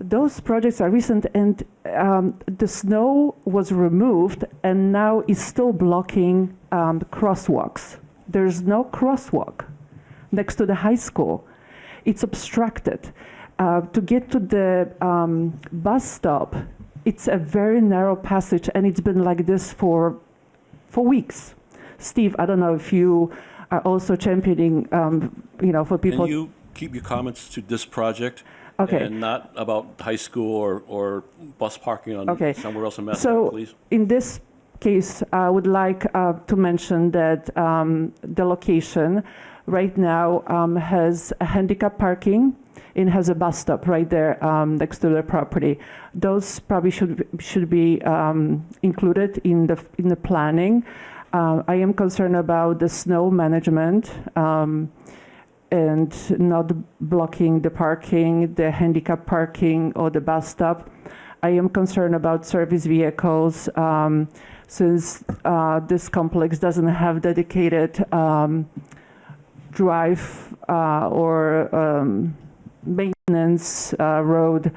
those projects are recent, and the snow was removed and now is still blocking the crosswalks. There's no crosswalk next to the high school. it's obstructed. To get to the bus stop, it's a very narrow passage, and it's been like this for weeks. Steve, I don't know if you are also championing, for people. Can you keep your comments to this project? Okay. And not about high school or bus parking on Okay. somewhere else in Massachusetts, So please? in this case, I would like to mention that the location right now has a handicap parking and has a bus stop right there next to the property. Those probably should be included in the planning. I am concerned about the snow management and not blocking the parking, the handicap parking, or the bus stop. I am concerned about service vehicles since this complex doesn't have dedicated drive or maintenance road.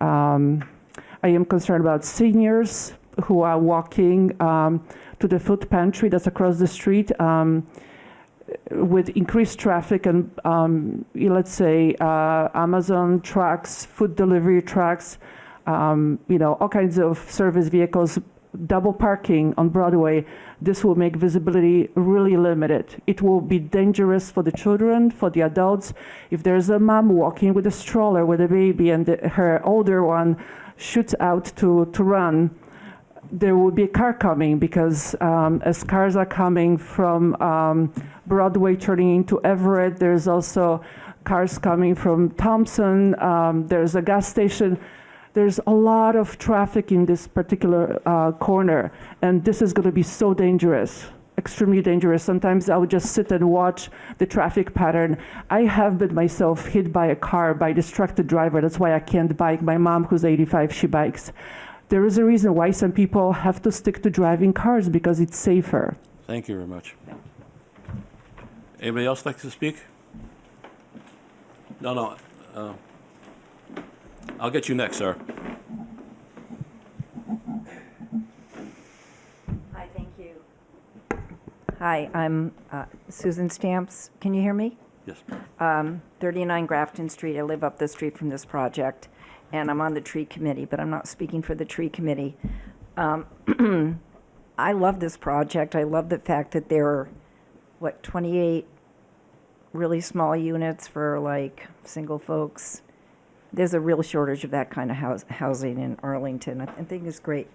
I am concerned about seniors who are walking to the food pantry that's across the street. With increased traffic and, let's say, Amazon trucks, food delivery trucks, all kinds of service vehicles, double parking on Broadway, this will make visibility really limited. It will be dangerous for the children, for the adults. If there's a mom walking with a stroller with a baby and her older one shoots out to run, there will be a car coming because as cars are coming from Broadway turning into Everett, there's also cars coming from Thompson, there's a gas station. There's a lot of traffic in this particular corner, and this is going to be so dangerous, extremely dangerous. Sometimes I would just sit and watch the traffic pattern. I have been myself hit by a car, by a distracted driver. That's why I can't bike. My mom, who's 85, she bikes. There is a reason why some people have to stick to driving cars, because it's safer. Thank you very much. Anybody else like to speak? No. I'll get you next, sir. Hi, thank you. Hi, I'm Susan Stamps. Can you hear me? Yes. 39 Grafton Street. I live up the street from this project, and I'm on the tree committee, but I'm not speaking for the tree committee. I love this project. I love the fact that there are, 28 really small units for like single folks. There's a real shortage of that kind of housing in Arlington. I think it's great.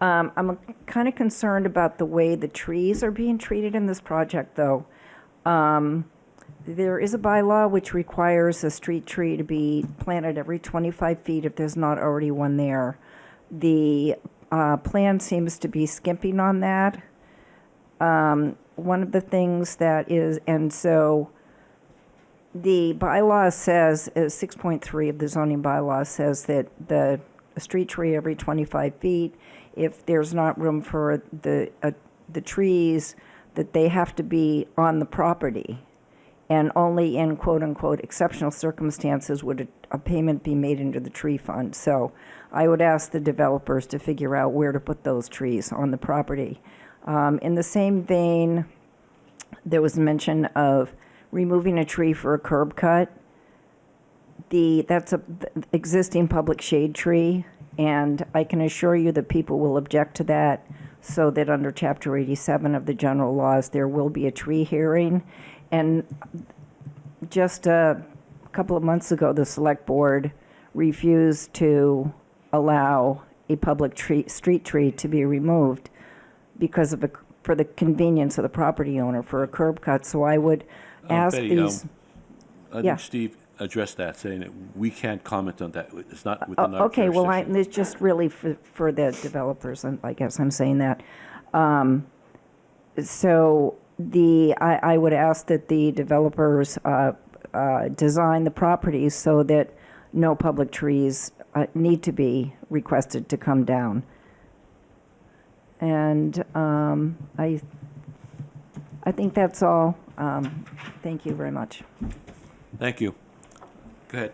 I'm kind of concerned about the way the trees are being treated in this project, though. There is a bylaw which requires a street tree to be planted every 25 feet if there's not already one there. The plan seems to be skimping on that. One of the things that is, and so the bylaw says, 6.3 of the zoning bylaw says that a street tree every 25 feet, if there's not room for the trees, that they have to be on the property. And only in quote-unquote exceptional circumstances would a payment be made into the tree fund. So I would ask the developers to figure out where to put those trees on the property. In the same vein, there was mention of removing a tree for a curb cut. That's an existing public shade tree, and I can assure you that people will object to that, so that under Chapter 87 of the general laws, there will be a tree hearing. And just a couple of months ago, the select board refused to allow a public street tree to be removed because of for the convenience of the property owner for a curb cut. So I would ask Betty, these. I Yeah. think Steve addressed that, saying that we can't comment on that. It's not within our Okay, well, jurisdiction. it's just really for the developers, and I guess I'm saying that. So I would ask that the developers design the properties so that no public trees need to be requested to come down. And I think that's all. Thank you very much. Thank you. Go ahead.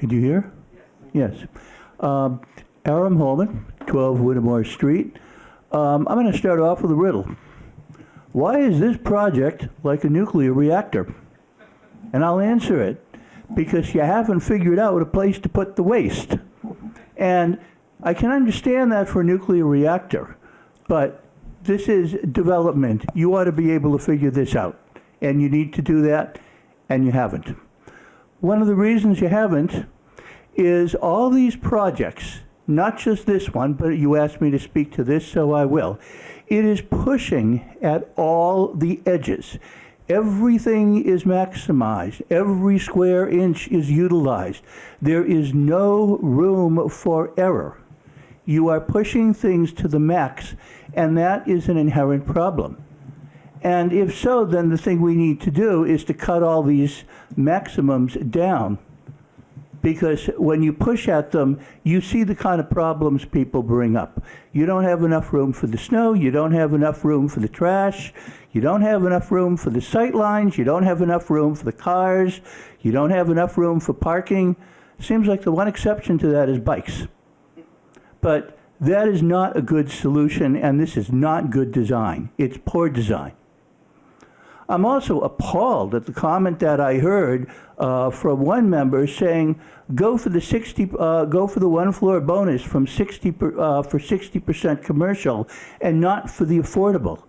Could you hear? Yes. Aram Holman, 12 Whittemore Street. I'm going to start off with a riddle. Why is this project like a nuclear reactor? And I'll answer it. Because you haven't figured out a place to put the waste. And I can understand that for a nuclear reactor, but this is development. You ought to be able to figure this out. And you need to do that, and you haven't. One of the reasons you haven't is all these projects, not just this one, but you asked me to speak to this, so I will. It is pushing at all the edges. Everything is maximized. Every square inch is utilized. There is no room for error. You are pushing things to the max, and that is an inherent problem. And if so, then the thing we need to do is to cut all these maximums down. Because when you push at them, you see the kind of problems people bring up. You don't have enough room for the snow, you don't have enough room for the trash, you don't have enough room for the sight lines, you don't have enough room for the cars, you don't have enough room for parking. Seems like the one exception to that is bikes. But that is not a good solution, and this is not good design. It's poor design. I'm also appalled at the comment that I heard from one member saying, go for the one floor bonus from 60% commercial and not for the affordable.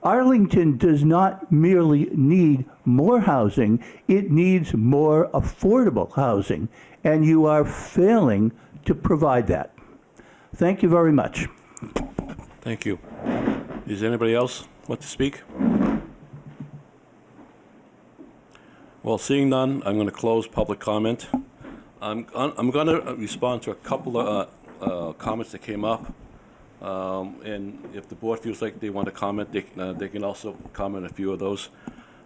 Arlington does not merely need more housing, it needs more affordable housing, and you are failing to provide that. Thank you very much. Thank you. Does anybody else want to speak? Well, seeing none, I'm going to close public comment. I'm going to respond to a couple of comments that came up. And if the board feels like they want to comment, they can also comment a few of those.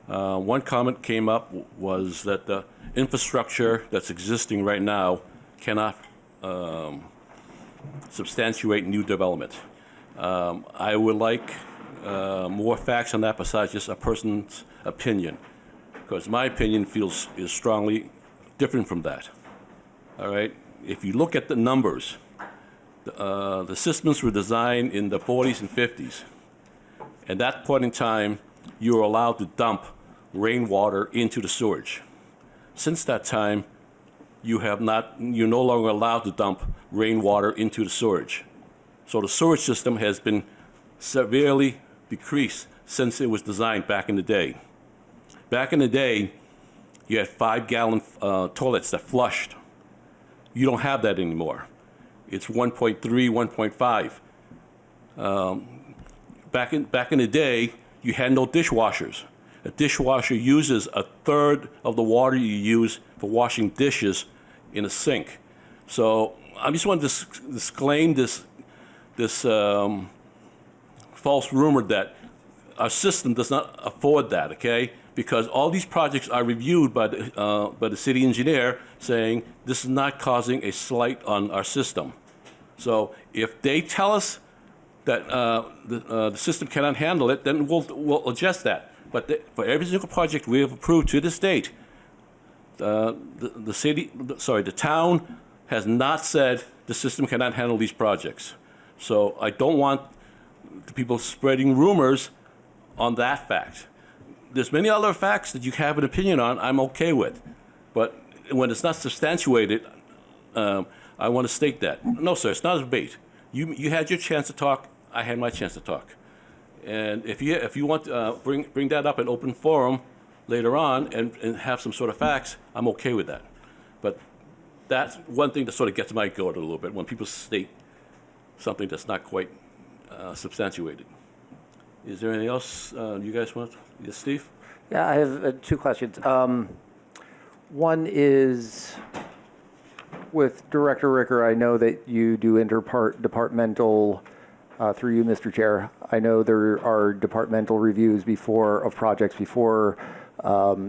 One comment came up was that the infrastructure that's existing right now cannot substantiate new development. I would like more facts on that besides just a person's opinion, because my opinion is strongly different from that. All right, if you look at the numbers, the systems were designed in the 40s and 50s. At that point in time, you were allowed to dump rainwater into the sewage. Since that time, you're no longer allowed to dump rainwater into the sewage. So the sewage system has been severely decreased since it was designed back in the day. Back in the day, you had 5-gallon toilets that flushed. You don't have that anymore. It's 1.3, 1.5. Back in the day, you had no dishwashers. A dishwasher uses a third of the water you use for washing dishes in a sink. So I just want to disclaim this false rumor that our system does not afford that, okay? Because all these projects are reviewed by the city engineer saying this is not causing a slight on our system. So if they tell us that the system cannot handle it, then we'll adjust that. But for every single project we have approved to this date, the town has not said the system cannot handle these projects. So I don't want the people spreading rumors on that fact. There's many other facts that you have an opinion on I'm okay with. But when it's not substantiated, I want to state that. No, sir, it's not a debate. You had your chance to talk, I had my chance to talk. And if you want to bring that up in open forum later on and have some sort of facts, I'm okay with that. But that's one thing that sort of gets my goat a little bit, when people state something that's not quite substantiated. Is there anything else you guys want? Yes, Steve? Yeah, I have two questions. One is with Director Ricker. I know that you do interdepartmental, through you, Mr. Chair. I know there are departmental reviews of projects before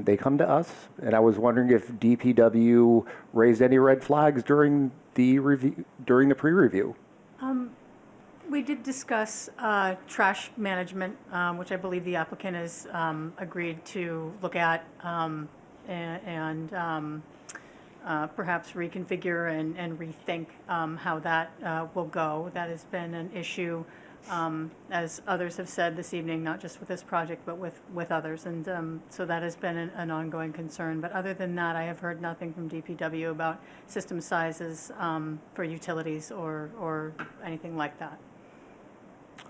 they come to us, and I was wondering if DPW raised any red flags during the pre-review. We did discuss trash management, which I believe the applicant has agreed to look at, and perhaps reconfigure and rethink how that will go. That has been an issue, as others have said this evening, not just with this project, but with others. And so that has been an ongoing concern. But other than that, I have heard nothing from DPW about system sizes for utilities or anything like that.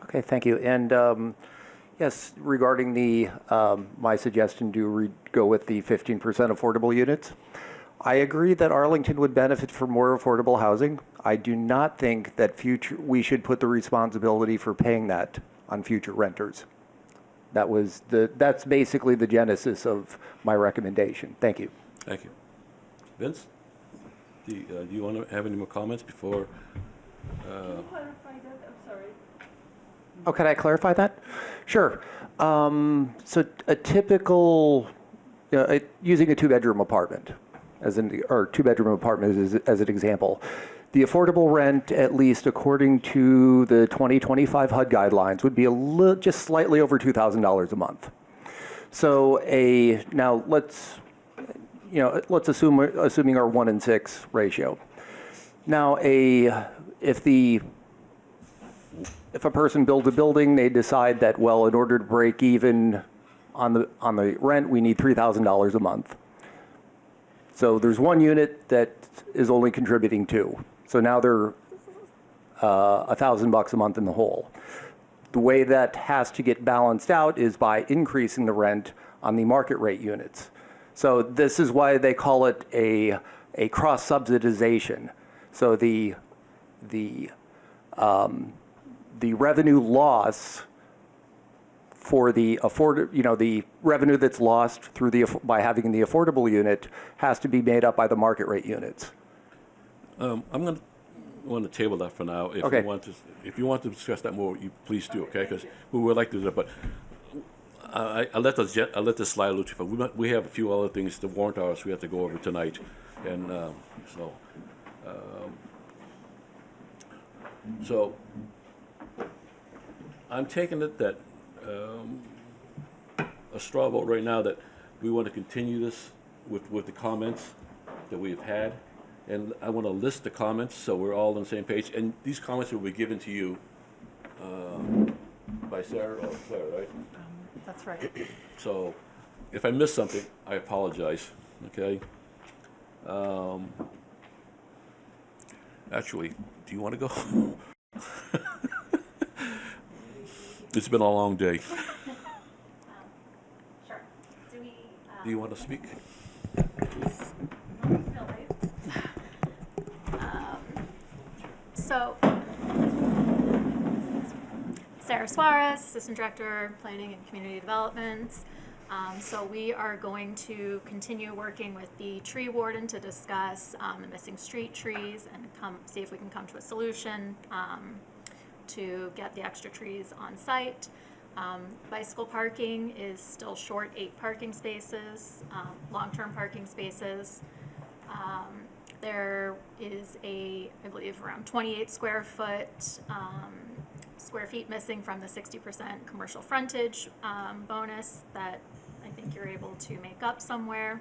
Okay, thank you. And yes, regarding the my suggestion to go with the 15% affordable units, I agree that Arlington would benefit from more affordable housing. I do not think that we should put the responsibility for paying that on future renters. That's basically the genesis of my recommendation. Thank you. Thank you. Vince, do you want to have any more comments before? Oh, can I clarify that? Sure. So a typical, using a two-bedroom apartment or two-bedroom apartment as an example, the affordable rent, at least according to the 2025 HUD guidelines, would be just slightly over $2,000 a month. So now let's assuming our 1-in-6 ratio. Now if a person builds a building, they decide that, well, in order to break even on the rent, we need $3,000 a month. So there's one unit that is only contributing $2. So now they're $1,000 a month in the hole. The way that has to get balanced out is by increasing the rent on the market rate units. So this is why they call it a cross-subsidization. So the revenue loss for the the revenue that's lost through by having the affordable unit has to be made up by the market rate units. I'm going to want to table that for now. If Okay. you want to discuss that more, you please do, okay? Because we would like to do that, but I let this slide a little too far. We have a few other things, the warrant articles we have to go over tonight, and so I'm taking it that a straw vote right now that we want to continue this with the comments that we've had. And I want to list the comments so we're all on the same page. And these comments will be given to you by Sarah or Claire, right? That's right. So if I miss something, I apologize, okay? Actually, do you want to go? It's been a long day. Sure. Do you want to speak? So, Sarah Suarez, Assistant Director, Planning and Community Development. So we are going to continue working with the tree warden to discuss the missing street trees and see if we can come to a solution to get the extra trees on site. Bicycle parking is still short 8 parking spaces, long-term parking spaces. There is I believe around 28 square feet missing from the 60% commercial frontage bonus that I think you're able to make up somewhere.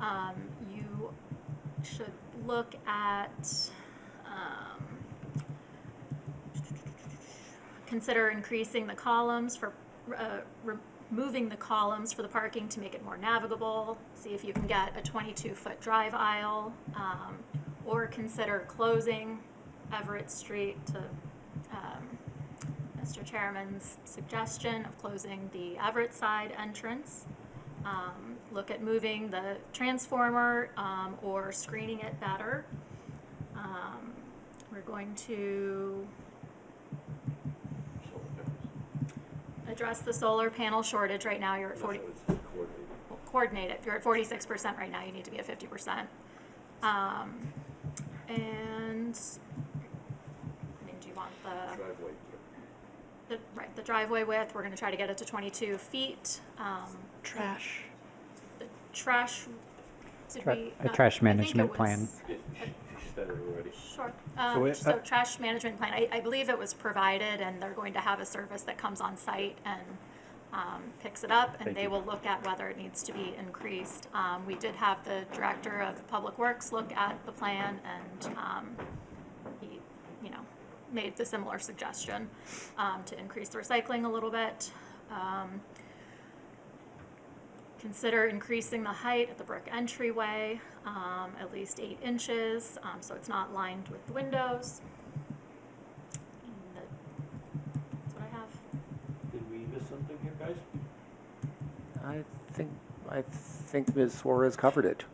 You should look at, consider increasing the columns for, removing the columns for the parking to make it more navigable. See if you can get a 22-foot drive aisle, or consider closing Everett Street to Mr. Chairman's suggestion of closing the Everett side entrance. Look at moving the transformer or screening it better. We're going to address the solar panel shortage. Right now you're at 40. Coordinate it. You're at 46% right now. You need to be at 50%. And do you want the driveway width? We're going to try to get it to 22 feet. Trash. The trash. A trash management plan. Sure. So So trash management plan, I believe it was provided, and they're going to have a service that comes on site and picks it up, and they will look at whether it needs to be increased. We did have the Director of Public Works look at the plan, and he, made the similar suggestion to increase the recycling a little bit. Consider increasing the height at the brick entryway, at least 8 inches, so it's not lined with the windows. And that's what I have. Did we miss something here, guys? I think Ms. Suarez covered it.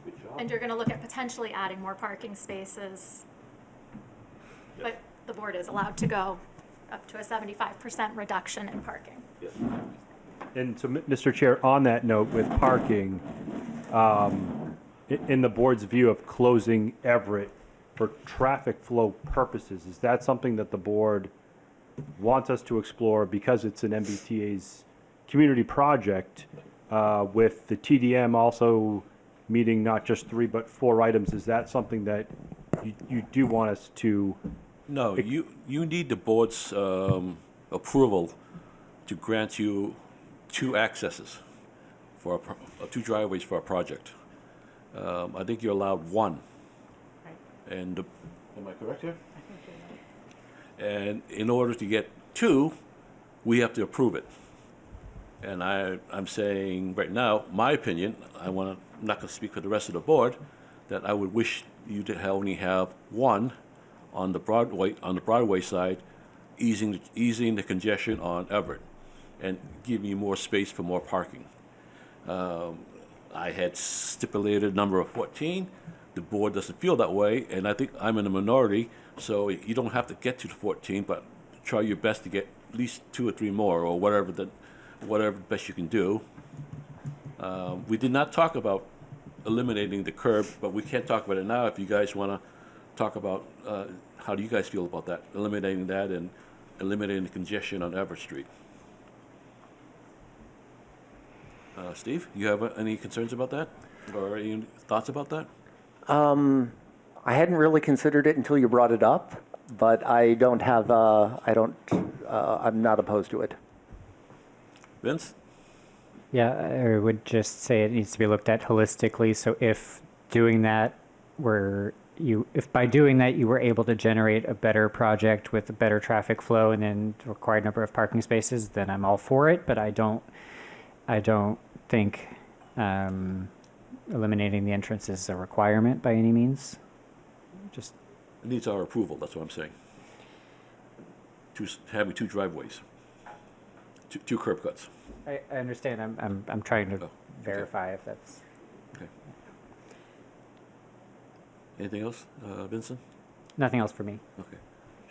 Good job. And you're gonna look at potentially adding more parking spaces. But the board is allowed to go up to a 75% reduction in parking. Yes. And so, Mr. Chair, on that note with parking, in the board's view of closing Everett for traffic flow purposes, is that something that the board wants us to explore because it's an MBTA's community project, with the TDM also meeting not just 3 but 4 items? Is that something that you do want us to? No, you need the board's approval to grant you 2 accesses for 2 driveways for a project. I think you're allowed 1. And am I correct here? I think you're right. And in order to get 2, we have to approve it. And I'm saying right now, my opinion, I'm not going to speak for the rest of the board, that I would wish you to only have 1 on the Broadway side, easing the congestion on Everett, and giving you more space for more parking. I had stipulated number of 14. The board doesn't feel that way, and I think I'm in a minority, so you don't have to get to the 14, but try your best to get at least 2 or 3 more, or whatever best you can do. We did not talk about eliminating the curb, but we can't talk about it now if you guys want to talk about how do you guys feel about that, eliminating that and eliminating the congestion on Everett Street. Steve, you have any concerns about that, or any thoughts about that? I hadn't really considered it until you brought it up, but I'm not opposed to it. Vince? Yeah, I would just say it needs to be looked at holistically. So if doing that if by doing that you were able to generate a better project with a better traffic flow and then the required number of parking spaces, then I'm all for it. But I don't think eliminating the entrance is a requirement by any means. Just It needs our approval, that's what I'm saying. Having 2 driveways, 2 curb cuts. I understand. I'm trying to Oh, verify if that's. Okay. Anything else, Vincent? Nothing else for me. Okay.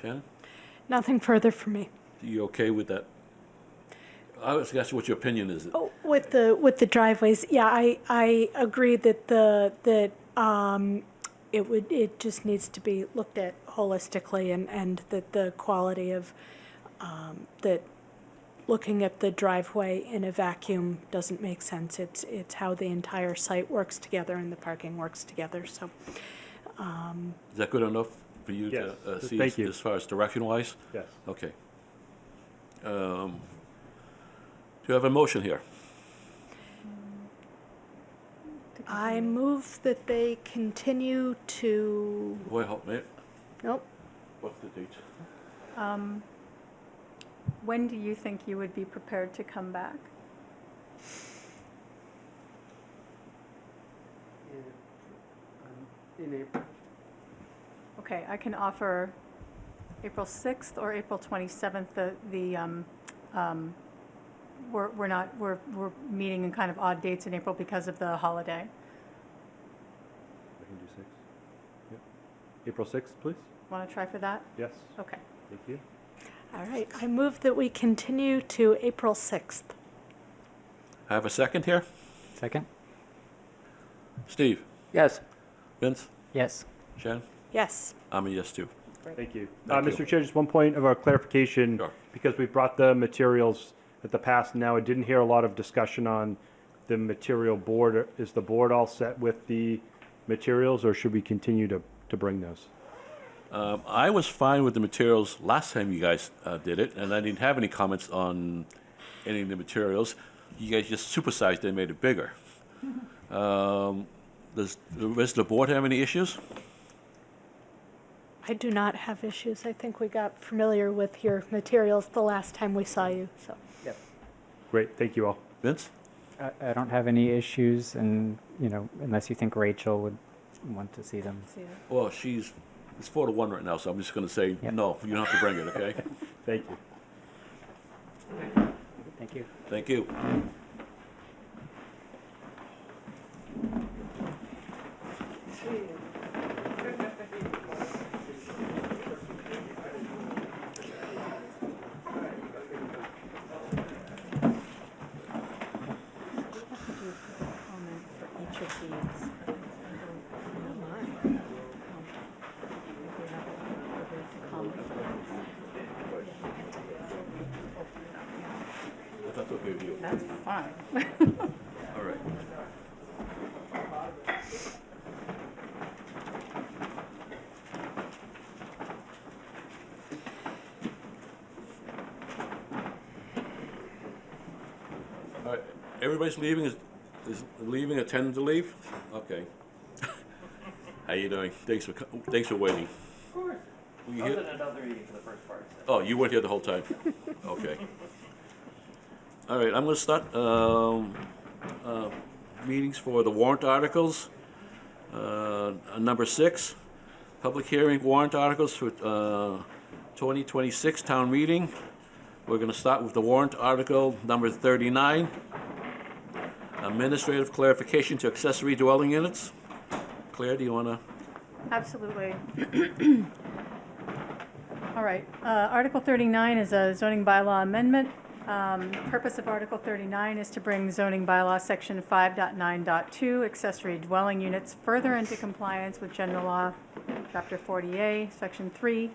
Shannon? Nothing further for me. You okay with that? I was asking what your opinion is. Oh, with the driveways, yeah, I agree that it just needs to be looked at holistically, and that the quality of that looking at the driveway in a vacuum doesn't make sense. It's how the entire site works together and the parking works together. So. Is that good enough for you Yes. to see Thank you. as far as direction-wise? Yes. Okay. Do you have a motion here? I move that they continue to. Wait, hold, wait. Nope. What's the date? When do you think you would be prepared to come back? In April. Okay, I can offer April 6th or April 27th. We're meeting in kind of odd dates in April because of the holiday. I can do 6. Yep. April 6th, please? Want to try for that? Yes. Okay. Thank you. All right. I move that we continue to April 6th. I have a second here? Second? Steve? Yes. Vince? Yes. Shannon? Yes. I'm a yes, too. Thank you. Thank you. Mr. Chair, just one point of our clarification, Sure. because we brought the materials at the past, now I didn't hear a lot of discussion on the material board. Is the board all set with the materials, or should we continue to bring those? I was fine with the materials last time you guys did it, and I didn't have any comments on any of the materials. You guys just supersized it and made it bigger. Does the rest of the board have any issues? I do not have issues. I think we got familiar with your materials the last time we saw you, so. Great, thank you all. Vince? I don't have any issues, and, unless you think Rachel would want to see them. Well, it's 4-1 right now, so I'm just going to say, no, you don't have to bring it, okay? Thank you. Thank you. Thank you. If that's okay with you. That's fine. All right. All right, everybody's leaving, is leaving, attending to leave? Okay. How you doing? Thanks for waiting. Of course. Were you I was here? at another meeting for the first part. So. Oh, you weren't here the whole time? Okay. All right, I'm going to start meetings for the warrant articles. Number 6, public hearing warrant articles for 2026 town meeting. We're going to start with the warrant article number 39, administrative clarification to accessory dwelling units. Claire, do you want to? Absolutely. All right, Article 39 is a zoning bylaw amendment. Purpose of Article 39 is to bring zoning bylaw section 5.9.2, accessory dwelling units, further into compliance with general law, chapter 40A, section 3,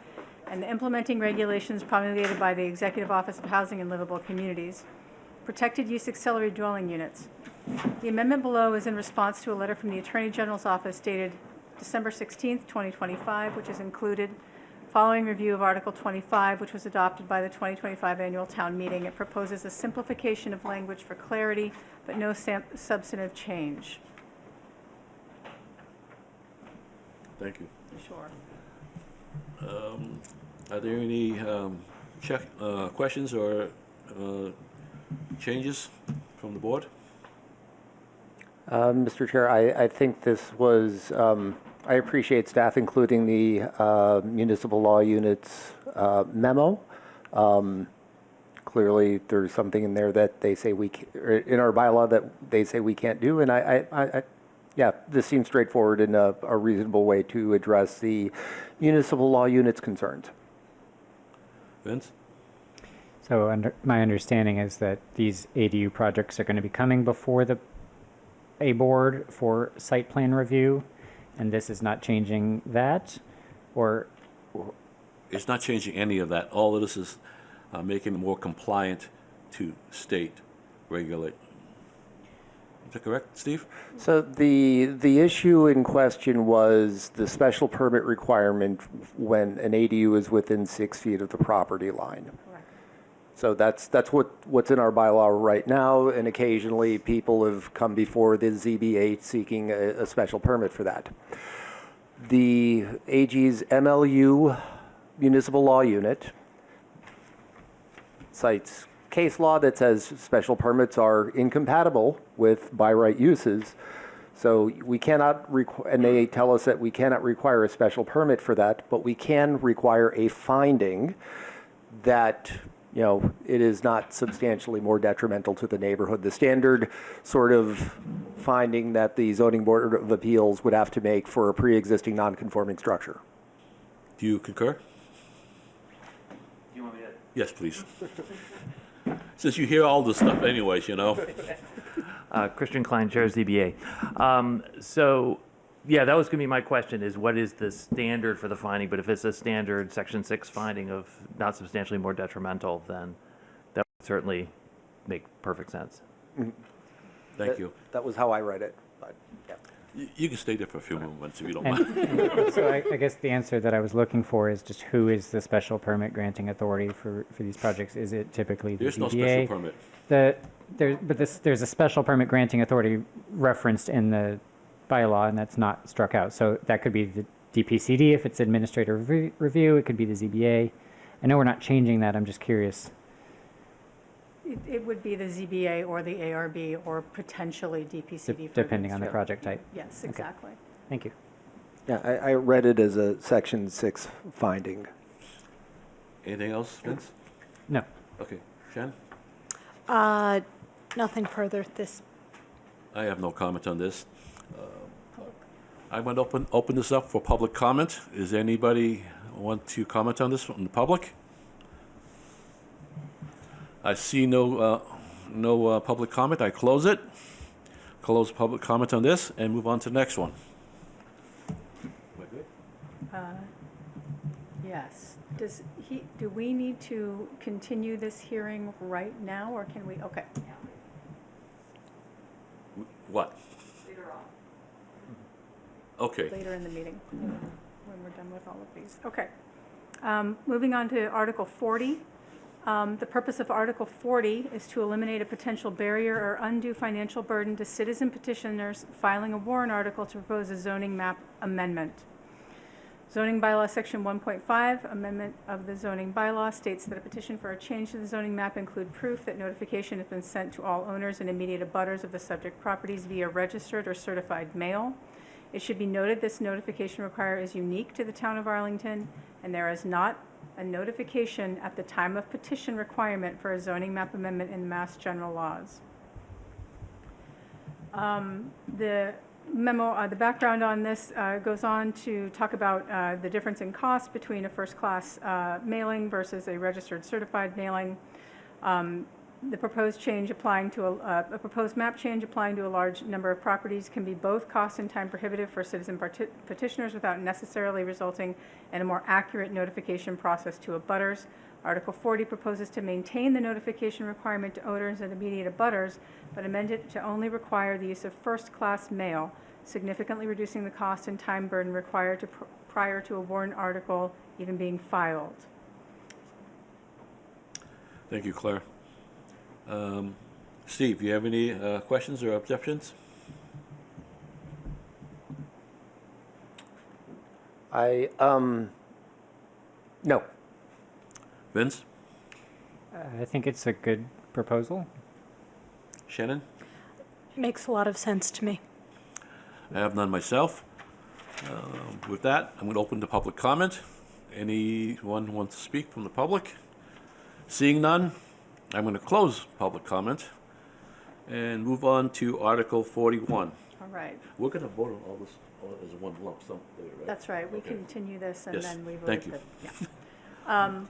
and the implementing regulations promulgated by the Executive Office of Housing and Livable Communities. Protected use accessory dwelling units. The amendment below is in response to a letter from the Attorney General's office dated December 16th, 2025, which is included. Following review of Article 25, which was adopted by the 2025 annual town meeting, it proposes a simplification of language for clarity, but no substantive change. Thank you. Sure. Are there any questions or changes from the board? Mr. Chair, I think this was, I appreciate staff including the municipal law units memo. Clearly, there's something in there that they say in our bylaw that they say we can't do, and yeah, this seems straightforward and a reasonable way to address the municipal law units concerns. Vince? So my understanding is that these ADU projects are going to be coming before a board for site plan review, and this is not changing that, or? It's not changing any of that. All of this is making it more compliant to state regulate. Is that correct, Steve? So the issue in question was the special permit requirement when an ADU is within 6 feet of the property line. Correct. So that's what's in our bylaw right now, and occasionally people have come before the ZBA seeking a special permit for that. The AG's MLU municipal law unit cites case law that says special permits are incompatible with by right uses. So we cannot, and they tell us that we cannot require a special permit for that, but we can require a finding that, you know, it is not substantially more detrimental to the neighborhood. The standard sort of finding that the Zoning Board of Appeals would have to make for a pre-existing non-conforming structure. Do you concur? Do you want me to? Yes, please. Since you hear all this stuff anyways, you know. Christian Klein, Chair ZBA. So, yeah, that was going to be my question, is what is the standard for the finding? But if it's a standard Section 6 finding of not substantially more detrimental, then that would certainly make perfect sense. Thank you. That was how I read it, but yeah. You can stay there for a few moments if you don't And, mind. and so I guess the answer that I was looking for is just who is the special permit granting authority for these projects? Is it typically the There's no ZBA? special permit. There's a special permit granting authority referenced in the bylaw, and that's not struck out. So that could be the DPCD if it's administrative review. It could be the ZBA. I know we're not changing that. I'm just curious. It would be the ZBA or the ARB or potentially DPCD. for Depending on the administrative. project type. Yes, Okay. exactly. Thank you. Yeah, I read it as a Section 6 finding. Anything else, Vince? No. Okay. Shannon? Nothing further at this. I have no comment on this. I'm going to open this up for public comment. Is anybody want to comment on this from the public? I see no public comment. I close it. Close public comment on this and move on to the next one. Yes. Do we need to continue this hearing right now, or can we, okay. What? Okay. Later in the meeting, when we're done with all of these. Okay. Moving on to Article 40. The purpose of Article 40 is to eliminate a potential barrier or undue financial burden to citizen petitioners filing a warrant article to propose a zoning map amendment. Zoning bylaw section 1.5, amendment of the zoning bylaw, states that a petition for a change to the zoning map include proof that notification has been sent to all owners and immediate abutters of the subject properties via registered or certified mail. It should be noted this notification required is unique to the town of Arlington, and there is not a notification at the time of petition requirement for a zoning map amendment in Mass General laws. The memo, the background on this goes on to talk about the difference in cost between a first-class mailing versus a registered certified mailing. The proposed change applying to a proposed map change applying to a large number of properties can be both cost and time prohibitive for citizen petitioners without necessarily resulting in a more accurate notification process to abutters. Article 40 proposes to maintain the notification requirement to owners and immediate abutters, but amend it to only require the use of first-class mail, significantly reducing the cost and time burden required prior to a warrant article even being filed. Thank you, Claire. Steve, you have any questions or objections? No. Vince? I think it's a good proposal. Shannon? Makes a lot of sense to me. I have none myself. With that, I'm going to open to public comment. Anyone who wants to speak from the public? Seeing none, I'm going to close public comment and move on to Article 41. All right. We're going to vote on all this all as one lump sum later, right? That's right. We Okay. continue this and Yes, then we vote. thank you. Yeah.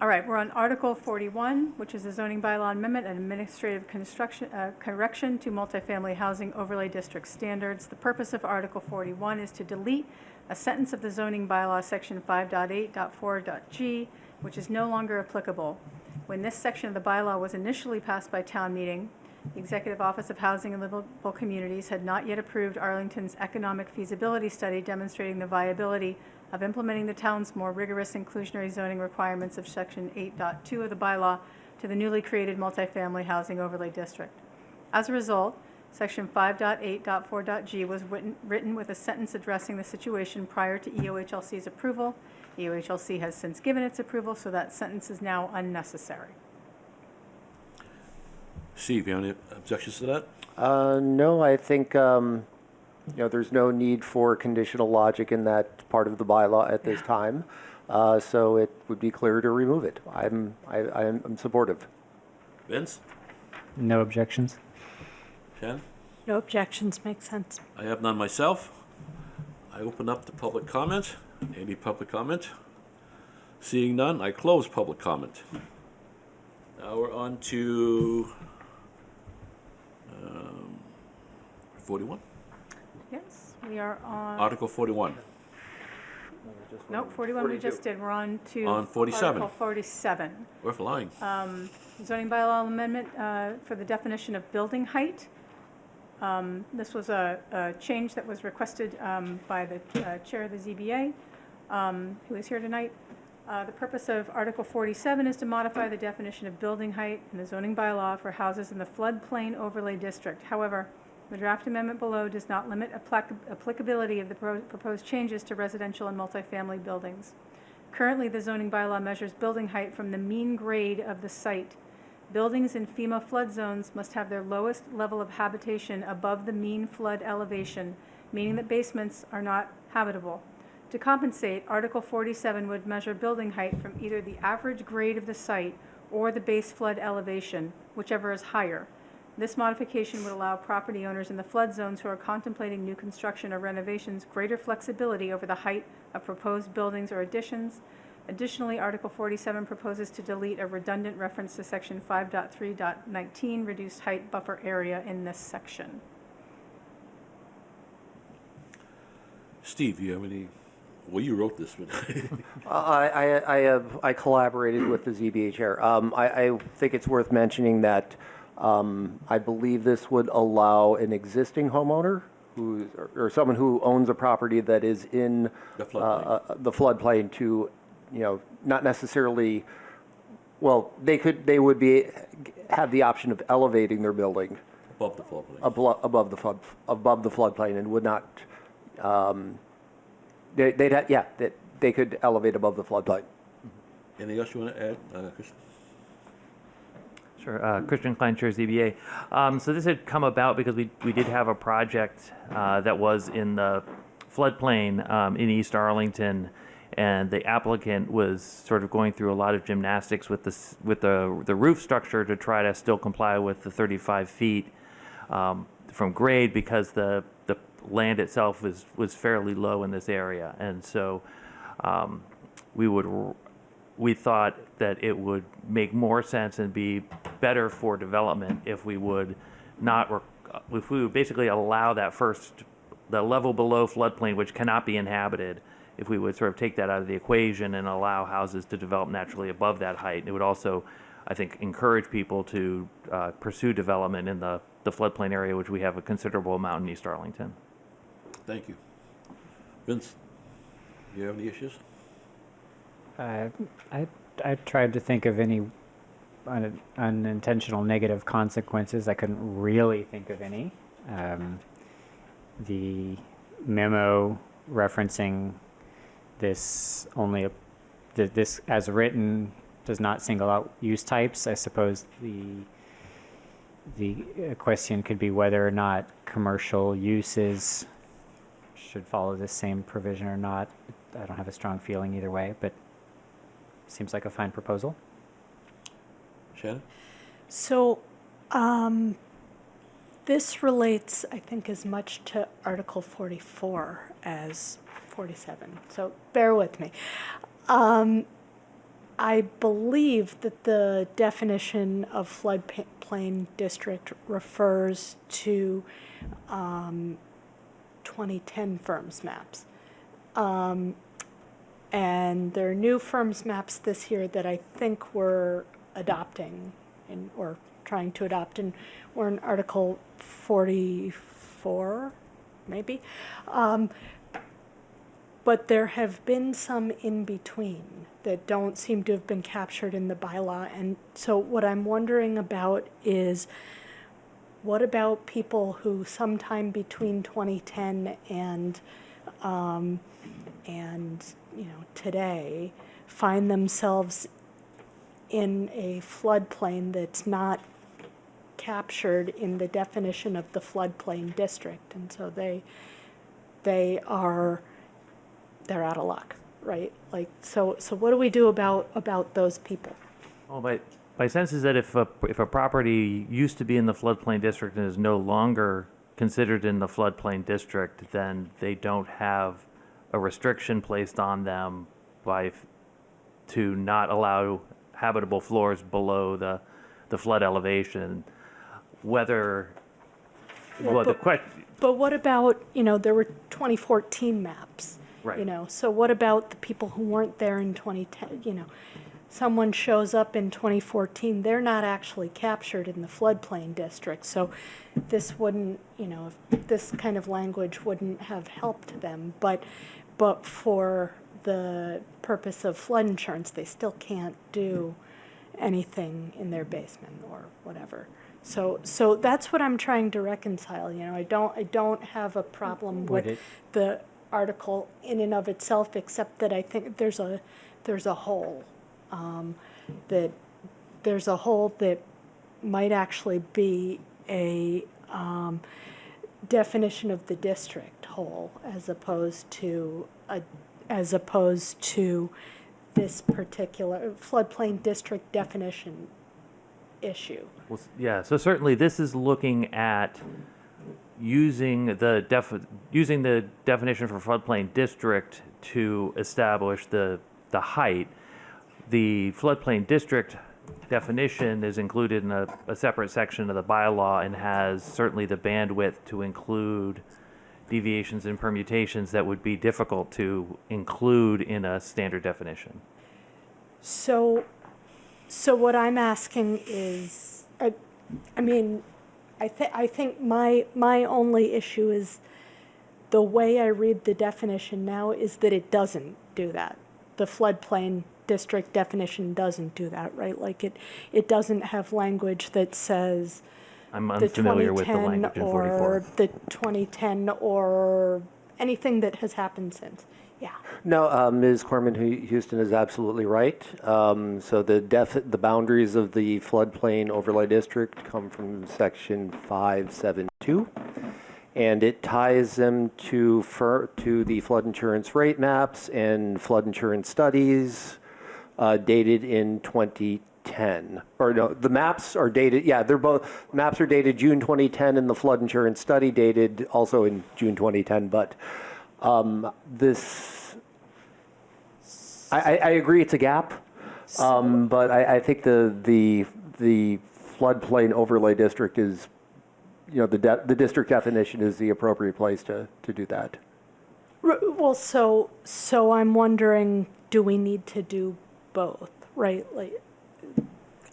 All right, we're on Article 41, which is a zoning bylaw amendment and administrative correction to multifamily housing overlay district standards. The purpose of Article 41 is to delete a sentence of the zoning bylaw, section 5.8.4.g, which is no longer applicable. When this section of the bylaw was initially passed by town meeting, the Executive Office of Housing and Livable Communities had not yet approved Arlington's economic feasibility study demonstrating the viability of implementing the town's more rigorous inclusionary zoning requirements of Section 8.2 of the bylaw to the newly created multifamily housing overlay district. As a result, Section 5.8.4.g was written with a sentence addressing the situation prior to EOHLC's approval. EOHLC has since given its approval, so that sentence is now unnecessary. Steve, you have any objections to that? No, I think, there's no need for conditional logic in that part of the bylaw at this time. So it would be clear to remove it. I'm supportive. Vince? No objections. Shannon? No objections, makes sense. I have none myself. I open up to public comment. Any public comment? Seeing none, I close public comment. Now we're on to 41? Yes, we are on. Article 41. Nope, 41 we just did. We're on to. On 47. Article 47. We're flying. Zoning bylaw amendment for the definition of building height. This was a change that was requested by the chair of the ZBA, who is here tonight. The purpose of Article 47 is to modify the definition of building height in the zoning bylaw for houses in the floodplain overlay district. However, the draft amendment below does not limit applicability of the proposed changes to residential and multifamily buildings. Currently, the zoning bylaw measures building height from the mean grade of the site. Buildings in FEMA flood zones must have their lowest level of habitation above the mean flood elevation, meaning that basements are not habitable. To compensate, Article 47 would measure building height from either the average grade of the site or the base flood elevation, whichever is higher. This modification would allow property owners in the flood zones who are contemplating new construction or renovations greater flexibility over the height of proposed buildings or additions. Additionally, Article 47 proposes to delete a redundant reference to Section 5.3.19, reduced height buffer area in this section. Steve, you have any? Well, you wrote this one. I collaborated with the ZBA chair. I think it's worth mentioning that I believe this would allow an existing homeowner or someone who owns a property that is in The floodplain. the floodplain to, not necessarily, well, they would have the option of elevating their building Above the floodplain. above the floodplain and would not. They could elevate above the floodplain. Anything else you want to add, Kristen? Sure. Christian Klein, Chair, ZBA. So this had come about because we did have a project that was in the floodplain in East Arlington, and the applicant was sort of going through a lot of gymnastics with the roof structure to try to still comply with the 35 feet from grade, because the land itself was fairly low in this area, and so we thought that it would make more sense and be better for development if we would basically allow the level below floodplain, which cannot be inhabited, if we would sort of take that out of the equation and allow houses to develop naturally above that height. It would also, I think, encourage people to pursue development in the floodplain area, which we have a considerable amount in East Arlington. Thank you. Vince, do you have any issues? I tried to think of any unintentional negative consequences. I couldn't really think of any. The memo referencing this this as written does not single out use types. I suppose the question could be whether or not commercial uses should follow the same provision or not. I don't have a strong feeling either way, but seems like a fine proposal. Shannon? So this relates, I think, as much to Article 44 as 47. So bear with me. I believe that the definition of floodplain district refers to 2010 FIRMS maps. And there are new FIRMS maps this year that I think we're adopting or trying to adopt, and we're in Article 44, maybe. But there have been some in between that don't seem to have been captured in the bylaw. And so what I'm wondering about is, what about people who sometime between 2010 and today find themselves in a floodplain that's not captured in the definition of the floodplain district, and so they're out of luck, right? Like, so what do we do about those people? Well, my sense is that if a property used to be in the floodplain district and is no longer considered in the floodplain district, then they don't have a restriction placed on them to not allow habitable floors below the flood elevation. Whether But what about, there were 2014 maps, Right. So what about the people who weren't there in 2010, someone shows up in 2014, they're not actually captured in the floodplain district. So this wouldn't, this kind of language wouldn't have helped them. But for the purpose of flood insurance, they still can't do anything in their basement or whatever. So that's what I'm trying to reconcile. I don't have a problem with the article in and of itself, except that I think there's a hole that might actually be a definition of the district hole as opposed to this particular floodplain district definition issue. Well, yeah, so certainly this is looking at using the definition for floodplain district to establish the height. The floodplain district definition is included in a separate section of the bylaw and has certainly the bandwidth to include deviations and permutations that would be difficult to include in a standard definition. So what I'm asking is, I think my only issue is the way I read the definition now is that it doesn't do that. The floodplain district definition doesn't do that, right? Like it doesn't have language that says I'm unfamiliar with the language in 44. Or the 2010 or anything that has happened since. Yeah. No, Ms. Corman-Houston is absolutely right. So the boundaries of the floodplain overlay district come from section 572, and it ties them to the flood insurance rate maps and flood insurance studies dated in 2010. Or no, the maps are dated. Yeah, maps are dated June 2010, and the flood insurance study dated also in June 2010. But I agree it's a gap, but I think the floodplain overlay district is, the district definition is the appropriate place to do that. Well, so I'm wondering, do we need to do both, right? Like,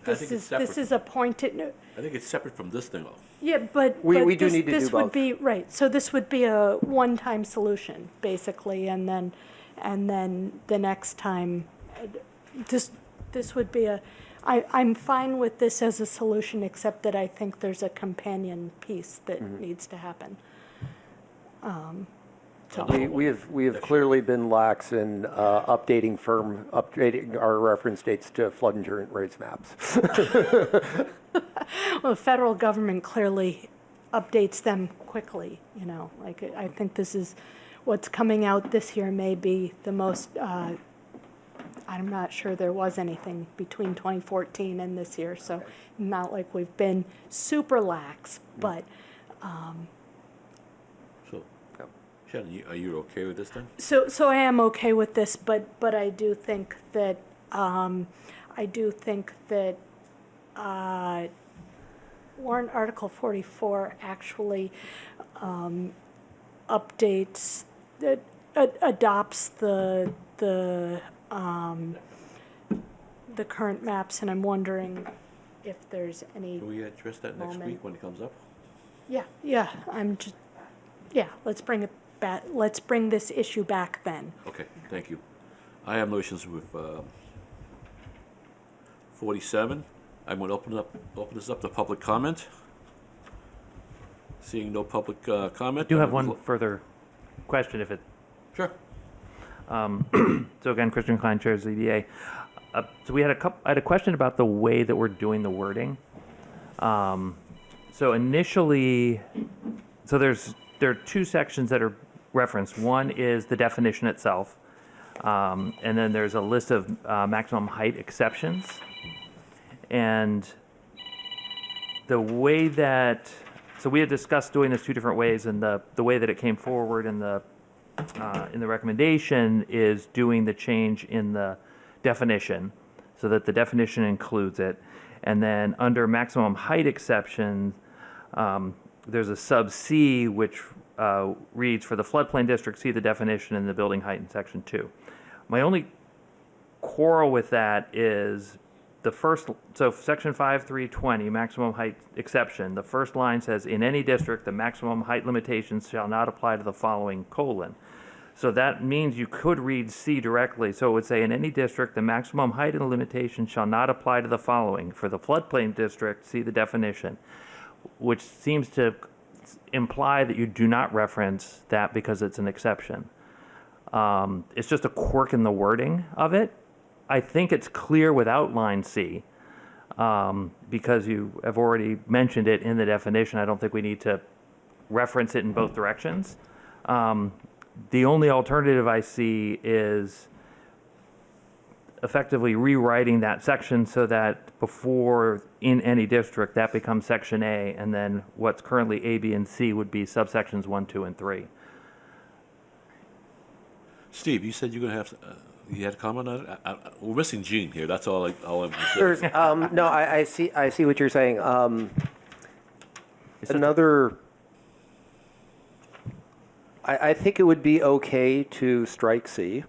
this is a pointed. I think it's separate from this thing, though. Yeah, but we do this, need to this do would both. be right. So this would be a one-time solution, basically, and then the next time, this would be I'm fine with this as a solution, except that I think there's a companion piece that needs to happen. We have clearly been lax in updating our reference dates to flood insurance rates maps. Well, the federal government clearly updates them quickly, like I think this is what's coming out this year may be the most, I'm not sure there was anything between 2014 and this year, so not like we've been super lax, but. So, Shannon, are you okay with this then? So I am okay with this, but I do think that, warrant Article 44 actually updates, adopts the current maps, and I'm wondering if there's any. Can we address that next week when it comes up? Yeah, let's bring it back. Let's bring this issue back then. Okay, thank you. I have no issues with 47. I'm going to open this up to public comment. Seeing no public comment. I do have one further question, if it. Sure. So again, Christian Klein, Chair of ZBA. So I had a question about the way that we're doing the wording. So initially, there are two sections that are referenced. One is the definition itself, and then there's a list of maximum height exceptions. And the way that, so we had discussed doing this two different ways, and the way that it came forward in the recommendation is doing the change in the definition so that the definition includes it. And then under maximum height exception, there's a sub C which reads, for the floodplain district, see the definition in the building height in section 2. My only quarrel with that is the first, so section 5320, maximum height exception, the first line says, in any district, the maximum height limitations shall not apply to the following : so that means you could read C directly. So it would say, in any district, the maximum height and limitation shall not apply to the following. For the floodplain district, see the definition, which seems to imply that you do not reference that because it's an exception. It's just a quirk in the wording of it. I think it's clear without line C, because you have already mentioned it in the definition. I don't think we need to reference it in both directions. The only alternative I see is effectively rewriting that section so that before in any district, that becomes section A, and then what's currently A, B, and C would be subsections 1, 2, and 3. Steve, you said you're going to have, you had a comment on it? We're missing Gene here, that's all I'm Sure. saying. No, I see what you're saying. Another, I think it would be okay to strike C.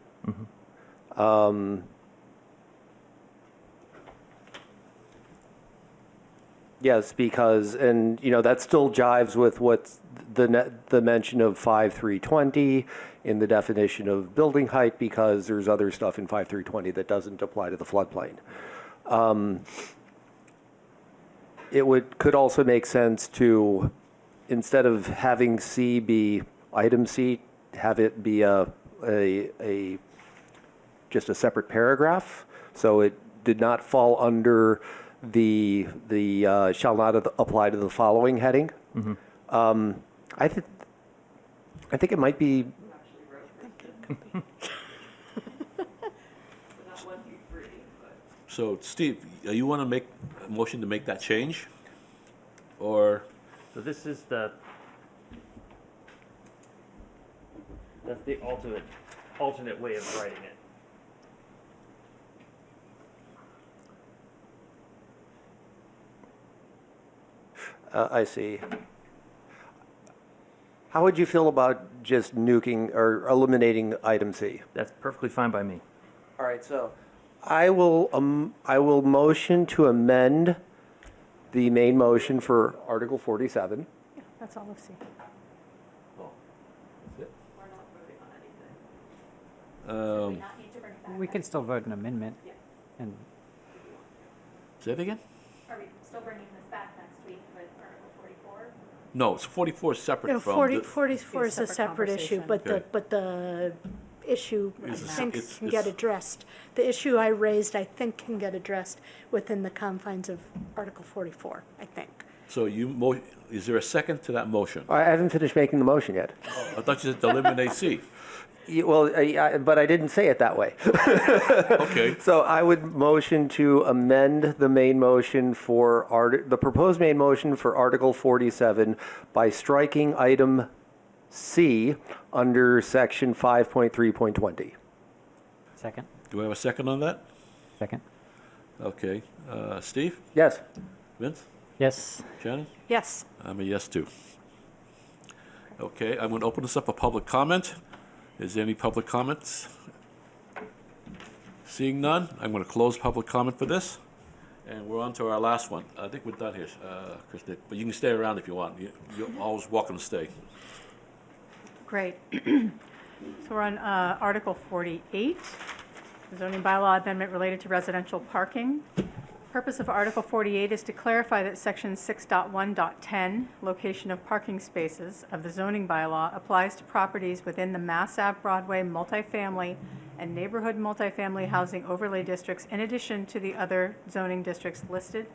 Yes, because, and that still jives with what's the mention of 5320 in the definition of building height, because there's other stuff in 5320 that doesn't apply to the floodplain. It could also make sense to, instead of having C be item C, have it be just a separate paragraph, so it did not fall under the shall not apply to the following heading. I think it might be. So, Steve, you want to make a motion to make that change? Or? So this is that's the alternate way of writing it. I see. How would you feel about just nuking or eliminating item C? That's perfectly fine by me. All right, so I will motion to amend the main motion for Article 47. Yeah, that's all of C. We can still vote an amendment. And Say that again? Are we still bringing this back next week with Article 44? No, it's 44 separate from. 44 is a separate issue, but Okay. the issue, I Is- think, it's- can get it's- addressed. The issue I raised, I think, can get addressed within the confines of Article 44, I think. So is there a second to that motion? I haven't finished making the motion yet. I thought you said to eliminate C. Well, but I didn't say it that way. Okay. So I would motion to amend the main motion for the proposed main motion for Article 47 by striking item C under section 5.3.20. second. Do we have a second on that? Second. Okay. Steve? Yes. Vince? Yes. Shannon? Yes. I'm a yes too. Okay, I'm going to open this up for public comment. Is there any public comments? Seeing none, I'm going to close public comment for this. And we're on to our last one. I think we're done here, Chris, but you can stay around if you want. You're always welcome to stay. Great. So we're on Article 48, the zoning bylaw amendment related to residential parking. Purpose of Article 48 is to clarify that Section 6.1.10, location of parking spaces, of the zoning bylaw applies to properties within the Mass Ave Broadway multifamily and neighborhood multifamily housing overlay districts, in addition to the other zoning districts listed.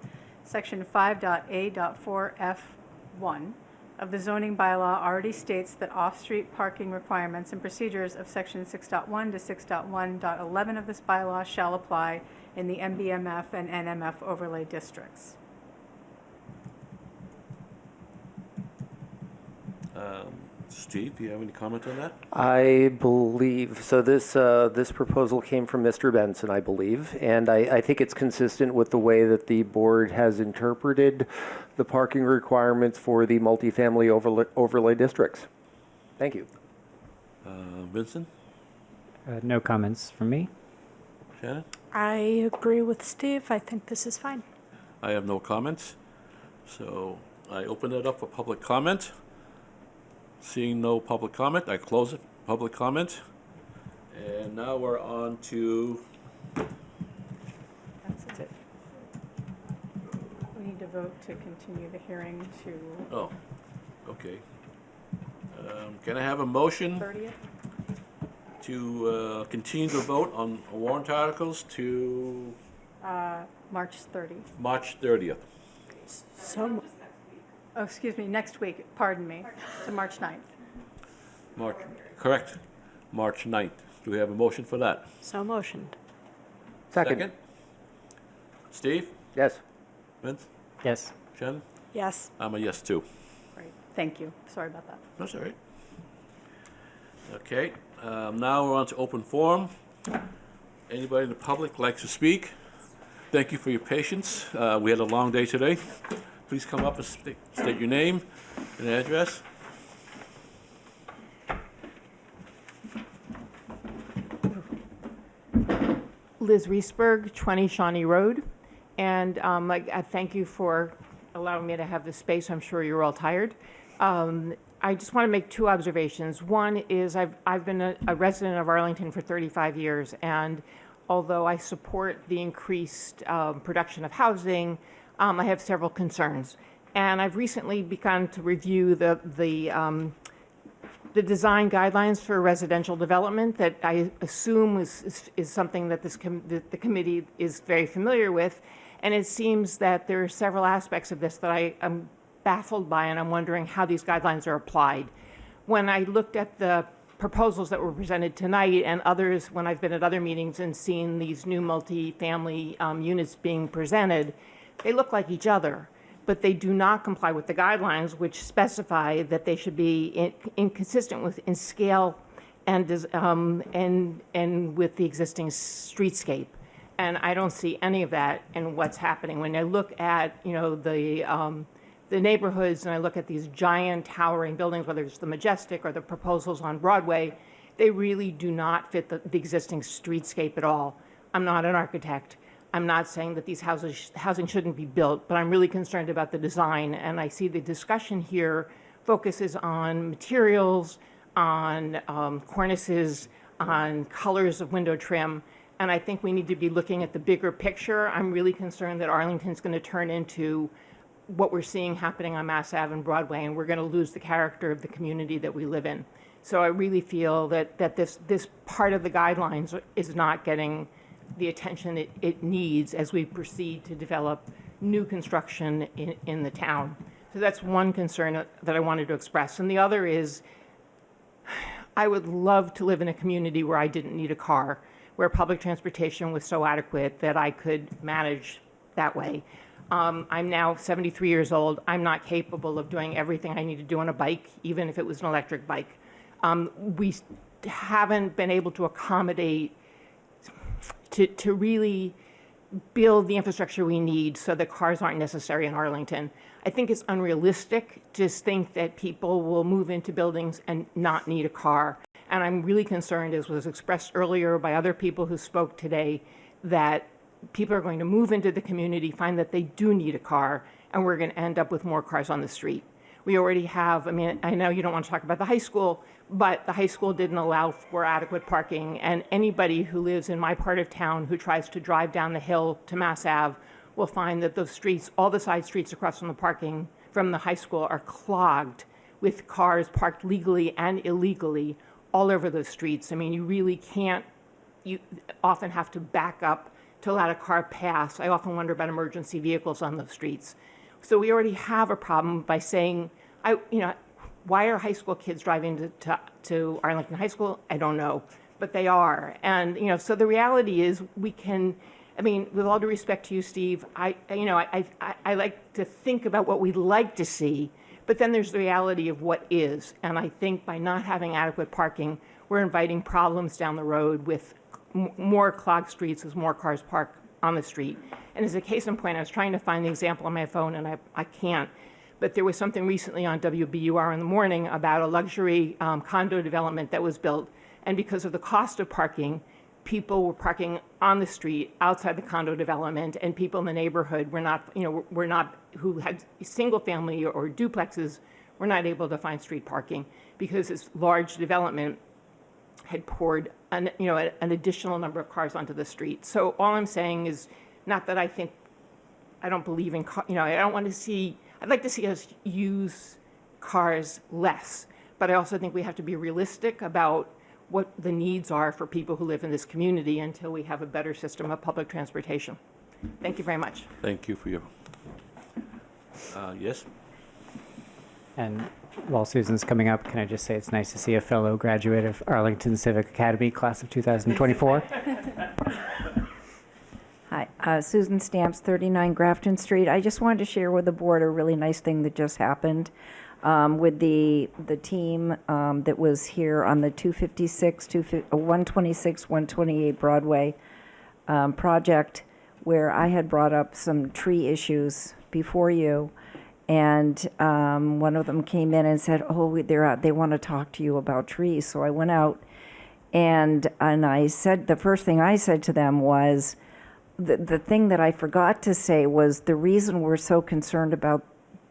Section 5.A.4F1 of the zoning bylaw already states that off-street parking requirements and procedures of Section 6.1 to 6.1.11 of this bylaw shall apply in the MBMF and NMF overlay districts. Steve, do you have any comment on that? I believe, so this proposal came from Mr. Benson, I believe, and I think it's consistent with the way that the board has interpreted the parking requirements for the multifamily overlay districts. Thank you. Vincent? No comments from me. Shannon? I agree with Steve. I think this is fine. I have no comments, so I open it up for public comment. Seeing no public comment, I close it, public comment. And now we're on to, That's it. We need to vote to continue the hearing to oh, okay. Can I have a motion 30th? to continue the vote on warrant articles to March 30th. March 30th? So, Oh, excuse me, next week, pardon me, to March 9th. March, correct, March 9th. Do we have a motion for that? so motioned. Second. Steve? Yes. Vince? Yes. Shannon? Yes. I'm a yes too. Great, thank you. Sorry about that. That's all right. Okay, now we're on to open forum. Anybody in the public likes to speak? Thank you for your patience. We had a long day today. Please come up and state your name and address. Liz Reesberg, 20 Shawnee Road. And I thank you for allowing me to have this space. I'm sure you're all tired. I just want to make two observations. One is I've been a resident of Arlington for 35 years, and although I support the increased production of housing, I have several concerns. And I've recently begun to review the design guidelines for residential development that I assume is something that the committee is very familiar with. And it seems that there are several aspects of this that I am baffled by, and I'm wondering how these guidelines are applied. When I looked at the proposals that were presented tonight and others, when I've been at other meetings and seen these new multi-family units being presented, they look like each other, but they do not comply with the guidelines, which specify that they should be inconsistent with in scale and with the existing streetscape. And I don't see any of that in what's happening. When I look at, the neighborhoods and I look at these giant towering buildings, whether it's the Majestic or the proposals on Broadway, they really do not fit the existing streetscape at all. I'm not an architect. I'm not saying that these housing shouldn't be built, but I'm really concerned about the design. And I see the discussion here focuses on materials, on cornices, on colors of window trim. And I think we need to be looking at the bigger picture. I'm really concerned that Arlington's going to turn into what we're seeing happening on Mass Ave and Broadway, and we're going to lose the character of the community that we live in. So I really feel that this part of the guidelines is not getting the attention it needs as we proceed to develop new construction in the town. So that's one concern that I wanted to express. And the other is, I would love to live in a community where I didn't need a car, where public transportation was so adequate that I could manage that way. I'm now 73 years old. I'm not capable of doing everything I need to do on a bike, even if it was an electric bike. We haven't been able to accommodate, to really build the infrastructure we need so that cars aren't necessary in Arlington. I think it's unrealistic to think that people will move into buildings and not need a car. And I'm really concerned, as was expressed earlier by other people who spoke today, that people are going to move into the community, find that they do need a car, and we're going to end up with more cars on the street. We already have, I know you don't want to talk about the high school, but the high school didn't allow for adequate parking, and anybody who lives in my part of town who tries to drive down the hill to Mass Ave will find that those streets, all the side streets across from the parking from the high school, are clogged with cars parked legally and illegally all over those streets. You really can't, you often have to back up to let a car pass. I often wonder about emergency vehicles on those streets. So we already have a problem by saying, why are high school kids driving to Arlington High School? I don't know, but they are. And, so the reality is we can, with all due respect to you, Steve, I like to think about what we'd like to see, but then there's the reality of what is. And I think by not having adequate parking, we're inviting problems down the road with more clogged streets as more cars park on the street. And as a case in point, I was trying to find the example on my phone, and I can't. But there was something recently on WBUR in the morning about a luxury condo development that was built. And because of the cost of parking, people were parking on the street outside the condo development, and people in the neighborhood were not, who had single family or duplexes, were not able to find street parking because this large development had poured an additional number of cars onto the street. So all I'm saying is, not that I don't believe in, I don't want to see, I'd like to see us use cars less, but I also think we have to be realistic about what the needs are for people who live in this community until we have a better system of public transportation. Thank you very much. Thank you for your, yes? And while Susan's coming up, can I just say it's nice to see a fellow graduate of Arlington Civic Academy, class of 2024. Hi, Susan Stamps, 39 Grafton Street. I just wanted to share with the board a really nice thing that just happened with the team that was here on the 126, 128 Broadway project, where I had brought up some tree issues before you. And one of them came in and said, "Oh, they're out. They want to talk to you about trees." So I went out, and I said, the first thing I said to them was, the thing that I forgot to say was, the reason we're so concerned about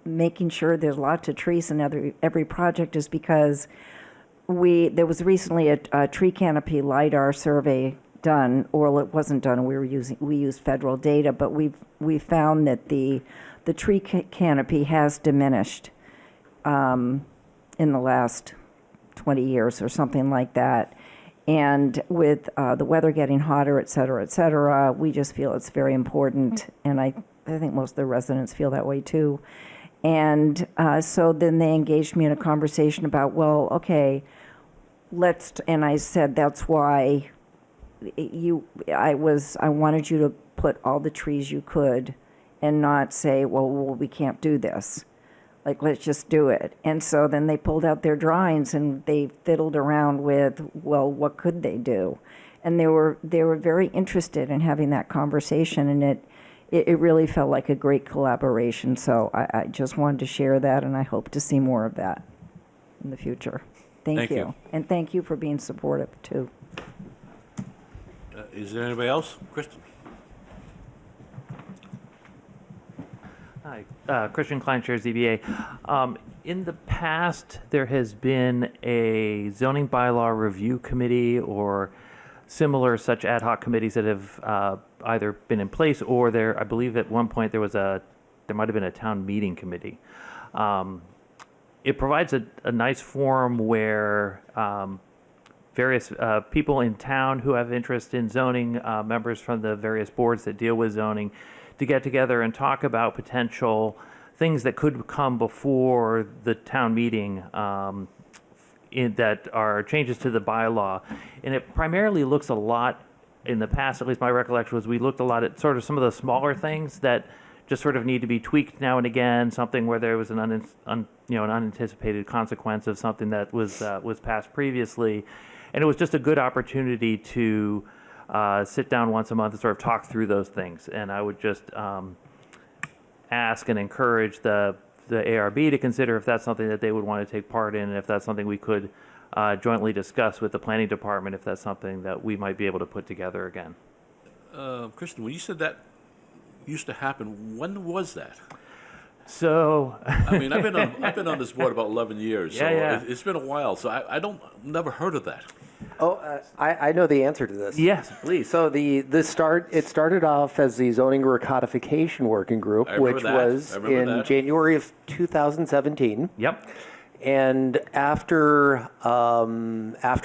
making sure there's lots of trees in every project is because there was recently a tree canopy LiDAR survey done, or it wasn't done. We used federal data, but we found that the tree canopy has diminished in the last 20 years or something like that. And with the weather getting hotter, et cetera, we just feel it's very important. And I think most of the residents feel that way too. And so then they engaged me in a conversation about, well, okay, and I said, that's why I wanted you to put all the trees you could and not say, well, we can't do this. Like, let's just do it. And so then they pulled out their drawings and they fiddled around with, well, what could they do? And they were very interested in having that conversation, and it really felt like a great collaboration. So I just wanted to share that, and I hope to see more of that in the future. Thank you. And thank you for being supportive, too. Is there anybody else? Kristen? Hi, Christian Klein, Chair, ZBA. In the past, there has been a zoning bylaw review committee or similar such ad hoc committees that have either been in place, or I believe at one point there might have been a town meeting committee. It provides a nice forum where various people in town who have interest in zoning, members from the various boards that deal with zoning, to get together and talk about potential things that could come before the town meeting that are changes to the bylaw. And it primarily looks a lot, in the past, at least my recollection was, we looked a lot at sort of some of the smaller things that just sort of need to be tweaked now and again, something where there was an unanticipated consequence of something that was passed previously. And it was just a good opportunity to sit down once a month and sort of talk through those things. And I would just ask and encourage the ARB to consider if that's something that they would want to take part in, and if that's something we could jointly discuss with the planning department, if that's something that we might be able to put together again. Kristen, when you said that used to happen, when was that? So, I mean, I've been on this board about 11 years, so yeah. it's been a while. So I never heard of that. Oh, I know the answer to this. Yes, please. So it started off as the zoning recodification working group, which was in January of 2017. Yep. And after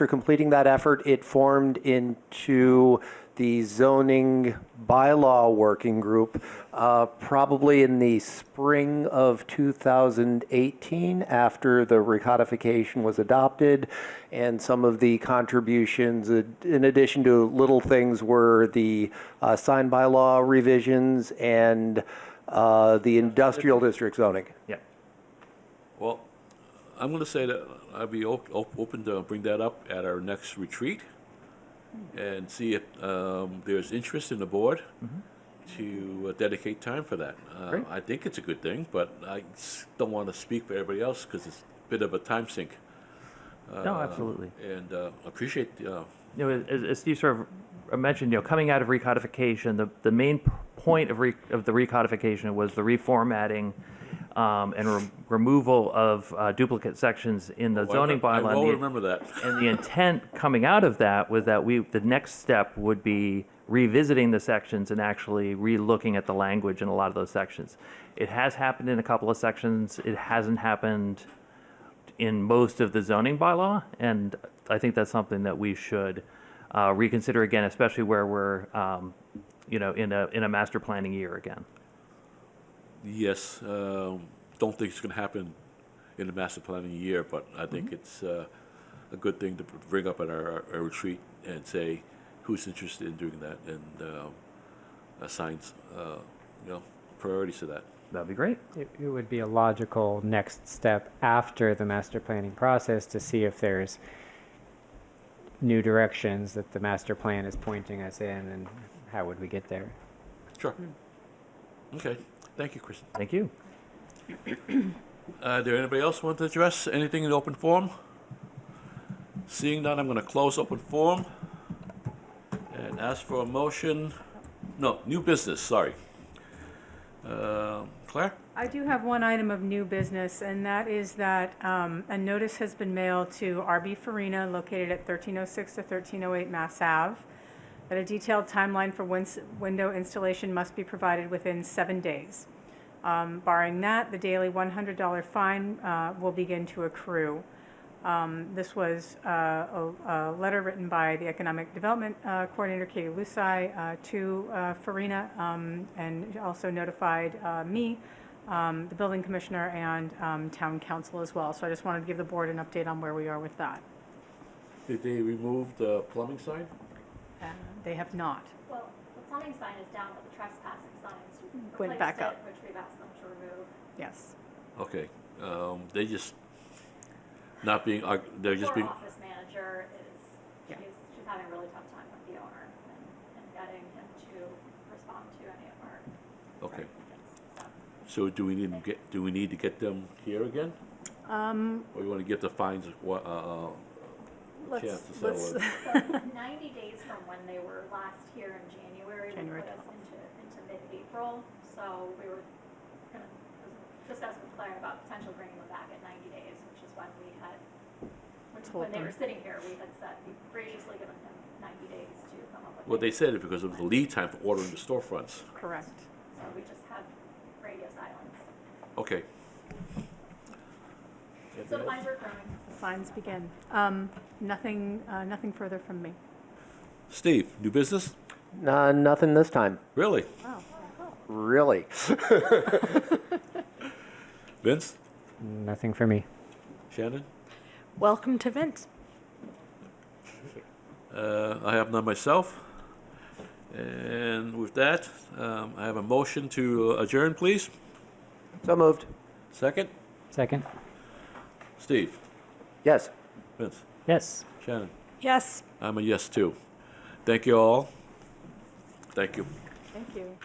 completing that effort, it formed into the zoning bylaw working group probably in the spring of 2018, after the recodification was adopted. And some of the contributions, in addition to little things, were the sign bylaw revisions and the industrial district zoning. Yeah. Well, I'm going to say that I'd be open to bring that up at our next retreat and see if there's interest in the board to dedicate time for that. I think it's a good thing, but I don't want to speak for everybody else because it's a bit of a time sink. No, absolutely. And appreciate as Steve sort of mentioned, coming out of recodification, the main point of the recodification was the reformatting and removal of duplicate sections in the zoning bylaw. I will remember that. And the intent coming out of that was that the next step would be revisiting the sections and actually re-looking at the language in a lot of those sections. It has happened in a couple of sections. It hasn't happened in most of the zoning bylaw, and I think that's something that we should reconsider again, especially where we're, in a master planning year again. Yes, don't think it's going to happen in the master planning year, but I think it's a good thing to bring up at our retreat and say who's interested in doing that and assigns, priorities to that. That'd be great. It would be a logical next step after the master planning process to see if there's new directions that the master plan is pointing us in, and how would we get there? Sure. Okay. Thank you, Kristen. Thank you. There anybody else want to address anything in the open forum? Seeing none, I'm going to close open forum and ask for a motion. No, new business, sorry. Claire? I do have one item of new business, and that is that a notice has been mailed to RB Farina, located at 1306 to 1308 Mass Ave, that a detailed timeline for window installation must be provided within 7 days. Barring that, the daily $100 fine will begin to accrue. This was a letter written by the Economic Development Coordinator, Katie Lusai, to Farina, and also notified me, the building commissioner, and town council as well. So I just wanted to give the board an update on where we are with that. Did they remove the plumbing sign? They have not. Well, the plumbing sign is down, but the trespassing signs Went back up. which we've asked them to remove. Yes. Okay. They just not being, they're just Our being, office manager is, Yeah. she's having a really tough time with the owner and getting him to respond to any of our okay. recommendations. So do we need to get them here again? Or you want to get the fines, chance to settle it? So 90 days from when they were last here in January would put us into mid-April. So we were gonna discuss with Claire about potentially bringing them back at 90 days, which is when we had, when they were sitting here, we had said, we graciously given them 90 days to come up with. Well, they said it because of the lead time for ordering the storefronts. Correct. So we just have radio silence. Okay. So the fines are accruing. The fines begin. Nothing further from me. Steve, new business? Nothing this time. Really? Wow. Really. Vince? Nothing for me. Shannon? Welcome to Vince. I have none myself. And with that, I have a motion to adjourn, please. So moved. Second? Second? Steve? Yes. Vince? Yes. Shannon? Yes. I'm a yes, too. Thank you all. Thank you. Thank you.